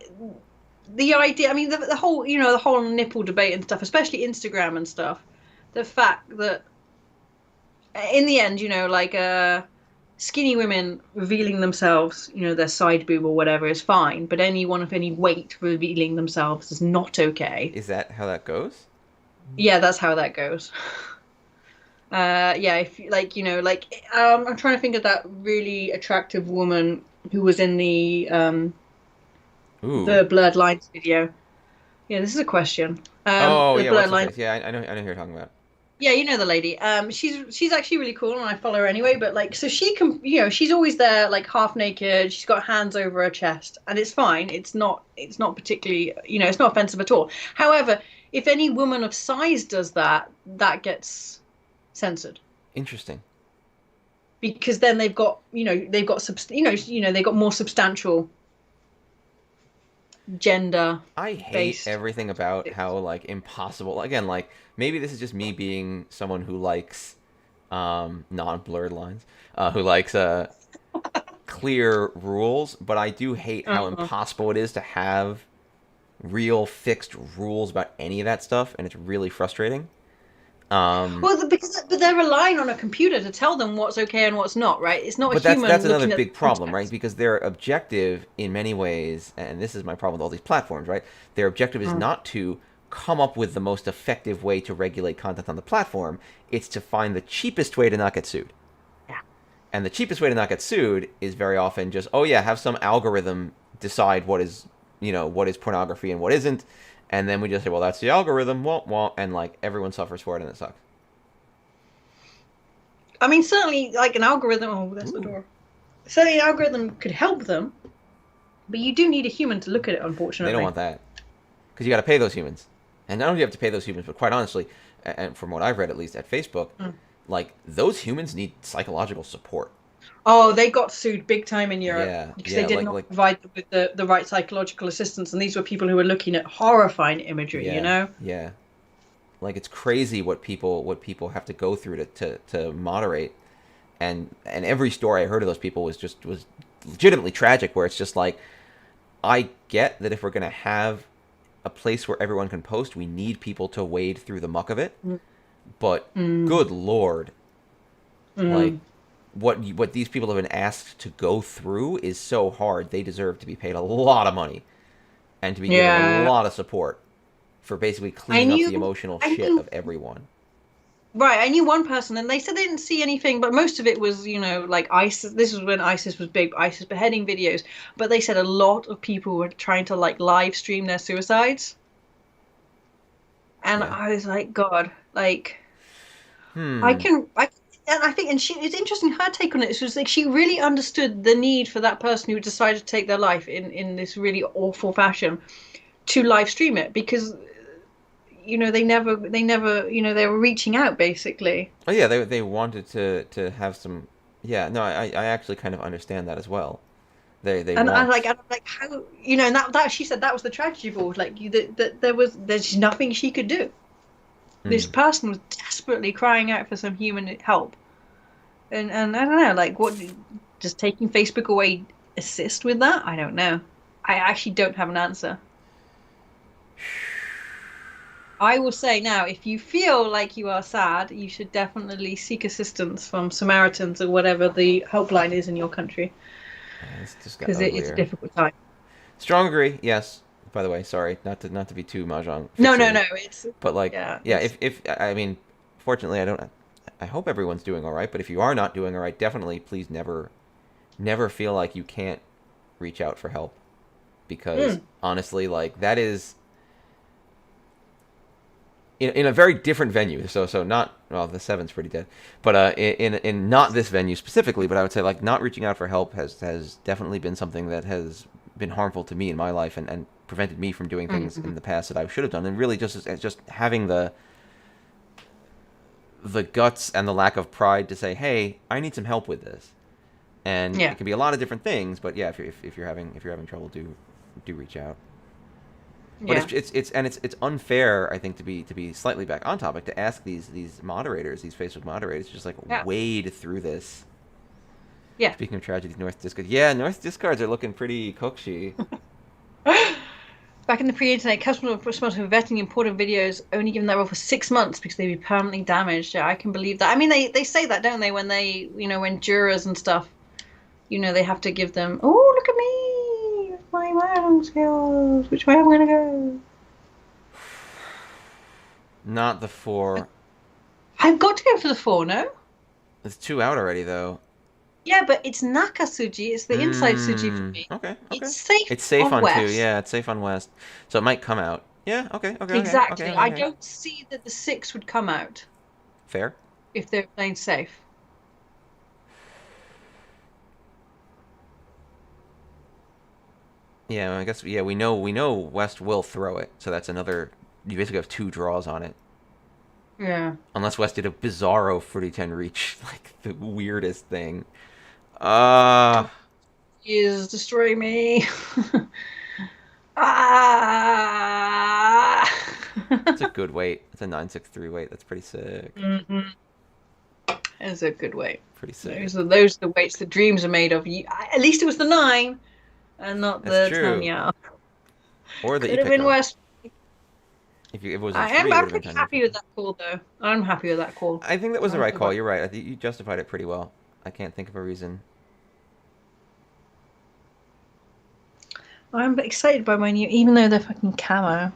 the idea. I mean, the whole the whole nipple debate and stuff, especially Instagram and stuff. The fact that in the end, like skinny women revealing themselves, their side boob or whatever is fine, but anyone of any weight revealing themselves is not okay. Is that how that goes? Yeah, that's how that goes. Yeah, if like I'm trying to think of that really attractive woman who was in Ooh. the Blurred Lines video. Yeah, this is a question. Oh The yeah, Blurred what's her Lines. face? Yeah, I know who you're talking about. Yeah, you know the lady. She's actually really cool, and I follow her anyway. But like, so she can, she's always there, like half naked. She's got hands over her chest, and it's fine. It's not particularly, it's not offensive at all. However, if any woman of size does that, that gets censored Interesting. because then they've got more substantial gender I hate based. everything about how like impossible. Again, like maybe this is just me being someone who likes non-blurred lines, who likes clear rules, but I do hate how Uh, impossible it is to have real fixed rules about any of that stuff, and it's really frustrating. Um, well, but they're relying on a computer to tell them what's okay and what's not, right? It's not a but that's human another looking at the big problem, right? context. Because their objective in many ways, and this is my problem with all these platforms, right? Their objective is Mm. not to come up with the most effective way to regulate content on the platform. It's to find the cheapest way to not get sued. Yeah. And the cheapest way to not get sued is very often just, oh yeah, have some algorithm decide what is pornography and what isn't, and then we just say, well, that's the algorithm, womp womp, and like everyone suffers for it and it sucks. I mean, certainly, like an algorithm. Oh, that's the Ooh. door. Certainly, an algorithm could help them, but you do need a human to look at it. They don't Unfortunately. want that because you got to pay those humans, and not only do you have to pay those humans, but quite honestly, and from what I've read at least at Facebook, Mm. like those humans need psychological support. Oh, they got sued big time in Europe Yeah, because they yeah, did like not like provide them with the right psychological assistance, and these were people who were looking at horrifying imagery. yeah, yeah. Like it's crazy what people have to go through to moderate, and every story I heard of those people was legitimately tragic. Where it's just like, I get that if we're gonna have a place where everyone can post, we need people to wade through the muck of it. But Mm, good lord, like mm. what these people have been asked to go through is so hard. They deserve to be paid a lot of money and to be given a Yeah, lot of support for basically I cleaning up the knew, emotional I shit knew of everyone. Right, I knew one person, and they said they didn't see anything, but most of it was, like ISIS. This was when ISIS was big, ISIS beheading videos. But they said a lot of people were trying to like live stream their suicides, and Yeah. I was like, God, like Hmm. and I think, and it's interesting her take on it. It was like she really understood the need for that person who decided to take their life in this really awful fashion to live stream it because they never they were reaching out basically. Oh yeah, they wanted to have some. Yeah, no, I actually kind of understand that as well. They And I want. like, how and that she said that was the tragedy of all. Like that there's nothing she could do. This Hmm. person was desperately crying out for some human help, and I don't know, like what does taking Facebook away assist with that? I don't know. I actually don't have an answer. I will say now, if you feel like you are sad, you should definitely seek assistance from Samaritans or whatever the helpline is in your country, It's just got because it's a uglier. difficult time. Strong agree, yes, By the way, sorry, not to be too mahjong No, no, fixated, no. It's but like, yeah. yeah, It's if I mean, fortunately, I don't. I hope everyone's doing all right. But if you are not doing all right, definitely please never feel like you can't reach out for help, because mm, honestly, like that is in a very different venue. So not, well, the seven's pretty dead, but in not this venue specifically. But I would say like not reaching out for help has definitely been something that has been harmful to me in my life, and prevented me from doing things mm, in the past that I should have done. And really just having the guts and the lack of pride to say, hey, I need some help with this. And yeah, it can be a lot of different things, but yeah, if you're having trouble, do reach out. But yeah, it's unfair, I think, to be slightly back on topic, to ask these moderators, these Facebook moderators, just like yeah, wade through this. yeah. Speaking of tragedies, North Discard, yeah, North Discards are looking pretty cookshy. Back in the pre-internet, customers were responsible for vetting imported videos, only given that role for 6 months because they'd be permanently damaged. Yeah, I can believe that. I mean, they say that, don't they? When they, when jurors and stuff, they have to give them. Oh, look at me, my mahjong skills. Which way am I gonna go? Not the four. I've got to go for the four. No. There's two out already, though. Yeah, but it's Naka Suji. It's the inside Suji for me. Okay, okay. It's safe It's safe on on two. West. Yeah, it's safe on West, so it might come out. Yeah. Okay. Okay. Okay. Okay. Exactly. Okay. I Okay. don't see that the six would come out Fair. if they're playing safe. Yeah, I guess. Yeah, we know West will throw it, so that's another. You basically have two draws on it, Yeah. unless West did a bizarro 40-10 reach, like the weirdest thing. Ah, Is destroying me. Ah. it's a good weight. It's a 963 weight. That's pretty sick. hmm It's a good weight. Pretty sick. Those are the weights that dreams are made of. At least it was the 9 and not That's the true. 10. Yeah. Or the Could have been Epico. worse. If it was a three, it I'm would have been pretty 10. happy with that call though. I'm happy with that call. I think that was the I'm right good call. about You're right. I think you justified it pretty well. I can't think of a reason. I'm excited by my new, even though they're fucking camo.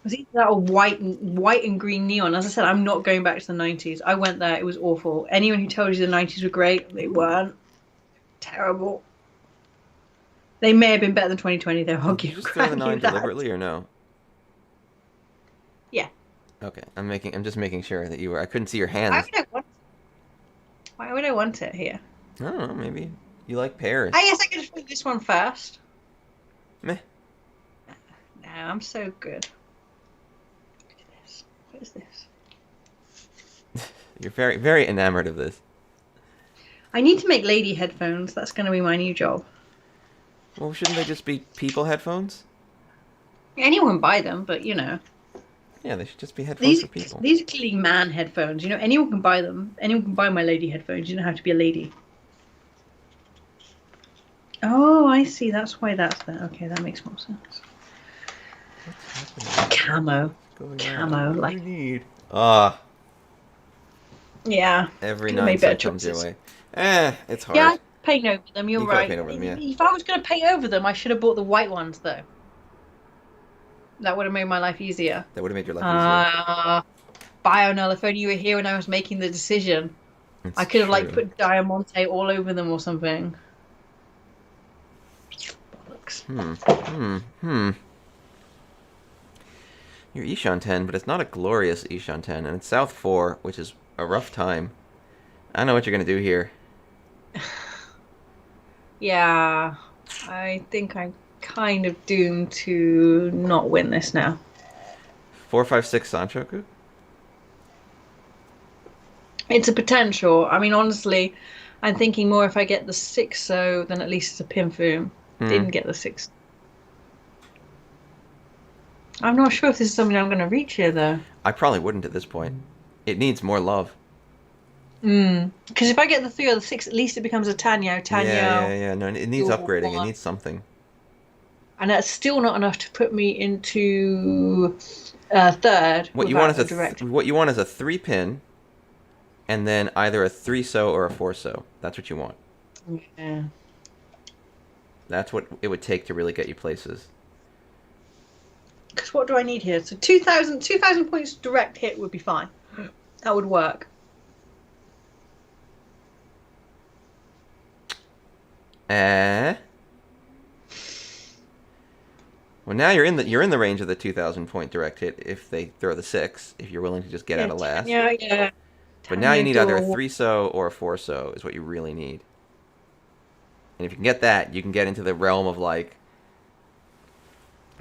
Was either that or white and green neon? As I said, I'm not going back to the 90s. I went there; it was awful. Anyone who tells you the 90s were great, they weren't. Terrible. They may have been better than 2020, though. I'll Did you give just throw the grant 9 you that. deliberately or no? Yeah. Okay, I'm just making sure that you were. I couldn't see your Why hands. would I want? Why would I want it here? I don't know. Maybe you like pears. I guess I could just put this one first. Meh. No, I'm so good. Look at this. What is this? You're very very enamored of this. I need to make lady headphones. That's going to be my new job. Well, shouldn't they just be people headphones? Anyone buy them, but Yeah, they should just be headphones these for people. these are clearly man headphones. Anyone can buy them. Anyone can buy my lady headphones. You don't have to be a lady. Oh, I see. That's why that's there. Okay, that makes more sense. What's happening? Camo. Going Camo, on? What like- do you need? Ah, Yeah. every Could've made 9 better cent comes your choices. way. It's hard. Yeah, paint over them. You're You could right. paint over them, yeah. If I was going to paint over them, I should have bought the white ones, though. That would have made my life easier. That would have made your life easier. Bionel, if only you were here when I was making the decision. It's I could have true. put Diamante all over them or something. Bollocks. You're Ishan 10, but it's not a glorious Ishan 10, and it's South 4, which is a rough time. I know what you're going to do here. Yeah, I think I'm kind of doomed to not win this now. 456 Sanchoku? It's a potential. I mean, honestly, I'm thinking more if I get the 6 so then at least it's a Pinfu. Didn't get the 6. I'm not sure if this is something I'm going to reach here, though. I probably wouldn't at this point. It needs more love. Because if I get the 3 or the 6, at least it becomes a Tanyo. Yeah. No, it needs Your upgrading. It one. needs something. And that's still not enough to put me into third. What you want without is a direct. what you want is a 3-pin, and then either a 3-so or a 4-so. That's what you want. Yeah. That's what it would take to really get you places. Because what do I need here? So 2,000 points direct hit would be fine. That would work. Eh. Well, now you're in the range of the 2,000 point direct hit if they throw the 6. If you're willing to just get out of last. Yeah. But now you need either a Tanya 3-so or a 4-so is what you really need. And if you can get that, you can get into the realm of like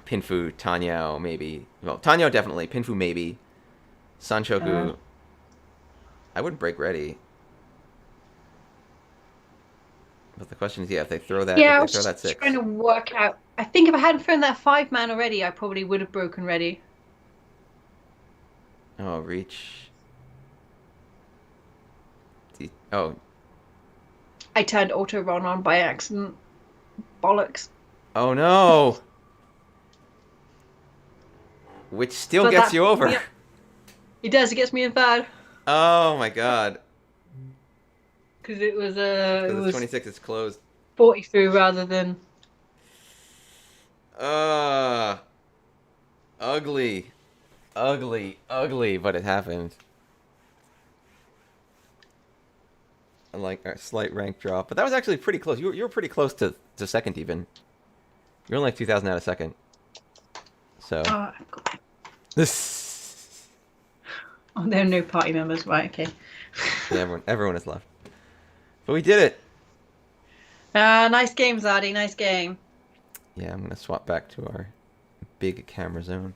Pinfu, Tanyao, maybe. Well, Tanyao definitely. Pinfu, maybe. Sanchoku. I wouldn't break ready. But the question is, yeah, if they throw that, Yeah, I if was they throw that just 6. trying to work out. I think if I hadn't thrown that 5-man already, I probably would have broken ready. Oh, reach. Oh. I turned auto run on by accident. Bollocks. Oh no! Which still But gets that, you over. yeah, it does. It gets me in third Oh my god. because it was Because it's 26, it's closed. 40 through rather than. Ugly. Ugly, but it happened. Like a slight rank drop. But that was actually pretty close. You were pretty close to second even. You're only like 2,000 out of second. So. This. Oh, there are no party members. Right, okay. Yeah, everyone is left. But we did it. Nice game, Zardy. Nice game. Yeah, I'm going to swap back to our big camera zone.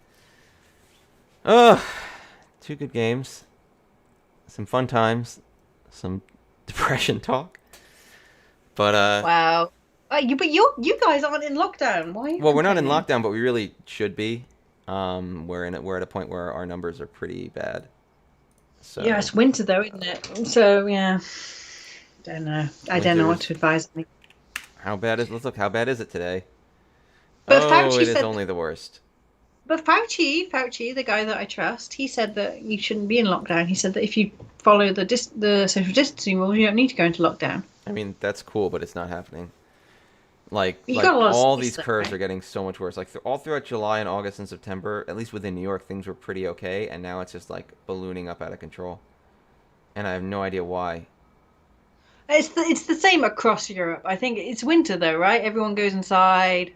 Oh, 2 good games. Some fun times. Some depression talk. But Wow. But you guys aren't in lockdown. Why? Are you well, we're not in complaining? lockdown, but we really should be. We're at a point where our numbers are pretty bad. So Yeah, it's winter though, isn't it? So yeah, don't know. I don't know what to advise me. let's look, how bad is it today? But Oh, Fauci it is said. only the worst. But Fauci, the guy that I trust, he said that you shouldn't be in lockdown. He said that if you follow the social distancing rules, you don't need to go into lockdown. I mean, that's cool, but it's not happening. Like You got a lot of all space these there, curves right? are getting so much worse. Like all throughout July and August and September, at least within New York, things were pretty okay, and now it's just like ballooning up out of control. And I have no idea why. It's the same across Europe. I think it's winter though, right? Everyone goes inside.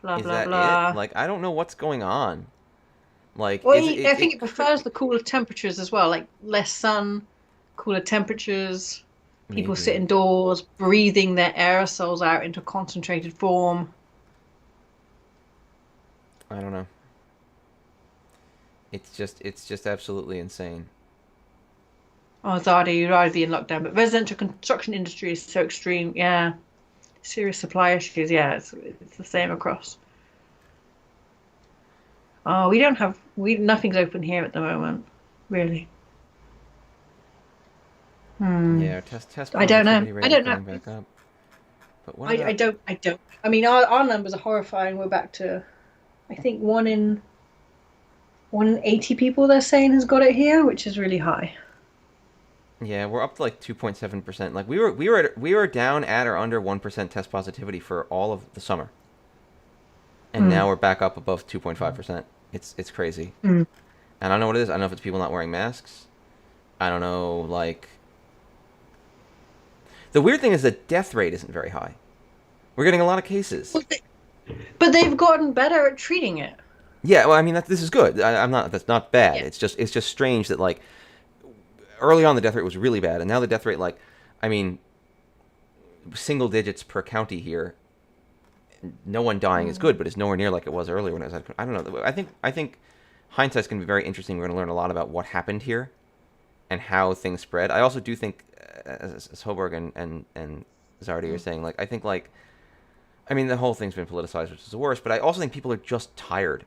Blah Is blah that it? blah. Like I don't know what's going on. Like Well, is it I it, think it it prefers the cooler temperatures as well, like less sun, cooler temperatures. People sit maybe. indoors, breathing their aerosols out into concentrated form. I don't know. It's just absolutely insane. Oh, Zardy, you'd rather be in lockdown, but residential construction industry is so extreme. Yeah, serious supply issues. Yeah, it's the same across. Oh, we don't have nothing's open here at the moment, really. Hmm. Yeah, test I don't know. positivity I rate is don't know. going back up. But what I about don't. I don't. I mean, our numbers are horrifying. We're back to, I think one in 80 people they're saying has got it here, which is really high. yeah, we're up to like 2.7%. Like we were down at or under 1% test positivity for all of the summer. And Mm. now we're back up above 2.5%. It's crazy. Mm. And I don't know what it is. I don't know if it's people not wearing masks. I don't know, like... The weird thing is the death rate isn't very high. We're getting a lot of cases. But they've gotten better at treating it. Yeah, well, I mean, this is good. I'm not... That's not bad. Yeah. It's just strange that, like... Early on, the death rate was really bad. And now the death rate, like... I mean... Single digits per county here. No one dying is good, but it's nowhere near like it was earlier when it was... I don't know. I think hindsight's going to be very interesting. We're going to learn a lot about what happened here and how things spread. I also do think, as Hoborg and Zardy are saying, like, I think, like, I mean, the whole thing's been politicized, which is the worst, but I also think people are just tired.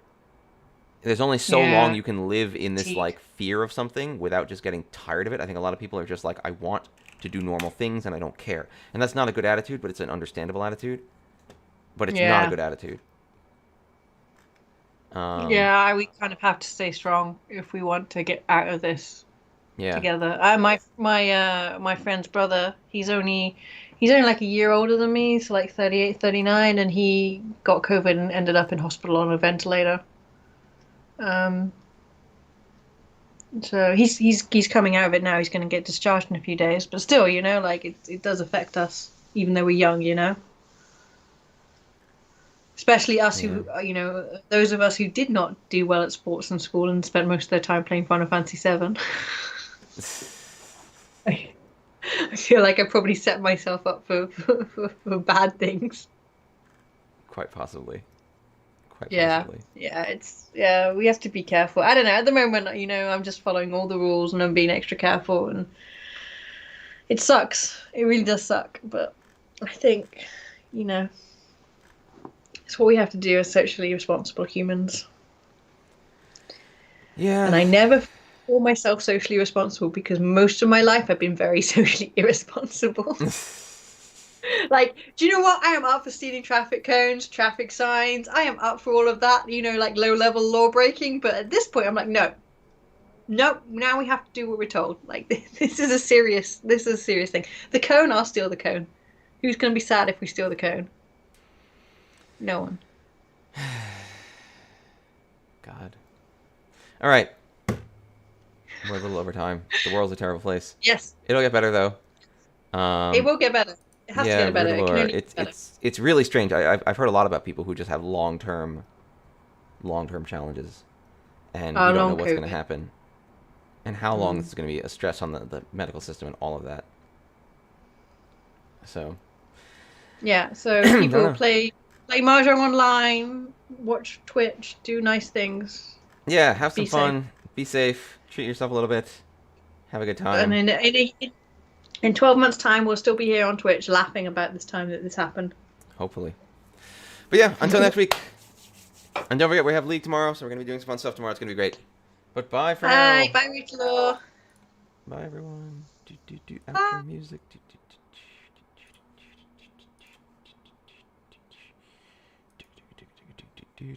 There's only so long Yeah. you can live in this, Fatigue. like, fear of something without just getting tired of it. I think a lot of people are just like, I want to do normal things and I don't care. And that's not a good attitude, but it's an understandable attitude. But it's not a Yeah. good attitude. Yeah, we kind of have to stay strong if we want to get out of this Yeah. together. My friend's brother, he's only like a year older than me, so like 38, 39, and he got COVID and ended up in hospital on a ventilator. Um, so he's coming out of it now. He's going to get discharged in a few days, but still, like it does affect us, even though we're young. Especially us Yeah. who, those of us who did not do well at sports in school and spent most of their time playing Final Fantasy VII. I feel like I probably set myself up for bad things. Quite possibly. Quite Yeah, possibly. yeah, we have to be careful. I don't know. At the moment, I'm just following all the rules and I'm being extra careful, and it sucks. It really does suck, but I think, you know, it's what we have to do as socially responsible humans. And Yeah. I never call myself socially responsible because most of my life I've been very socially irresponsible. Like, do you know what? I am up for stealing traffic cones, traffic signs. I am up for all of that, like low-level law breaking. But at this point, I'm like, no, no. Now we have to do what we're told. Like, this is a serious thing. The cone, I'll steal the cone. Who's going to be sad if we steal the cone? No one. God. All right. We're a little over time. The world's a terrible place. Yes, It'll get better though. it will get better. It has to Yeah, get better. It can Rudalore. only get better. It's really strange. I've heard a lot about people who just have long term challenges, and we don't know Long what's going to COVID. happen, and how long Mm. this is going to be a stress on the medical system and all of that. So Yeah, I so don't people know. play Mahjong online, watch Twitch, do nice things, Yeah, have some be safe. fun, be safe, treat yourself a little bit, have a good And time. in 12 months' time, we'll still be here on Twitch laughing about this time that this happened. Hopefully. But yeah, until next week. And don't forget, we have League tomorrow, so we're going to be doing some fun stuff tomorrow. It's going to be great. But bye for Bye, now. bye, Rachel. Bye, everyone. Bye. Outro music. Do.